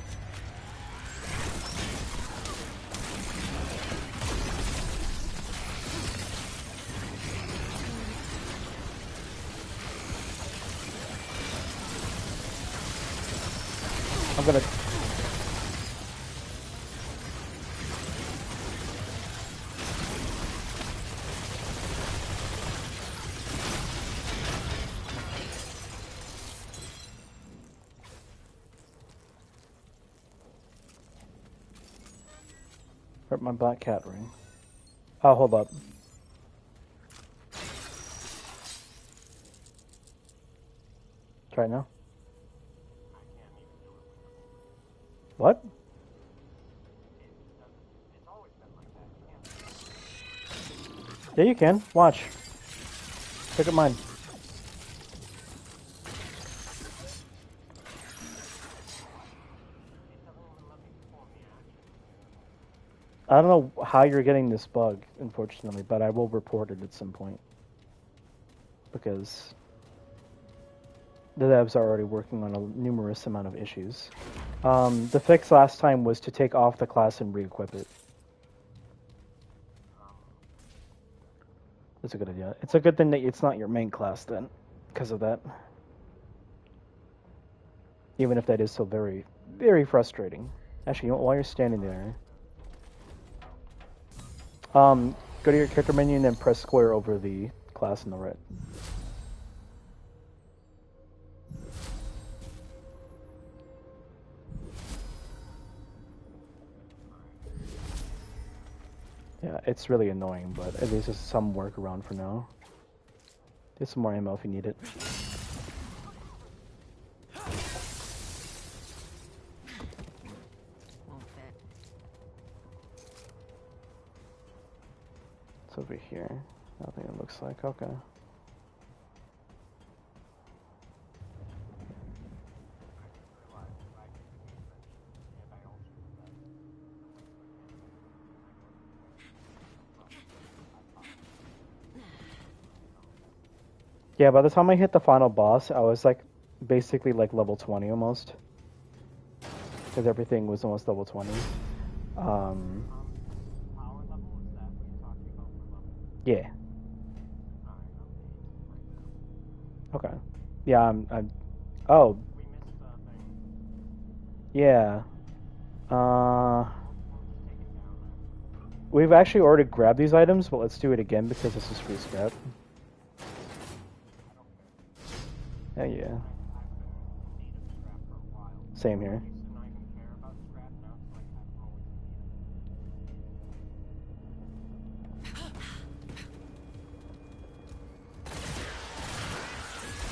I'm gonna. Hurt my black cat ring. Oh, hold up. Try it now. What? it's always been like that. You can't. Yeah, you can. Watch. Look at mine. It doesn't even let me perform the action. I don't know how you're getting this bug, unfortunately, but I will report it at some point. Because the devs are already working on a numerous amount of issues. The fix last time was to take off the class and re-equip it. That's a good idea. It's a good thing that it's not your main class then, because of that. Even if that is so very, very frustrating. Actually, you know what, while you're standing there, go to your character menu and then press square over the class on the right. Yeah, it's really annoying, but at least there's some workaround for now. Get some more ammo if you need it. Won't fit. It's over here. Nothing it looks like. Okay. Yeah, by the time I hit the final boss, I was like basically like level 20 almost. Because everything was almost level 20. Power level, is that what you're talking about for level? Yeah. Alright, right now. Okay. Yeah, oh, We missed the thing. yeah. We'll just take it down then. We've actually already grabbed these items, but let's do it again because this is free scrap. Yeah, yeah. I've been needing scrap for a while. Same here. I used to not even care about scrap, now it's like I've always needed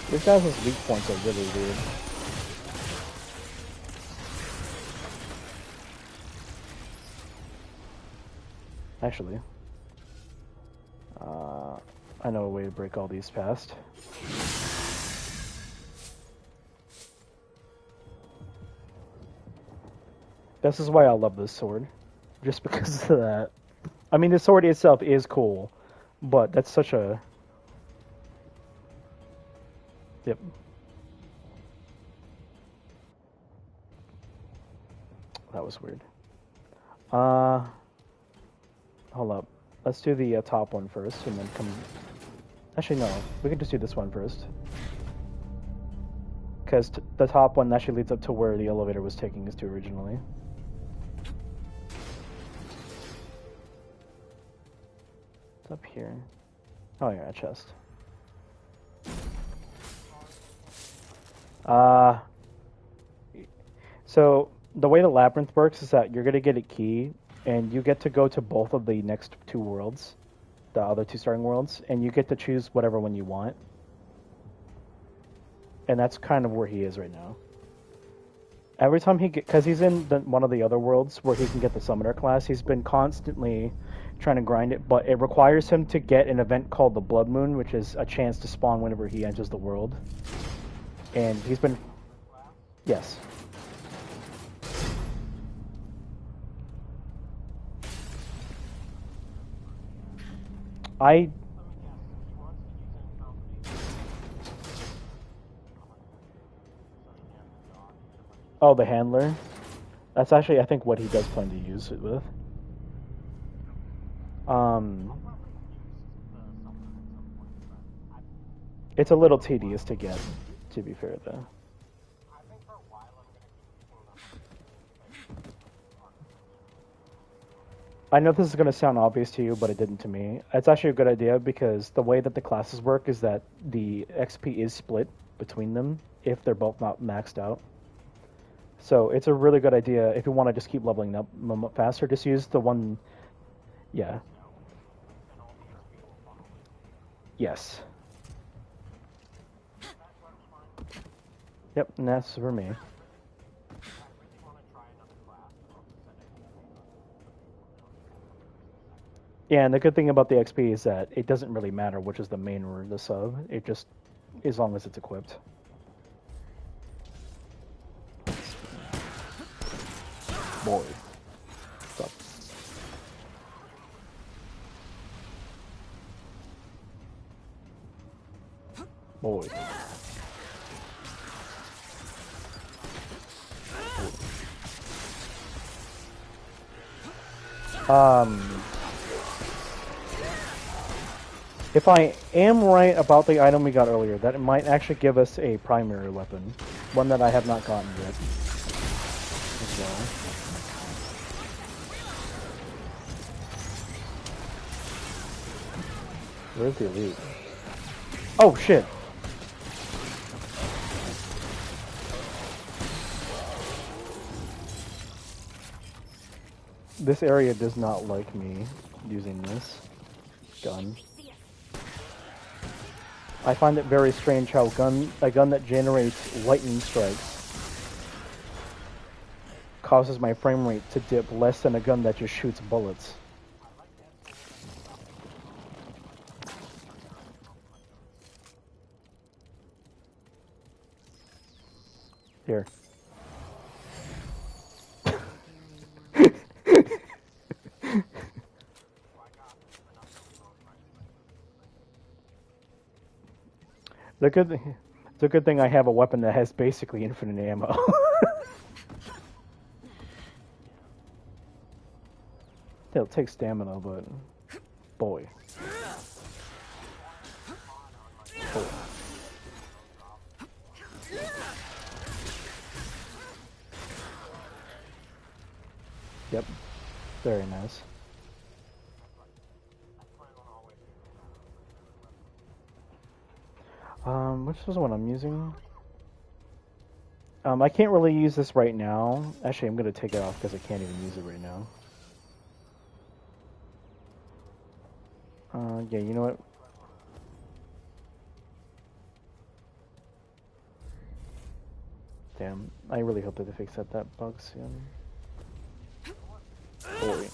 it. These guys' weak points are really weird. Actually, I know a way to break all these past. This is why I love this sword. Just because of that. I mean, the sword itself is cool, but that's such a... Yep. That was weird. Hold up. Let's do the top one first, and then come... Actually, no. We can just do this one first. Because the top one actually leads up to where the elevator was taking us to originally. It's up here. Oh yeah, a chest. So the way the labyrinth works is that you're gonna get a key, and you get to go to both of the next two worlds, the other two starting worlds, and you get to choose whatever one you want. And that's kind of where he is right now. Every time because he's in one of the other worlds where he can get the summoner class, he's been constantly trying to grind it, but it requires him to get an event called the Blood Moon, which is a chance to spawn whenever he enters the world. And he's been... Yes. Oh, the handler? That's actually, I think, what he does plan to use it with. It's a little tedious to get, to be fair, though. I know this is going to sound obvious to you, but it didn't to me. It's actually a good idea because the way that the classes work is that the XP is split between them if they're both not maxed out. So it's a really good idea if you want to just keep leveling up faster. Just use the one... Yeah. Yes. Yep, and that's for me. Yeah, and the good thing about the XP is that it doesn't really matter which is the main or the sub. It just, as long as it's equipped. Boy. What's up? Boy. If I am right about the item we got earlier, that it might actually give us a primary weapon. One that I have not gotten yet. As well. Where's the elite? Oh, shit! This area does not like me using this gun. I find it very strange how a gun that generates lightning strikes causes my frame rate to dip less than a gun that just shoots bullets. Here. It's a good thing I have a weapon that has basically infinite ammo. It'll take stamina, but boy. Oh. Yep. Very nice. Which is the one I'm using? I can't really use this right now. Actually, I'm gonna take it off because I can't even use it right now. Yeah, you know what? Damn, I really hope that they fix that bug soon. Boy.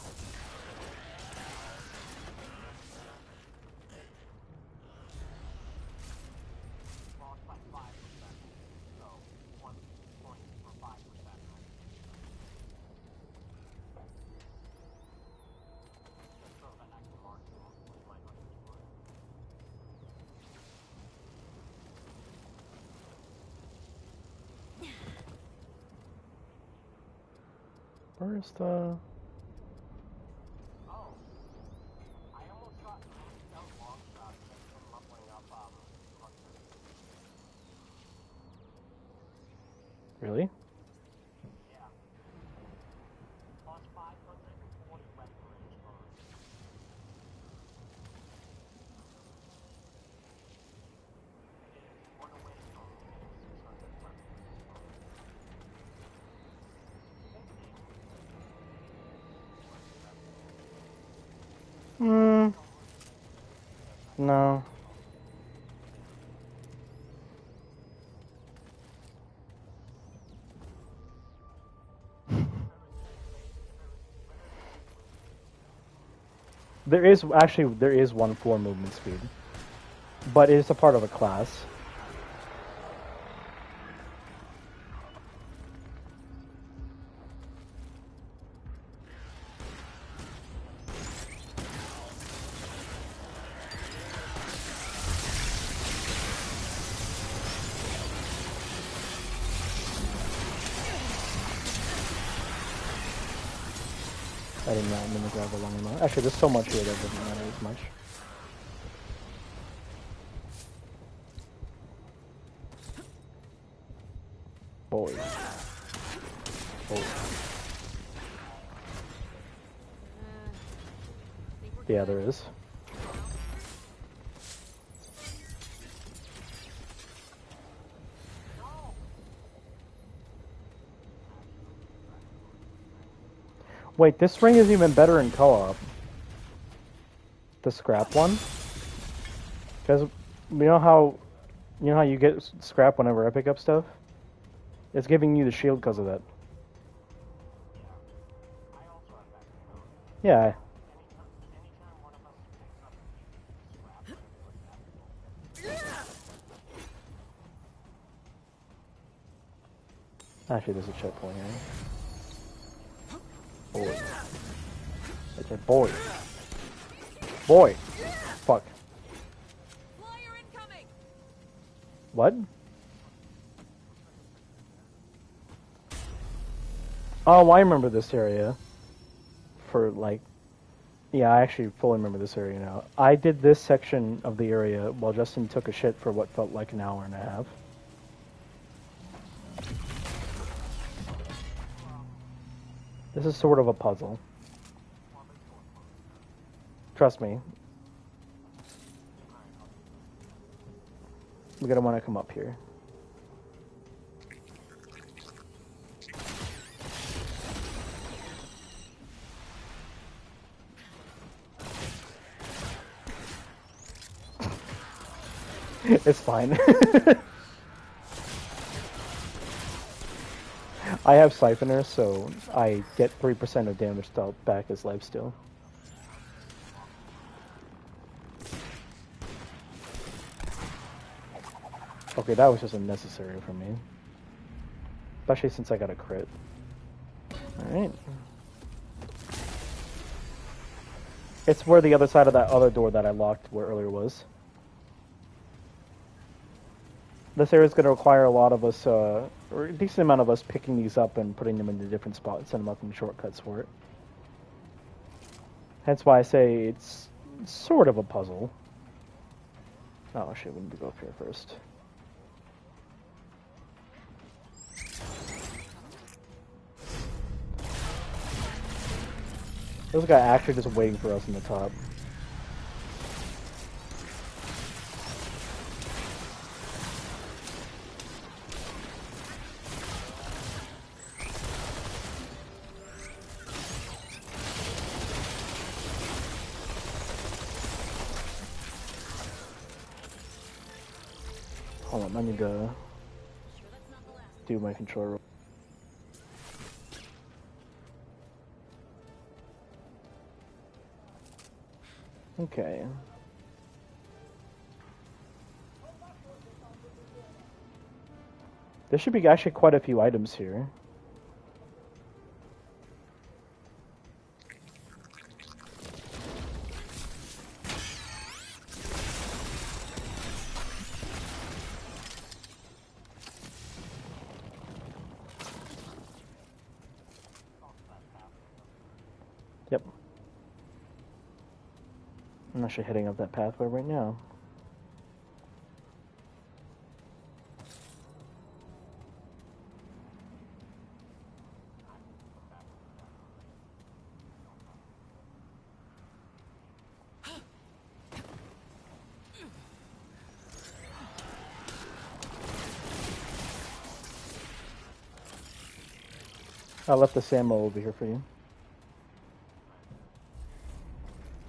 Where's the... Oh. I almost got long shots just from leveling up monsters. Really? Yeah. Plus 540 weapon range bonus. One away from getting 600 weapon range bonus. Hmm. No. There is one floor movement speed, but it is a part of a class. I did not mean to grab a long amount. Actually, there's so much here that doesn't matter as much. Boy. Boy. Yeah, there is. Wait, this ring is even better in co-op. The scrap one? Because you know how you get scrap whenever I pick up stuff? It's giving you the shield because of that. Yeah. Actually, there's a checkpoint here. Boy. It's a boy. Boy. Fuck. What? Oh, I remember this area. For like... Yeah, I actually fully remember this area now. I did this section of the area while Justin took a shit for what felt like an hour and a half. This is sort of a puzzle. Trust me. We're gonna want to come up here. It's fine. I have Siphoner, so I get 3% of damage dealt back as lifesteal. Okay, that was just unnecessary for me. Especially since I got a crit. Alright. It's where the other side of that other door that I locked where earlier was. This area is going to require a lot of us, or a decent amount of us picking these up and putting them into different spots and unlocking shortcuts for it. Hence why I say it's sort of a puzzle. Oh shit, we need to go up here first. There's a guy actually just waiting for us in the top. Hold on, I need to do my controller. Okay. There should be actually quite a few items here. I'm actually heading up that pathway right now. I left the ammo over here for you.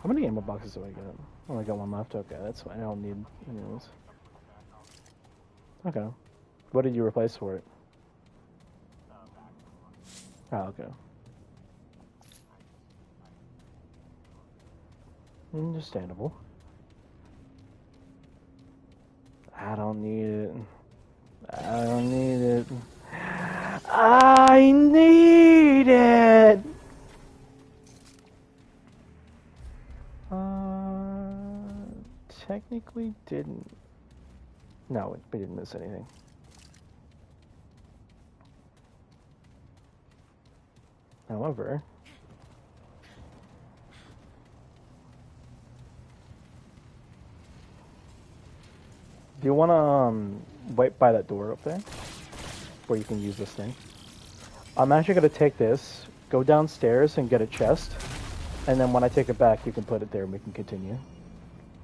How many ammo boxes do I get? I only got one left. Okay, that's fine. I don't need any of those. Okay. What did you replace for it? Oh, okay. Understandable. I don't need it. I don't need it. I need it! Technically didn't. No, we didn't miss anything. However, do you want to wait by that door up there? Where you can use this thing. I'm actually going to take this, go downstairs and get a chest, and then when I take it back, you can put it there and we can continue.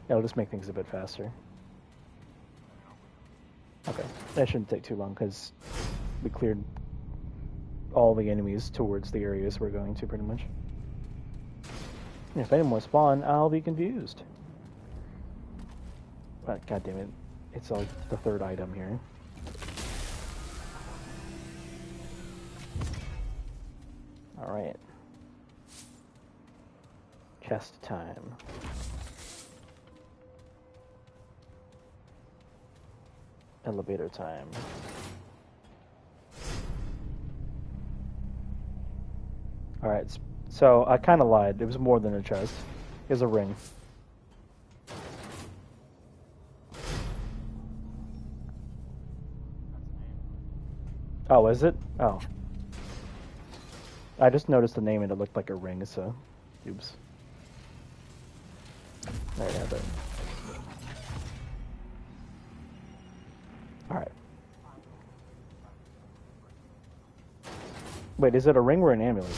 It'll just make things a bit faster. Okay, that shouldn't take too long because we cleared all the enemies towards the areas we're going to, pretty much. If any more spawn, I'll be confused. But god damn it, it's like the third item here. Alright. Chest time. Elevator time. Alright, so I kind of lied. It was more than a chest. It was a ring. Oh, is it? Oh. I just noticed the name and it looked like a ring, so... Oops. There you have it. Alright. Wait, is it a ring or an amulet?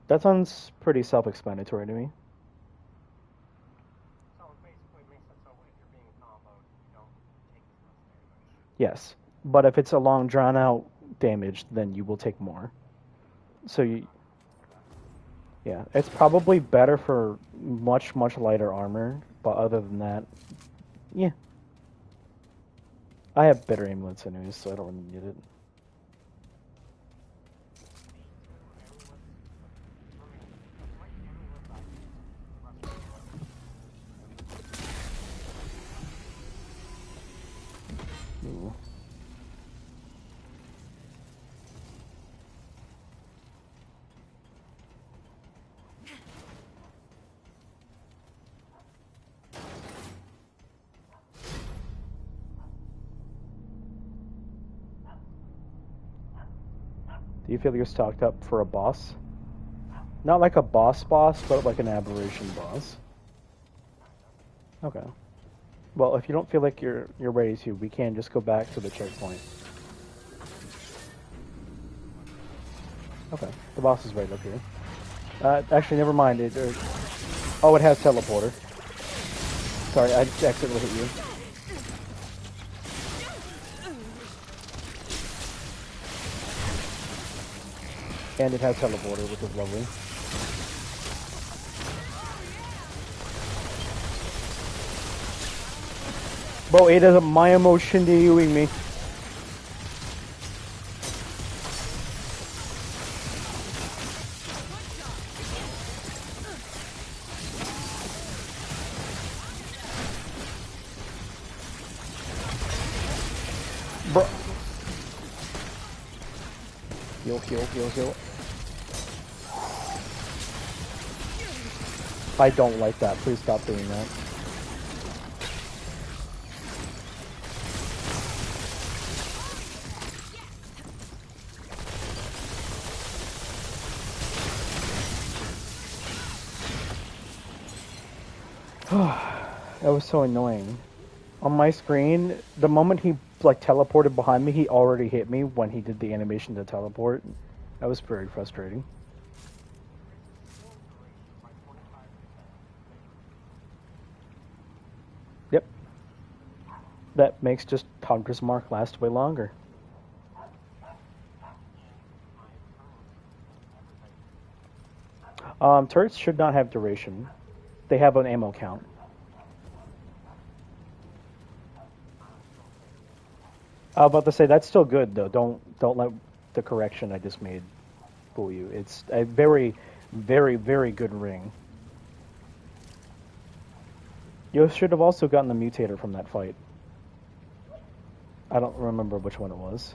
That sounds pretty self-explanatory to me. So it basically makes it so if you're being comboed, you don't take as much damage. Yes, but if it's a long, drawn-out damage, then you will take more. So you... Yeah, it's probably better for much, much lighter armor, but other than that, yeah. I have better amulets anyways, so I don't really need it. Ooh. Do you feel you're stocked up for a boss? Not like a boss, but like an aberration boss. Okay. Well, if you don't feel like you're ready to, we can just go back to the checkpoint. Okay, the boss is right up here. Actually, never mind. Oh, it has teleporter. Sorry, I accidentally hit you. And it has teleporter, which is lovely. Bro, it is a my emotion to youing me. Bro. Heal. I don't like that. Please stop doing that. That was so annoying. On my screen, the moment he like teleported behind me, he already hit me when he did the animation to teleport. That was very frustrating. Yep. That makes just Hunter's Mark last way longer. Turrets should not have duration. They have an ammo count. I was about to say that's still good though. Don't let the correction I just made fool you. It's a very, very, very good ring. You should have also gotten the mutator from that fight. I don't remember which one it was.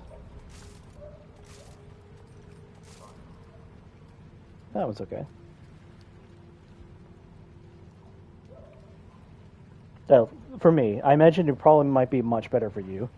That was okay. Oh, for me, I imagine it probably might be much better for you.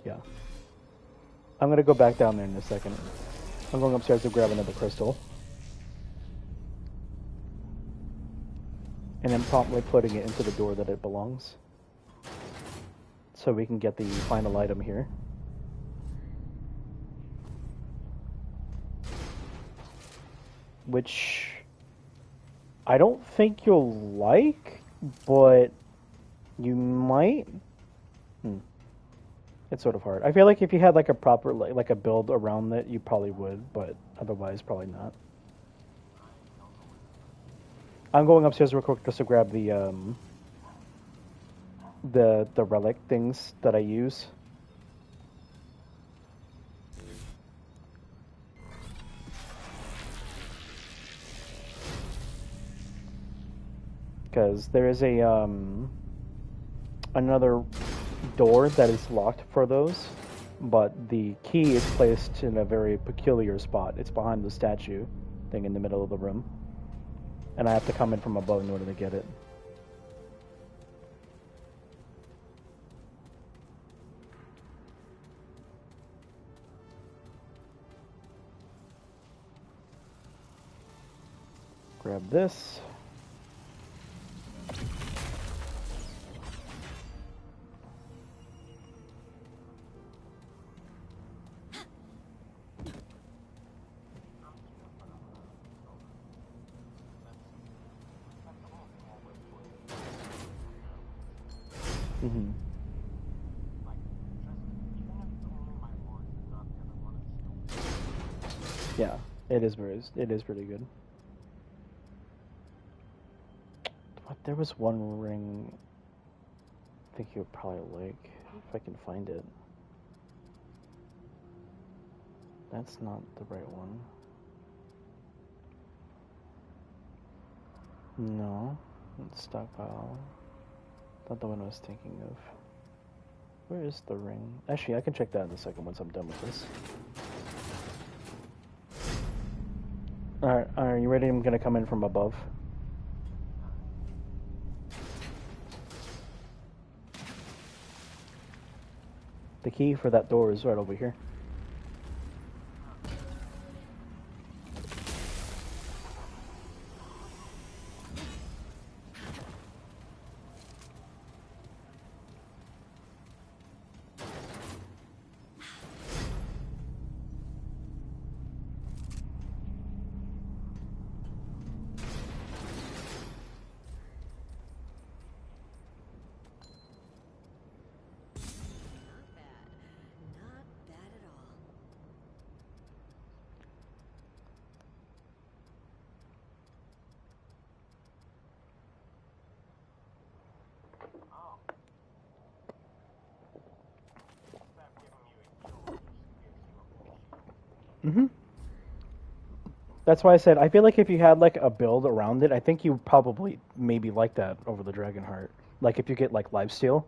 Yeah. I'm gonna go back down there in a second. I'm going upstairs to grab another crystal. And then promptly putting it into the door that it belongs. So we can get the final item here. Which I don't think you'll like, but you might. It's sort of hard. I feel like if you had like a proper like a build around it, you probably would, but otherwise probably not. I'm going upstairs real quick just to grab the relic things that I use. Because there is a another door that is locked for those, but the key is placed in a very peculiar spot. It's behind the statue thing in the middle of the room, and I have to come in from above in order to get it. Grab this. Mm-hmm. Yeah, it is pretty good. But there was one ring I think you would probably like, if I can find it. That's not the right one. No, it's stockpile. Not the one I was thinking of. Where is the ring? Actually, I can check that in a second once I'm done with this. Alright, are you ready? I'm gonna come in from above. The key for that door is right over here. Not bad. Not bad at all. Hmm. That's why I said I feel like if you had like a build around it, I think you probably maybe like that over the Dragonheart. Like if you get like lifesteal.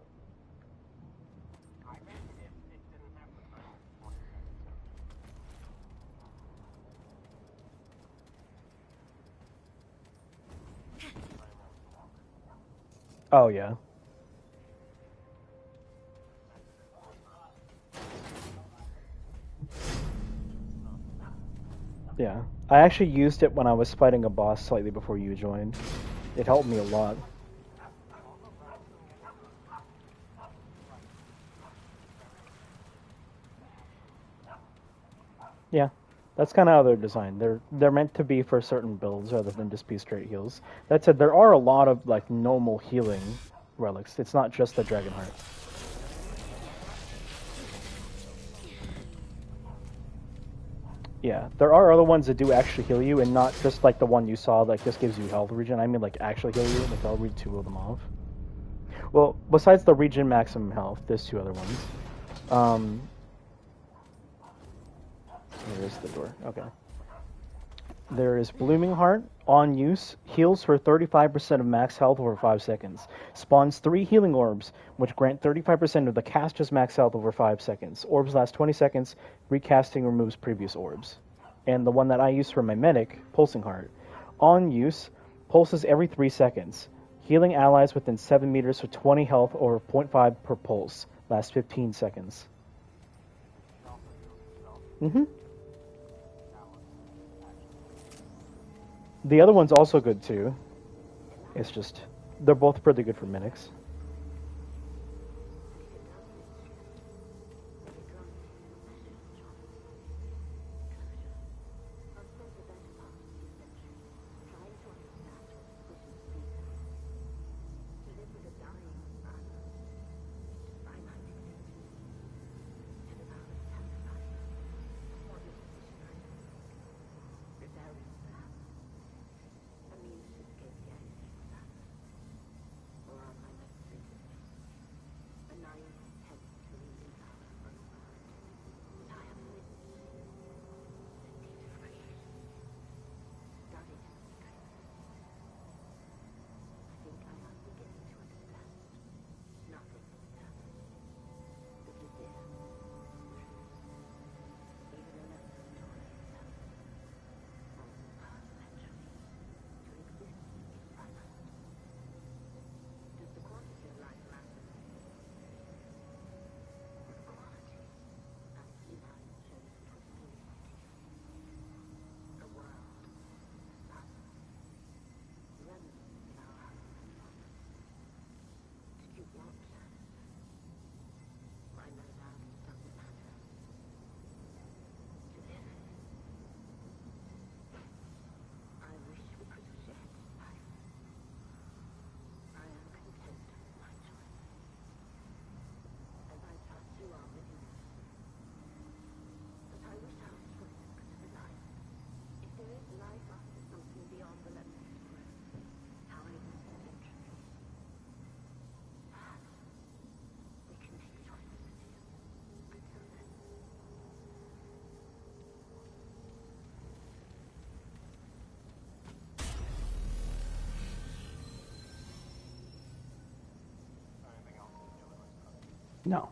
I meant if it didn't have the curse of 20 seconds. Oh yeah. Yeah. I actually used it when I was fighting a boss slightly before you joined. It helped me a lot. Yeah. That's kind of how they're designed. They're meant to be for certain builds rather than just be straight heals. That said, there are a lot of like normal healing relics. It's not just the Dragonheart. Yeah, there are other ones that do actually heal you, and not just like the one you saw that just gives you health regen. I mean, like actually heal you. Like I'll read two of them off. Well, besides the regen maximum health, there's two other ones. Um, Here is the door. Okay. There is Blooming Heart. On use, heals for 35% of max health over 5 seconds. Spawns 3 healing orbs, which grant 35% of the caster's max health over 5 seconds. Orbs last 20 seconds. Recasting removes previous orbs. And the one that I use for my medic, Pulsing Heart. On use, pulses every 3 seconds. Healing allies within 7 meters for 20 health over zero point 0.5 per pulse. Lasts 15 seconds. Mm-hmm. The other one's also good too. It's just they're both pretty good for medics. No.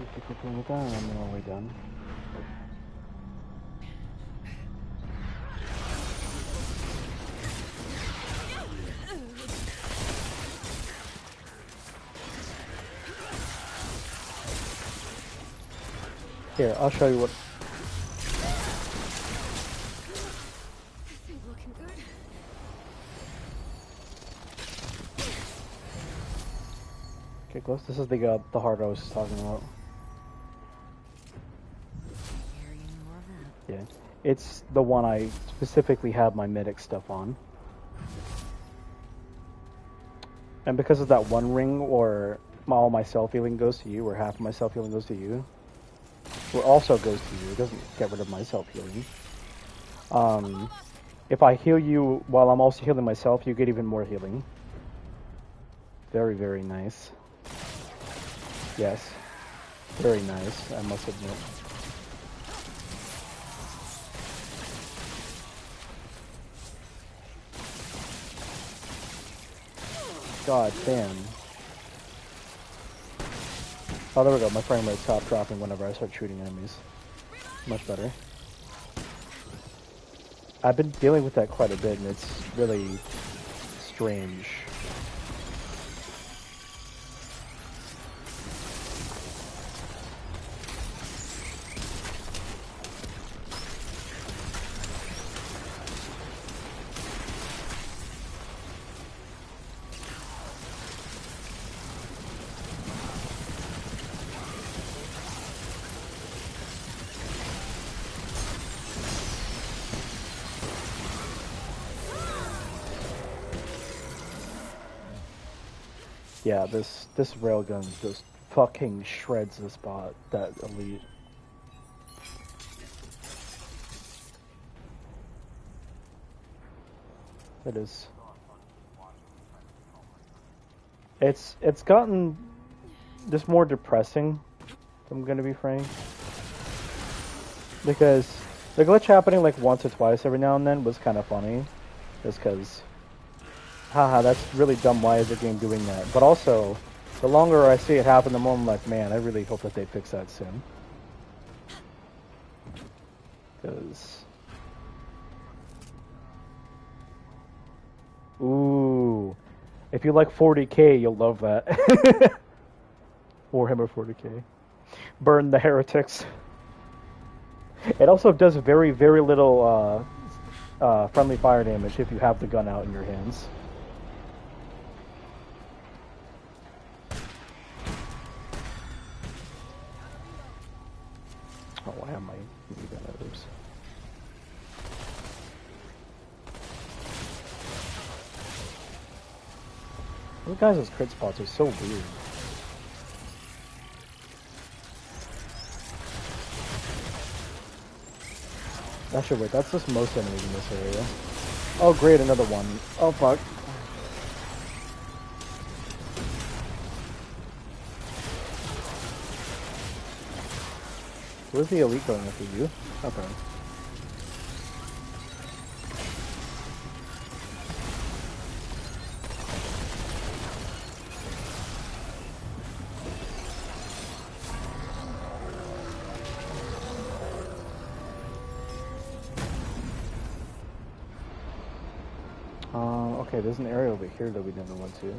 With that, I'm all the way done. Here, I'll show you what. This ain't looking good. Okay, close. This is the heart I was talking about. Hearing more of that. Yeah, it's the one I specifically have my medic stuff on. And because of that one ring, or all my self healing goes to you, or half of my self healing goes to you, or also goes to you. It doesn't get rid of my self healing. If I heal you while I'm also healing myself, you get even more healing. Very, very nice. Yes. Very nice, I must admit. God damn. Oh, there we go. My frame rate stopped dropping whenever I start shooting enemies. Much better. I've been dealing with that quite a bit, and it's really strange. Yeah, this railgun just fucking shreds this bot, that elite. It is. It's gotten just more depressing, if I'm gonna be frank. Because the glitch happening like once or twice every now and then was kind of funny. Just because, haha, that's really dumb, why is the game doing that? But also, the longer I see it happen, the more I'm like, man, I really hope that they fix that soon. Because... Ooh. If you like 40k, you'll love that. Warhammer 40k. Burn the heretics. It also does very, very little friendly fire damage if you have the gun out in your hands. Oh, I have my gun out. Oops. Those guys' crit spots are so weird. Actually, wait, that's just most enemies in this area. Oh, great, another one. Oh, fuck. Where's the elite going after you? Okay. Okay, there's an area over here that we never went to.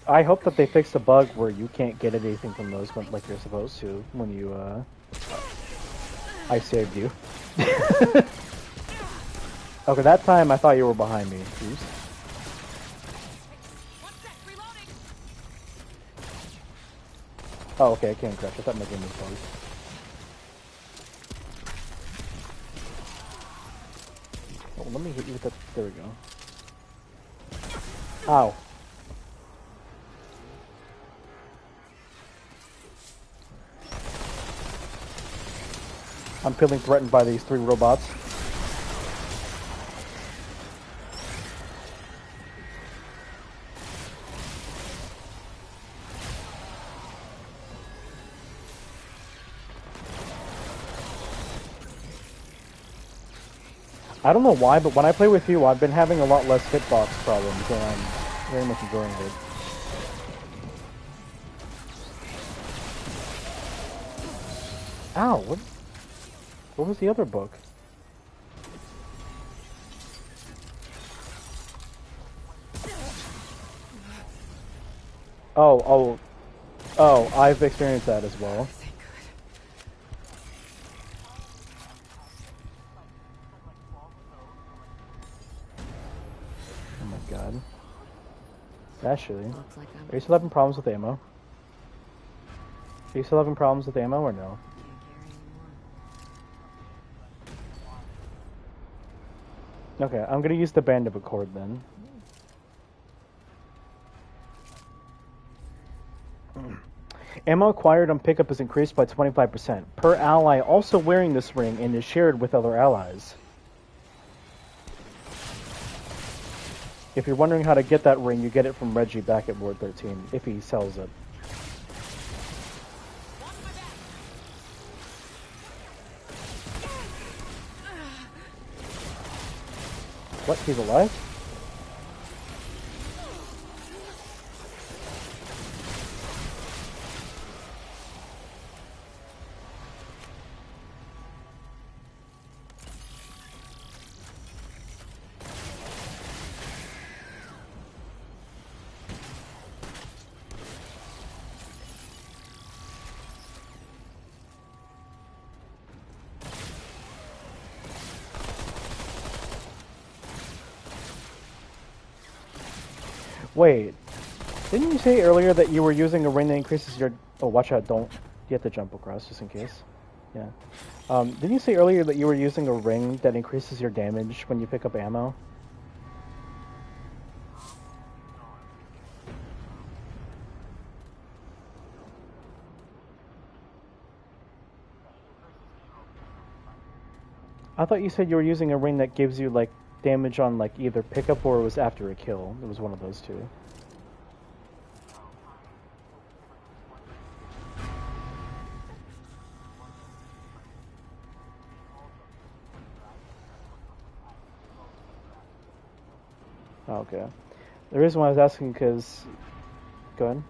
I hope that they fix the bug where you can't get anything from those when, like you're supposed to when you I saved you. Okay, that time I thought you were behind me. Jeez. Oh, okay, I can't crash. I thought my game was bugged. Oh, let me hit you with that. There we go. Ow. I'm feeling threatened by these 3 robots. I don't know why, but when I play with you, I've been having a lot less hitbox problems, and I'm very much enjoying it. Ow, what was the other book? Oh, I've experienced that as well. Oh my god. Actually, are you still having problems with ammo? Are you still having problems with ammo or no? Okay, I'm gonna use the band of accord then. Ammo acquired on pickup is increased by 25% per ally also wearing this ring and is shared with other allies. If you're wondering how to get that ring, you get it from Reggie back at Ward 13, if he sells it. What? He's alive? Wait, didn't you say earlier that you were using a ring that increases your... Oh, watch out, don't... You have to jump across, just in case. Yeah. Didn't you say earlier that you were using a ring that increases your damage when you pick up ammo? I thought you said you were using a ring that gives you, like, damage on, like, either pickup or it was after a kill. It was one of those two. Oh, okay. The reason why I was asking because... Go ahead.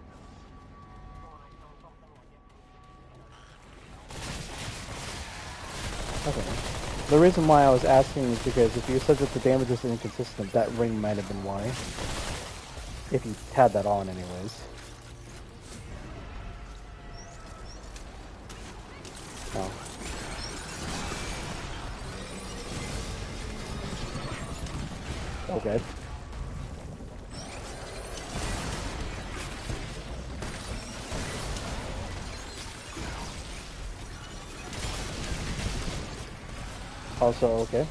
Okay. The reason why I was asking is because if you said that the damage is inconsistent, that ring might have been why. If you had that on anyways. Oh. Okay. Also okay.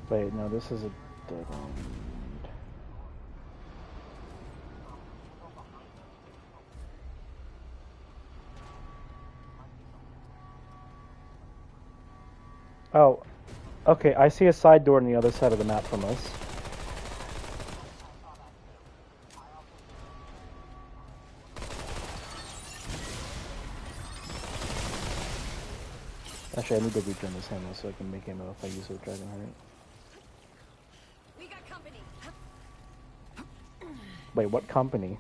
Wait, no, this is a dead end. Oh, okay, I see a side door on the other side of the map from us. Actually, I need to regen this ammo so I can make ammo if I use a dragon heart. We got company. Wait, what company?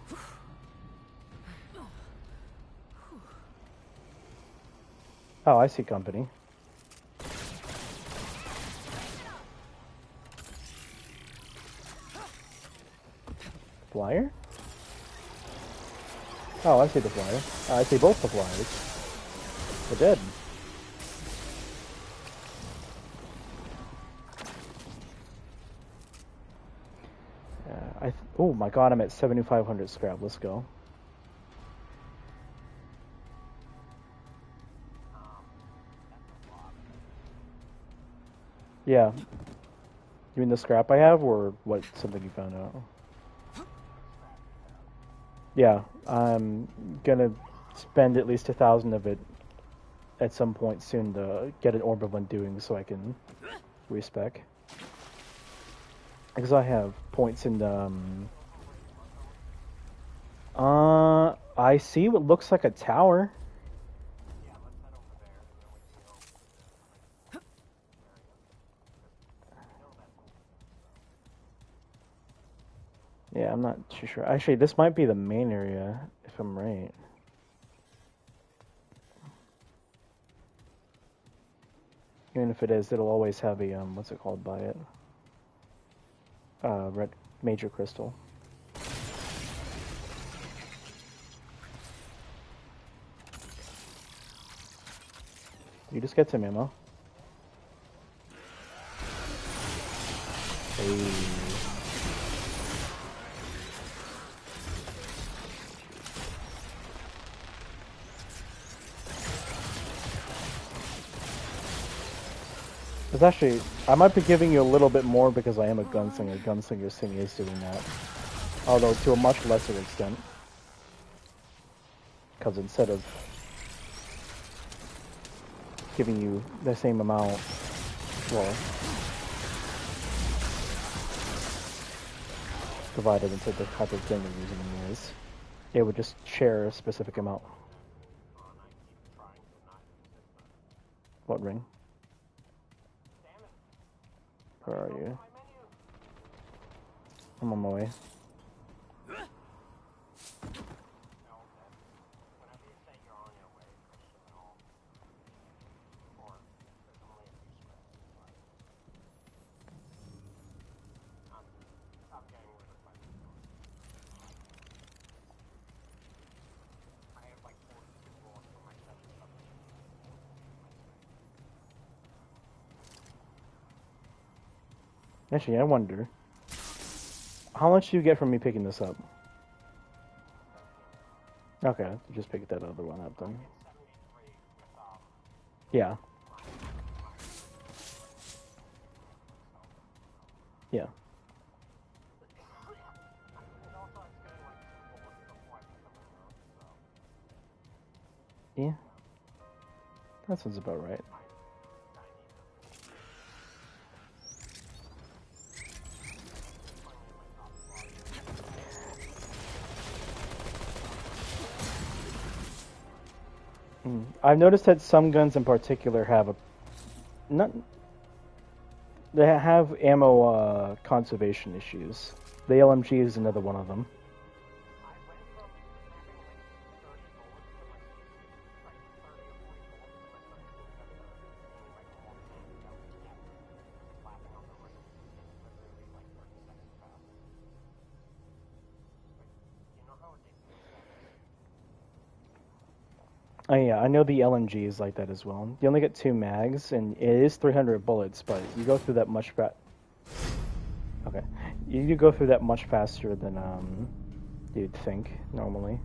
Oh, I see company. Flyer? Oh, I see the flyer. I see both the flyers. They're dead. Oh my god, I'm at 7,500 scrap. Let's go. Yeah. You mean the scrap I have, or what? Something you found out? Yeah, I'm gonna spend at least 1,000 of it at some point soon to get an Orb of Undoing so I can respec. Because I have points in the... I see what looks like a tower. Yeah, let's head over there, and then we can go to the area. Yeah, I'm not too sure. Actually, this might be the main area, if I'm right. Even if it is, it'll always have a, what's it called by it? Red major crystal. You just get some ammo. Hey. It's actually, I might be giving you a little bit more because I am a gunslinger. Gunslinger Sing is doing that. Although to a much lesser extent. Because instead of giving you the same amount, well, divided into the type of gun you're using is, it would just share a specific amount. What ring? Where are you? I'm on my way. Actually, I wonder, how much do you get from me picking this up? Okay, just pick that other one up then. Yeah. Yeah. Yeah. That sounds about right. I've noticed that some guns in particular have a they have ammo conservation issues. The LMG is another one of them. Oh yeah, I know the LMG is like that as well. You only get 2 mags, and it is 300 bullets, but you go through that much Okay, you go through that much faster than you'd think normally.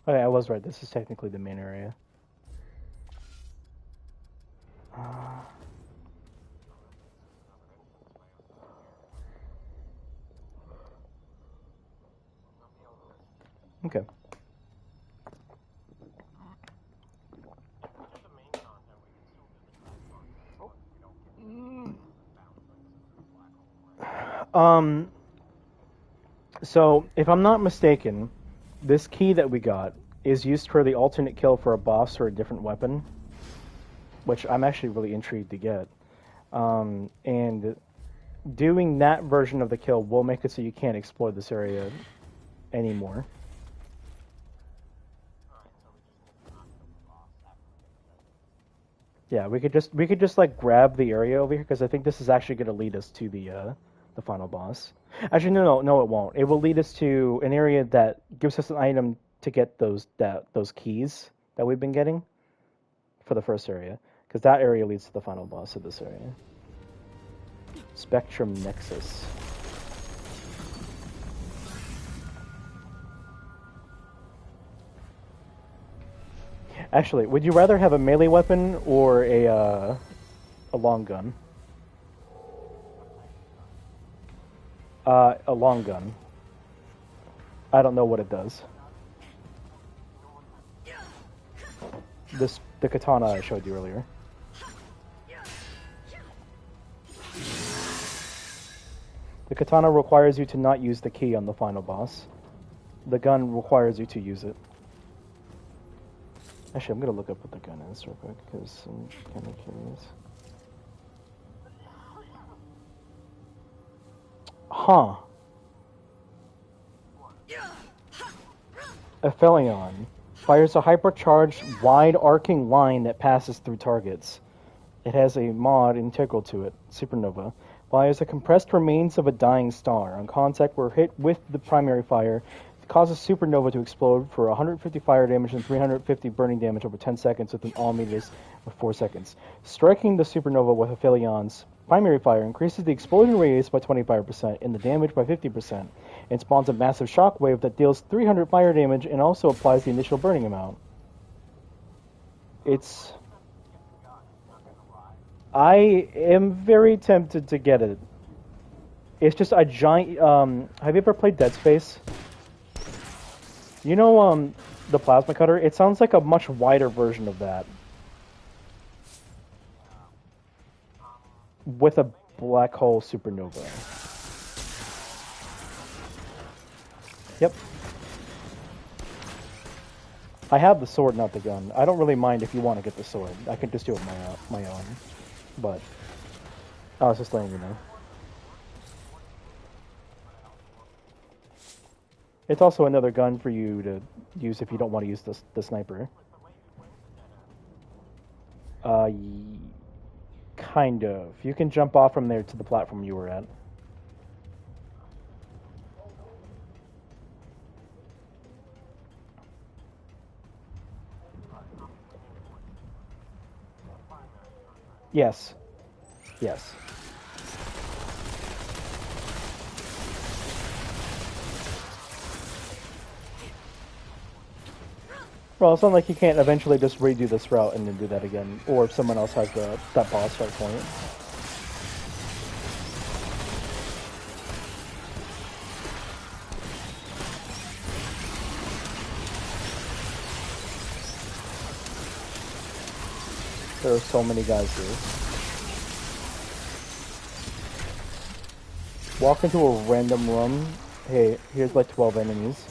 Okay, I was right. This is technically the main area. Okay. So, if I'm not mistaken, this key that we got is used for the alternate kill for a boss or a different weapon, which I'm actually really intrigued to get. And doing that version of the kill will make it so you can't explore this area anymore. Yeah, we could just like grab the area over here because I think this is actually going to lead us to the final boss. Actually, no, it won't. It will lead us to an area that gives us an item to get those keys that we've been getting for the first area, because that area leads to the final boss of this area. Spectrum Nexus. Actually, would you rather have a melee weapon or a long gun? A long gun. I don't know what it does. The katana I showed you earlier. The katana requires you to not use the key on the final boss. The gun requires you to use it. Actually, I'm gonna look up what the gun is real quick, because I'm kind of curious. Huh. Aphelion fires a hypercharged, wide-arcing line that passes through targets. It has a mod integral to it, Supernova. Fires the compressed remains of a dying star. On contact, where hit with the primary fire, it causes supernova to explode for 150 fire damage and 350 burning damage over 10 seconds with an all meters of 4 seconds. Striking the supernova with Aphelion's primary fire increases the explosion radius by 25% and the damage by 50%, and spawns a massive shockwave that deals 300 fire damage and also applies the initial burning amount. I am very tempted to get it. It's just a giant. Have you ever played Dead Space? You know, the plasma cutter? It sounds like a much wider version of that. With a black hole supernova. Yep. I have the sword, not the gun. I don't really mind if you want to get the sword. I can just do it my own. But I was just letting you know. It's also another gun for you to use if you don't want to use the sniper. Kind of. You can jump off from there to the platform you were at. Yes. Yes. Well, it's not like you can't eventually just redo this route and then do that again, or if someone else has that boss start point. There are so many guys here. Walk into a random room. Hey, here's like 12 enemies.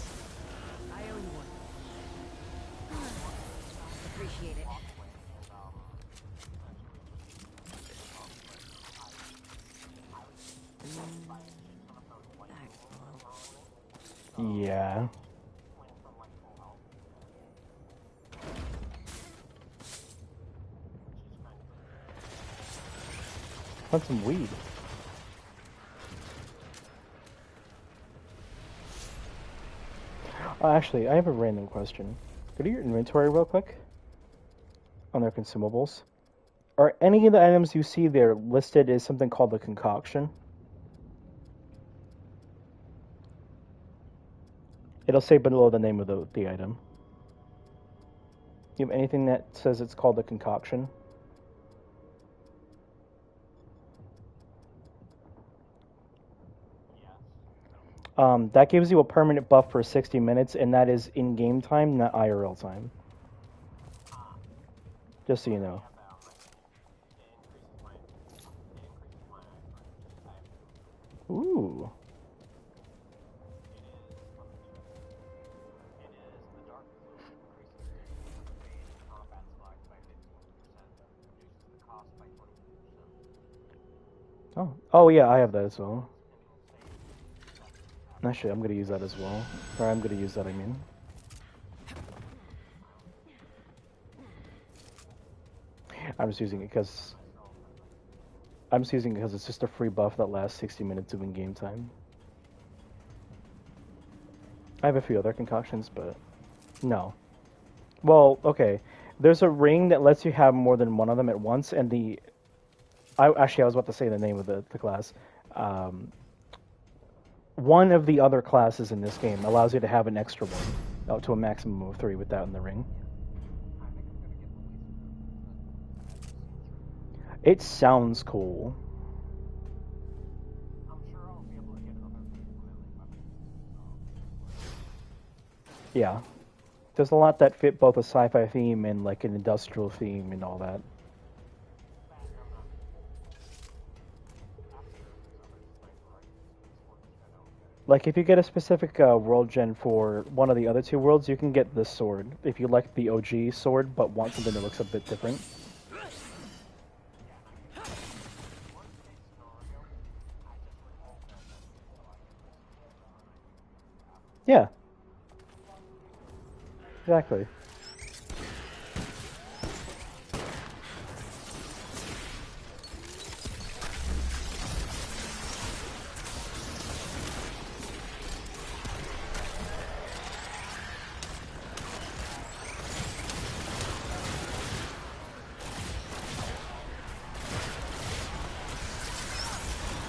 Yeah. Want some weed? Actually, I have a random question. Go to your inventory real quick. On their consumables. Are any of the items you see there listed as something called the concoction? It'll say below the name of the item. You have anything that says it's called the concoction? That gives you a permanent buff for 60 minutes, and that is in-game time, not IRL time. Just so you know. Ooh. Oh yeah, I have that as well. Actually, I'm gonna use that as well. Or I'm gonna use that, I mean. I'm just using it because it's just a free buff that lasts 60 minutes of in-game time. I have a few other concoctions, but no. Well, okay. There's a ring that lets you have more than one of them at once, and I was about to say the name of the class. One of the other classes in this game allows you to have an extra one, up to a maximum of 3 with that in the ring. It sounds cool. I'm sure I'll be able to get other melee weapons. Yeah. There's a lot that fit both a sci-fi theme and like an industrial theme and all that. Like if you get a specific world gen for one of the other two worlds, you can get this sword. If you like the OG sword but want something that looks a bit different. Yeah. Exactly.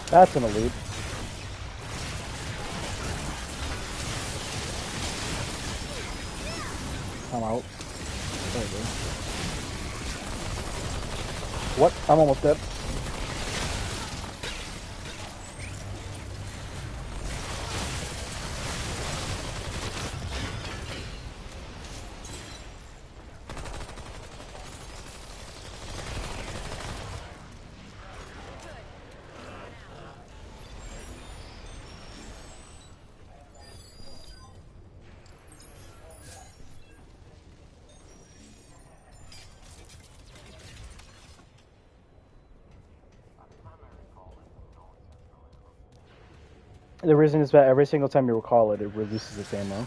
That's an elite. I'm out. There we go. What? I'm almost dead. The reason is that every single time you recall it, it releases its ammo.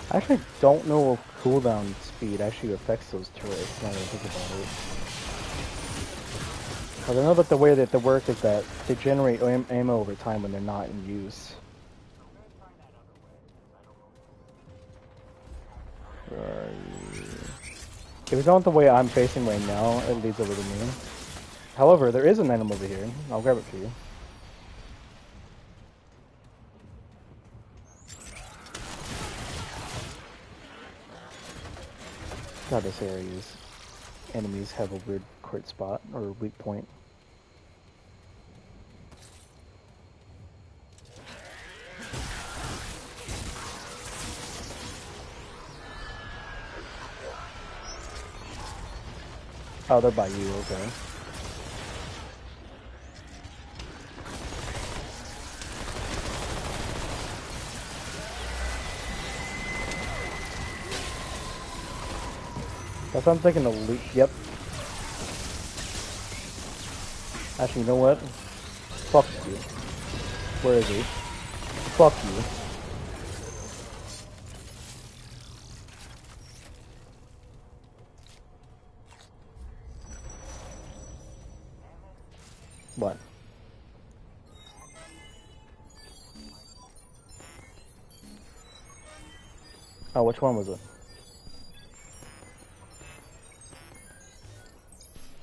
I actually don't know if cooldown speed actually affects those turrets, now that I think about it. But I know that the way that they work is that they generate ammo over time when they're not in use. If it's not the way I'm facing right now, it leads over to me. However, there is an item over here. I'll grab it for you. God, this area is... Enemies have a weird crit spot, or weak point. Oh, they're by you, okay. That sounds like an elite. Yep. Actually, you know what? Fuck you. Where is he? Fuck you. What? Oh, which one was it?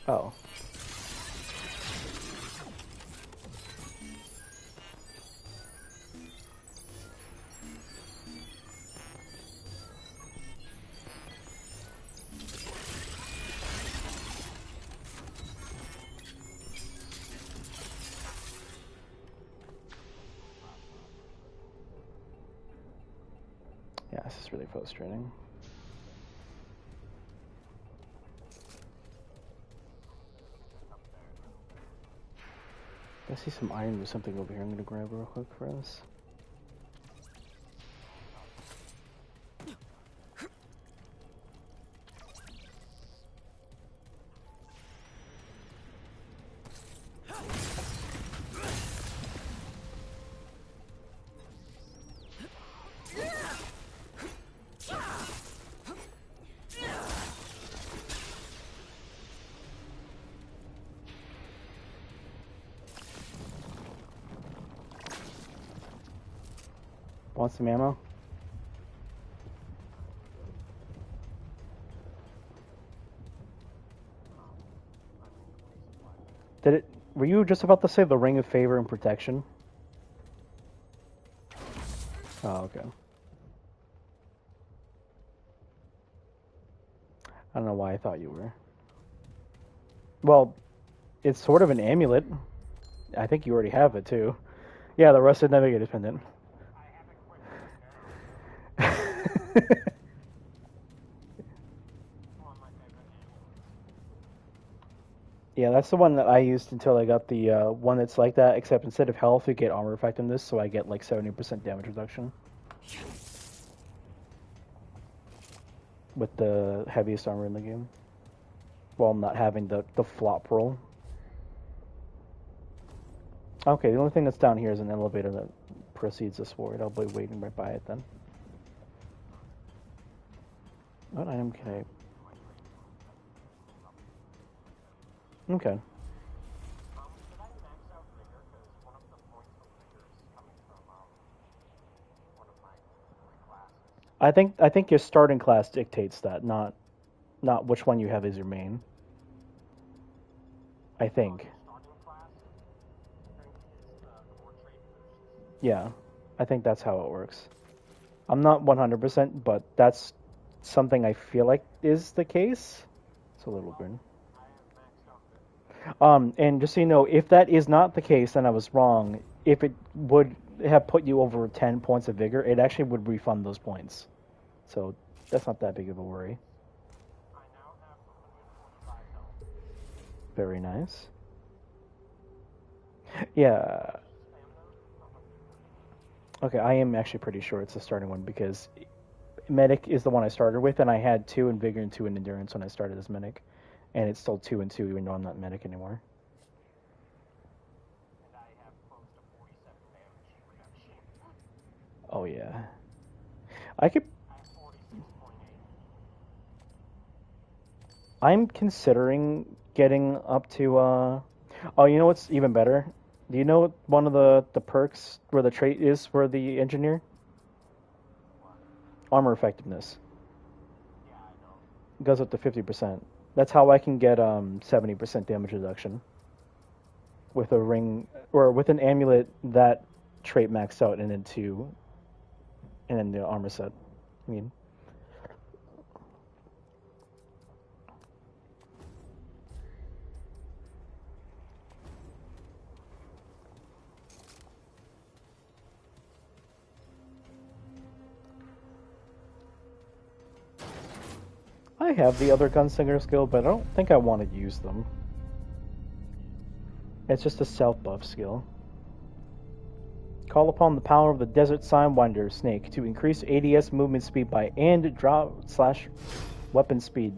Oh. Yeah, this is really frustrating. I see some iron or something over here. I'm gonna grab real quick for us. Want some ammo? Did it Were you just about to say the Ring of Favor and Protection? Oh, okay. I don't know why I thought you were. Well, it's sort of an amulet. I think you already have it too. Yeah, the Rusted Navigator's Pendant. I haven't quit it. One of my favorite amulets. Yeah, that's the one that I used until I got the one that's like that, except instead of health, you get armor effectiveness, so I get like 70% damage reduction. With the heaviest armor in the game. While not having the flop roll. Okay, the only thing that's down here is an elevator that precedes the sword. I'll be waiting right by it then. What item can I... Okay. Did I max out vigor? Because one of the points for vigor is coming from one of my classes. I think your starting class dictates that, not which one you have as your main. I think. Starting class, I think, is the core trait boost. Yeah, I think that's how it works. I'm not 100%, but that's something I feel like is the case. It's a little burn. I have maxed out vigor. And just so you know, if that is not the case, then I was wrong. If it would have put you over 10 points of vigor, it actually would refund those points. So that's not that big of a worry. I now have 145 health. Very nice. Yeah. Okay, I am actually pretty sure it's the starting one because medic is the one I started with, and I had 2 in vigor and 2 in endurance when I started as medic, and it's still 2 and 2 even though I'm not medic anymore. And I have close to 47 damage reduction. Oh yeah, I could. I have 46.8. I'm considering getting up to. Oh, you know what's even better? Do you know one of the perks where the trait is for the engineer? Armor effectiveness. Yeah, I know. It goes up to 50%. That's how I can get 70% damage reduction with a ring or with an amulet that trait maxed out and then the armor set. I mean. I have the other gunslinger skill, but I don't think I want to use them. It's just a self-buff skill. Call upon the power of the Desert Sidewinder Snake to increase ADS movement speed by and drop/weapon speed,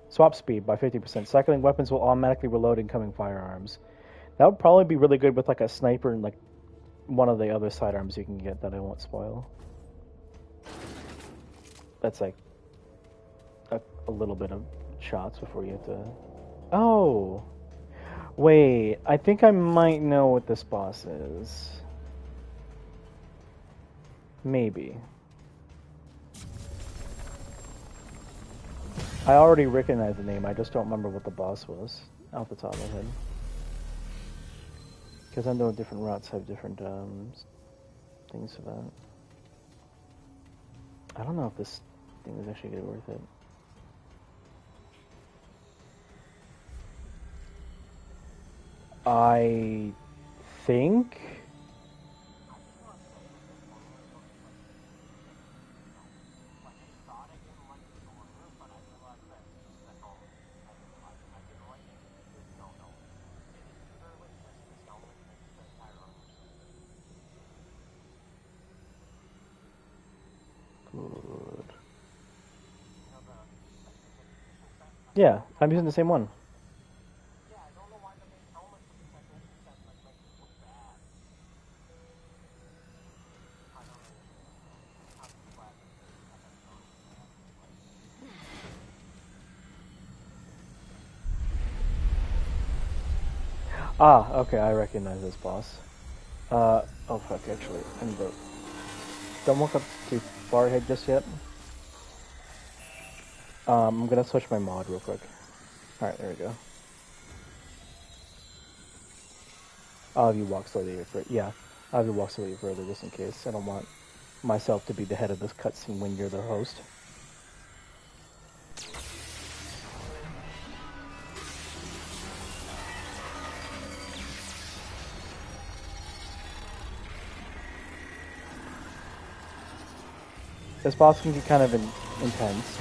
swap speed by 50%. Cycling weapons will automatically reload incoming firearms. That would probably be really good with like a sniper and like one of the other sidearms you can get that I won't spoil. That's like a little bit of shots before you have to... Oh! Wait, I think I might know what this boss is. Maybe. I already recognize the name, I just don't remember what the boss was off the top of my head. Because I know different routes have different things for that. I don't know if this thing is actually gonna be worth it. I think... Good. Yeah, I'm using the same one. Yeah, I don't know why the main helmet with the technician set like makes it look bad. I don't understand. I'm just glad that I have shown. Ah, okay, I recognize this boss. Oh fuck, actually, don't walk up too far ahead just yet. I'm gonna switch my mod real quick. Alright, there we go. I'll have you walk slowly further. Yeah, I'll have you walk slowly further just in case. I don't want myself to be the head of this cutscene when you're the host. This boss can get kind of intense.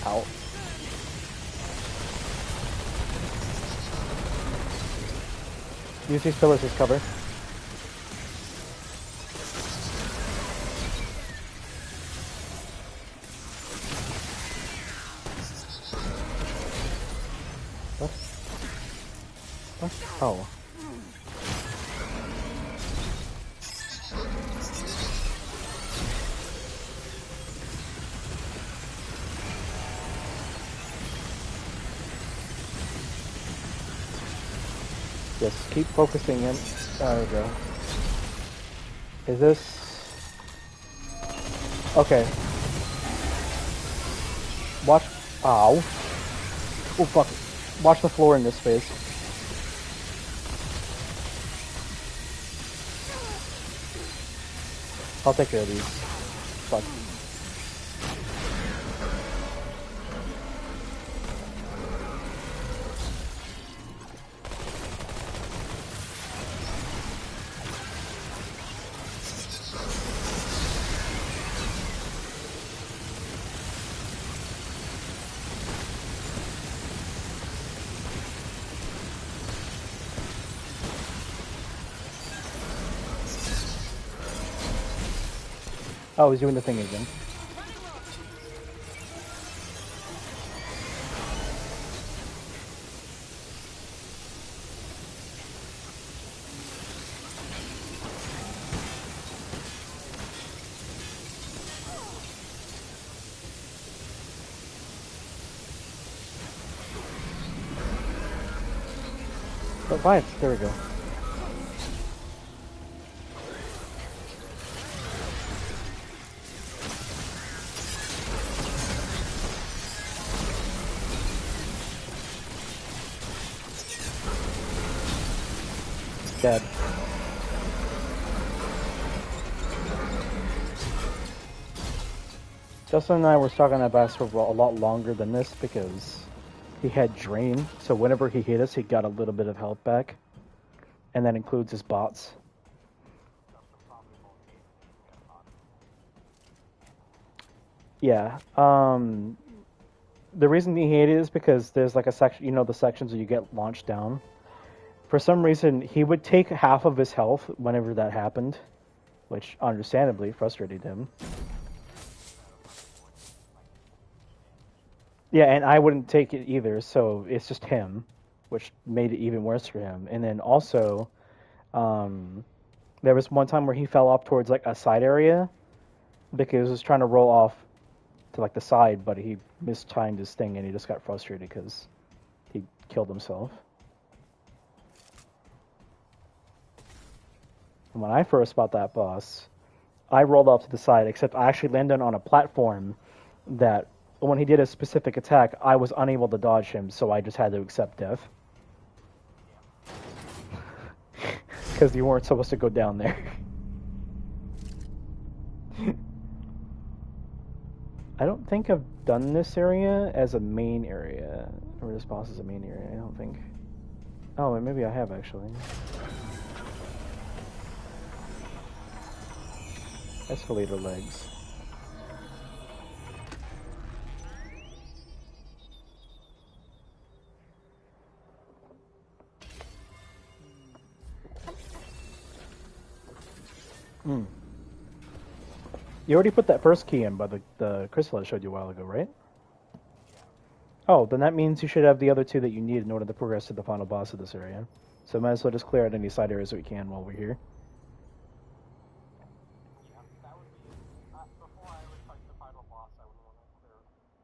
Ow. Use these pillars as cover. What? What? Oh. Just keep focusing in. There we go. Is this... Okay. Watch... Ow. Oh, fuck. Watch the floor in this space. I'll take care of these. Fuck. Oh, he's doing the thing again. Oh, fine. There we go. Dead. Justin and I were talking about bass for a lot longer than this because he had drain, so whenever he hit us, he got a little bit of health back, and that includes his bots. Yeah. The reason he hated it is because there's like a section, you know, the sections where you get launched down. For some reason, he would take half of his health whenever that happened, which understandably frustrated him. Yeah, and I wouldn't take it either, so it's just him, which made it even worse for him. And then also, there was one time where he fell off towards like a side area because he was trying to roll off to like the side, but he mistimed his thing and he just got frustrated because he killed himself. And when I first fought that boss, I rolled off to the side, except I actually landed on a platform that when he did a specific attack, I was unable to dodge him, so I just had to accept death. Because you weren't supposed to go down there. I don't think I've done this area as a main area, or this boss is a main area, I don't think. Oh, maybe I have actually. Escalator legs. Hmm. You already put that first key in by the crystal I showed you a while ago, right? Oh, then that means you should have the other two that you need in order to progress to the final boss of this area. So might as well just clear out any side areas that we can while we're here. Yeah, that would be before I would fight the final boss, I would want to clear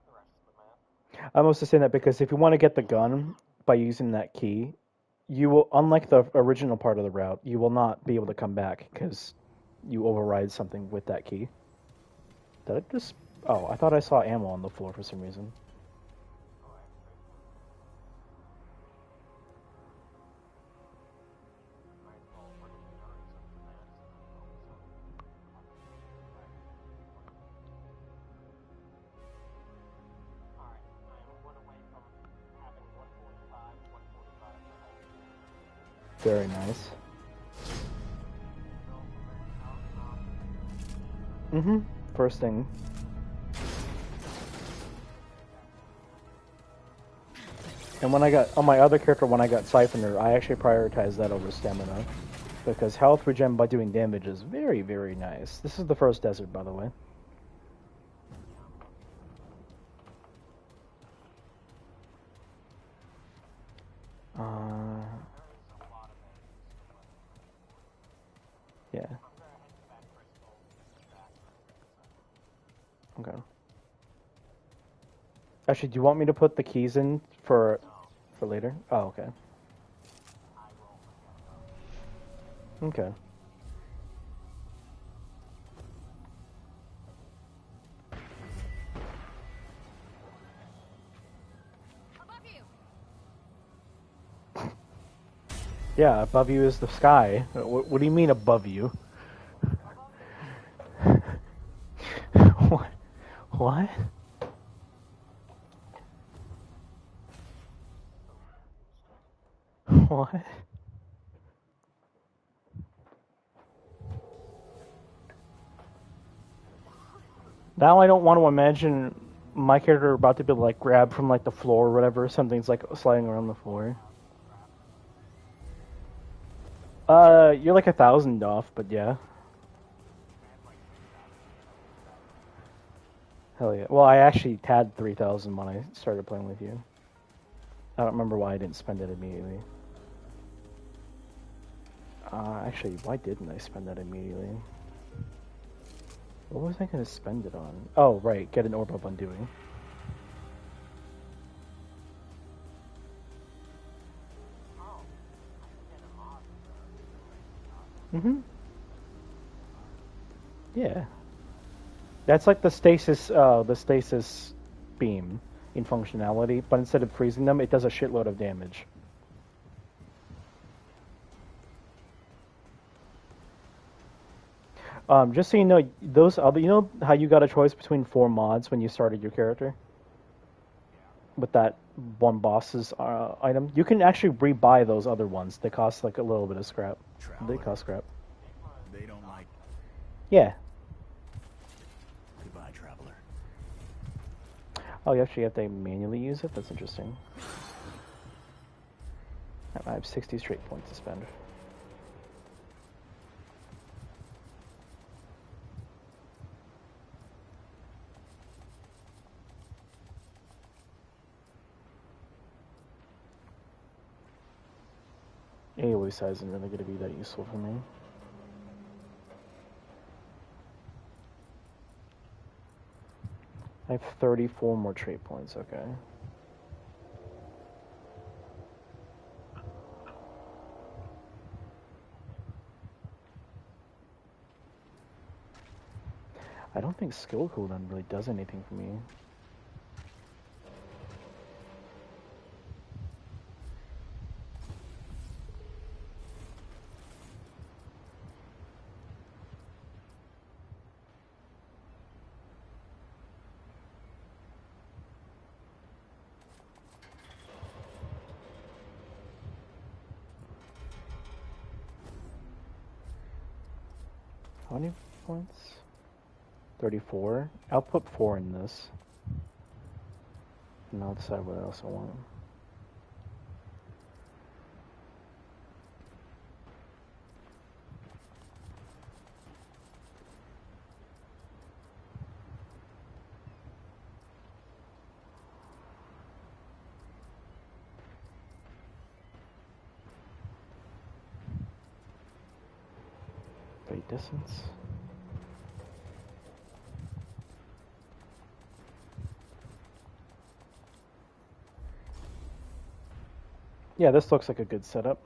the rest of the map. I'm also saying that because if you want to get the gun by using that key, you will, unlike the original part of the route, you will not be able to come back because you override something with that key. Did I just... Oh, I thought I saw ammo on the floor for some reason. Very nice. Mm-hmm. First thing. And when I got, on my other character, when I got Siphoner, I actually prioritized that over stamina. Because health regen by doing damage is very, very nice. This is the first desert, by the way. Yeah. Okay. Actually, do you want me to put the keys in for later? Oh, okay. Okay. Yeah, above you is the sky. What do you mean above you? What? What? What? Now I don't want to imagine my character about to be like grabbed from like the floor or whatever. Something's like sliding around the floor. You're like 1,000 off, but yeah. Hell yeah. Well, I actually had 3,000 when I started playing with you. I don't remember why I didn't spend it immediately. Actually, why didn't I spend that immediately? What was I gonna spend it on? Oh, right, get an orb of undoing. Mm-hmm. Yeah. That's like the stasis beam in functionality, but instead of freezing them, it does a shitload of damage. Just so you know, those other, you know how you got a choice between 4 mods when you started your character? With that one boss's item? You can actually rebuy those other ones. They cost like a little bit of scrap. They cost scrap. They don't like. Yeah. Goodbye, traveler. Oh, you actually have to manually use it? That's interesting. I have 60 straight points to spend. AoE size isn't really going to be that useful for me. I have 34 more trait points, okay. I don't think skill cooldown really does anything for me. How many points? 34? I'll put 4 in this. And I'll decide what else I want. Fate distance. Yeah, this looks like a good setup.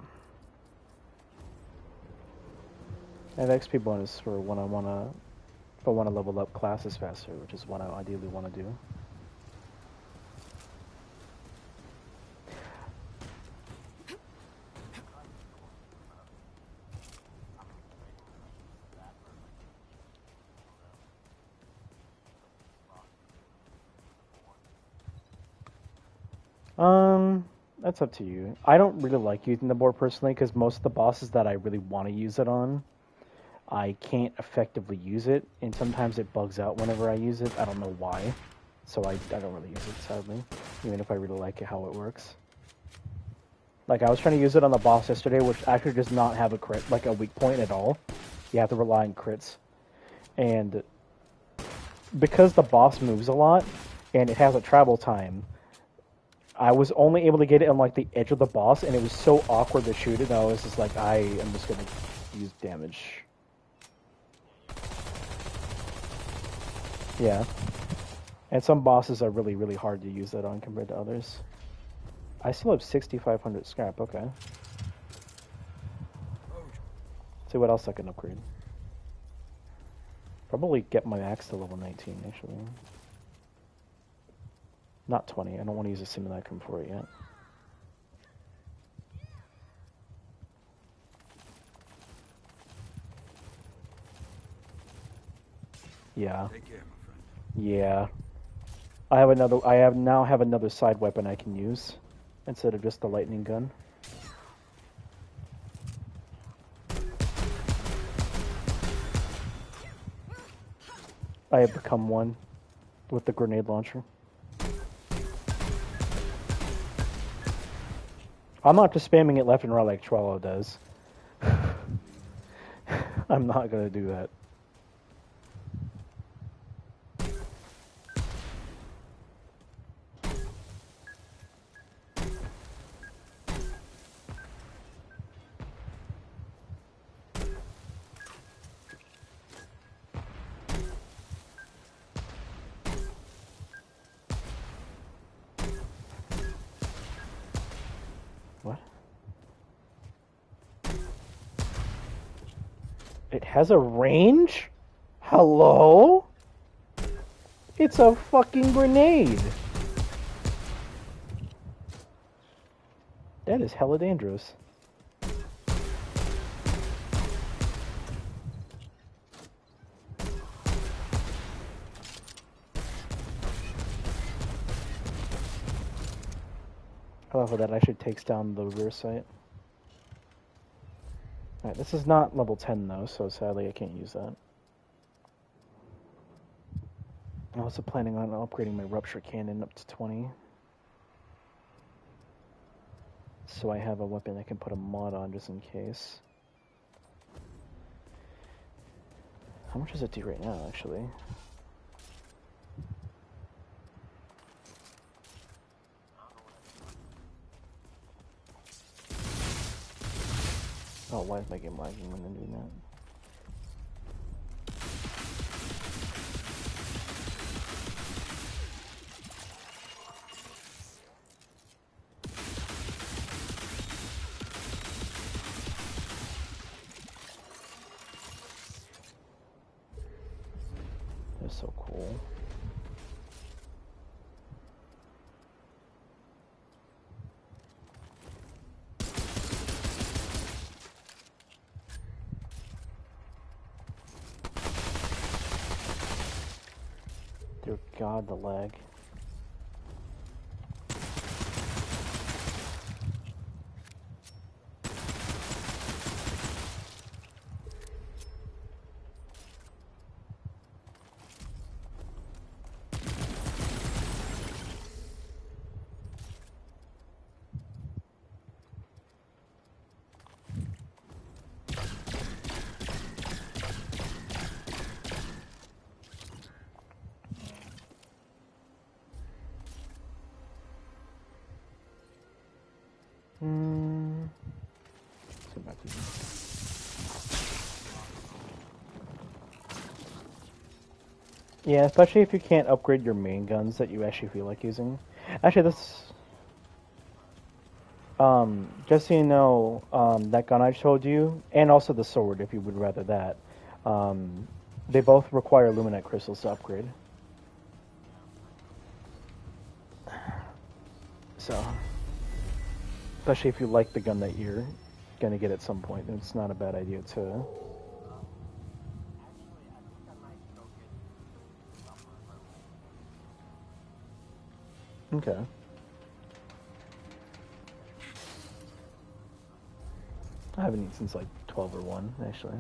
I have XP bonus for when I want to if I want to level up classes faster, which is what I ideally want to do. That's up to you. I don't really like using the board personally because most of the bosses that I really want to use it on, I can't effectively use it, and sometimes it bugs out whenever I use it. I don't know why. So I don't really use it, sadly, even if I really like it how it works. Like, I was trying to use it on the boss yesterday, which actually does not have a crit, like a weak point at all. You have to rely on crits. And because the boss moves a lot, and it has a travel time, I was only able to get it on, like, the edge of the boss, and it was so awkward to shoot it, and I was just like, I am just gonna use damage. Yeah. And some bosses are really, really hard to use that on compared to others. I still have 6,500 scrap, okay. See what else I can upgrade. Probably get my axe to level 19, actually. Not 20, I don't want to use a simulacrum for it yet. Yeah. Take care, my friend. Yeah. now have another side weapon I can use instead of just the lightning gun. I have become one with the grenade launcher. I'm not just spamming it left and right like Trello does. I'm not gonna do that. What? It has a range? Hello? It's a fucking grenade. That is hella dangerous. I love how that actually takes down the rear sight. Alright, this is not level 10 though, so sadly I can't use that. I'm also planning on upgrading my rupture cannon up to 20. So I have a weapon I can put a mod on just in case. How much does it do right now, actually? Oh, why is my game lagging when I'm doing that? That's so cool. Dear God, the lag. Let's go back to yeah, especially if you can't upgrade your main guns that you actually feel like using. Actually, this... just so you know, that gun I showed you, and also the sword, if you would rather that, They both require luminite crystals to upgrade. So, especially if you like the gun that you're gonna get at some point, it's not a bad idea to. Actually, I think I might go get somewhere. Okay. I haven't eaten since like 12 or 1, actually.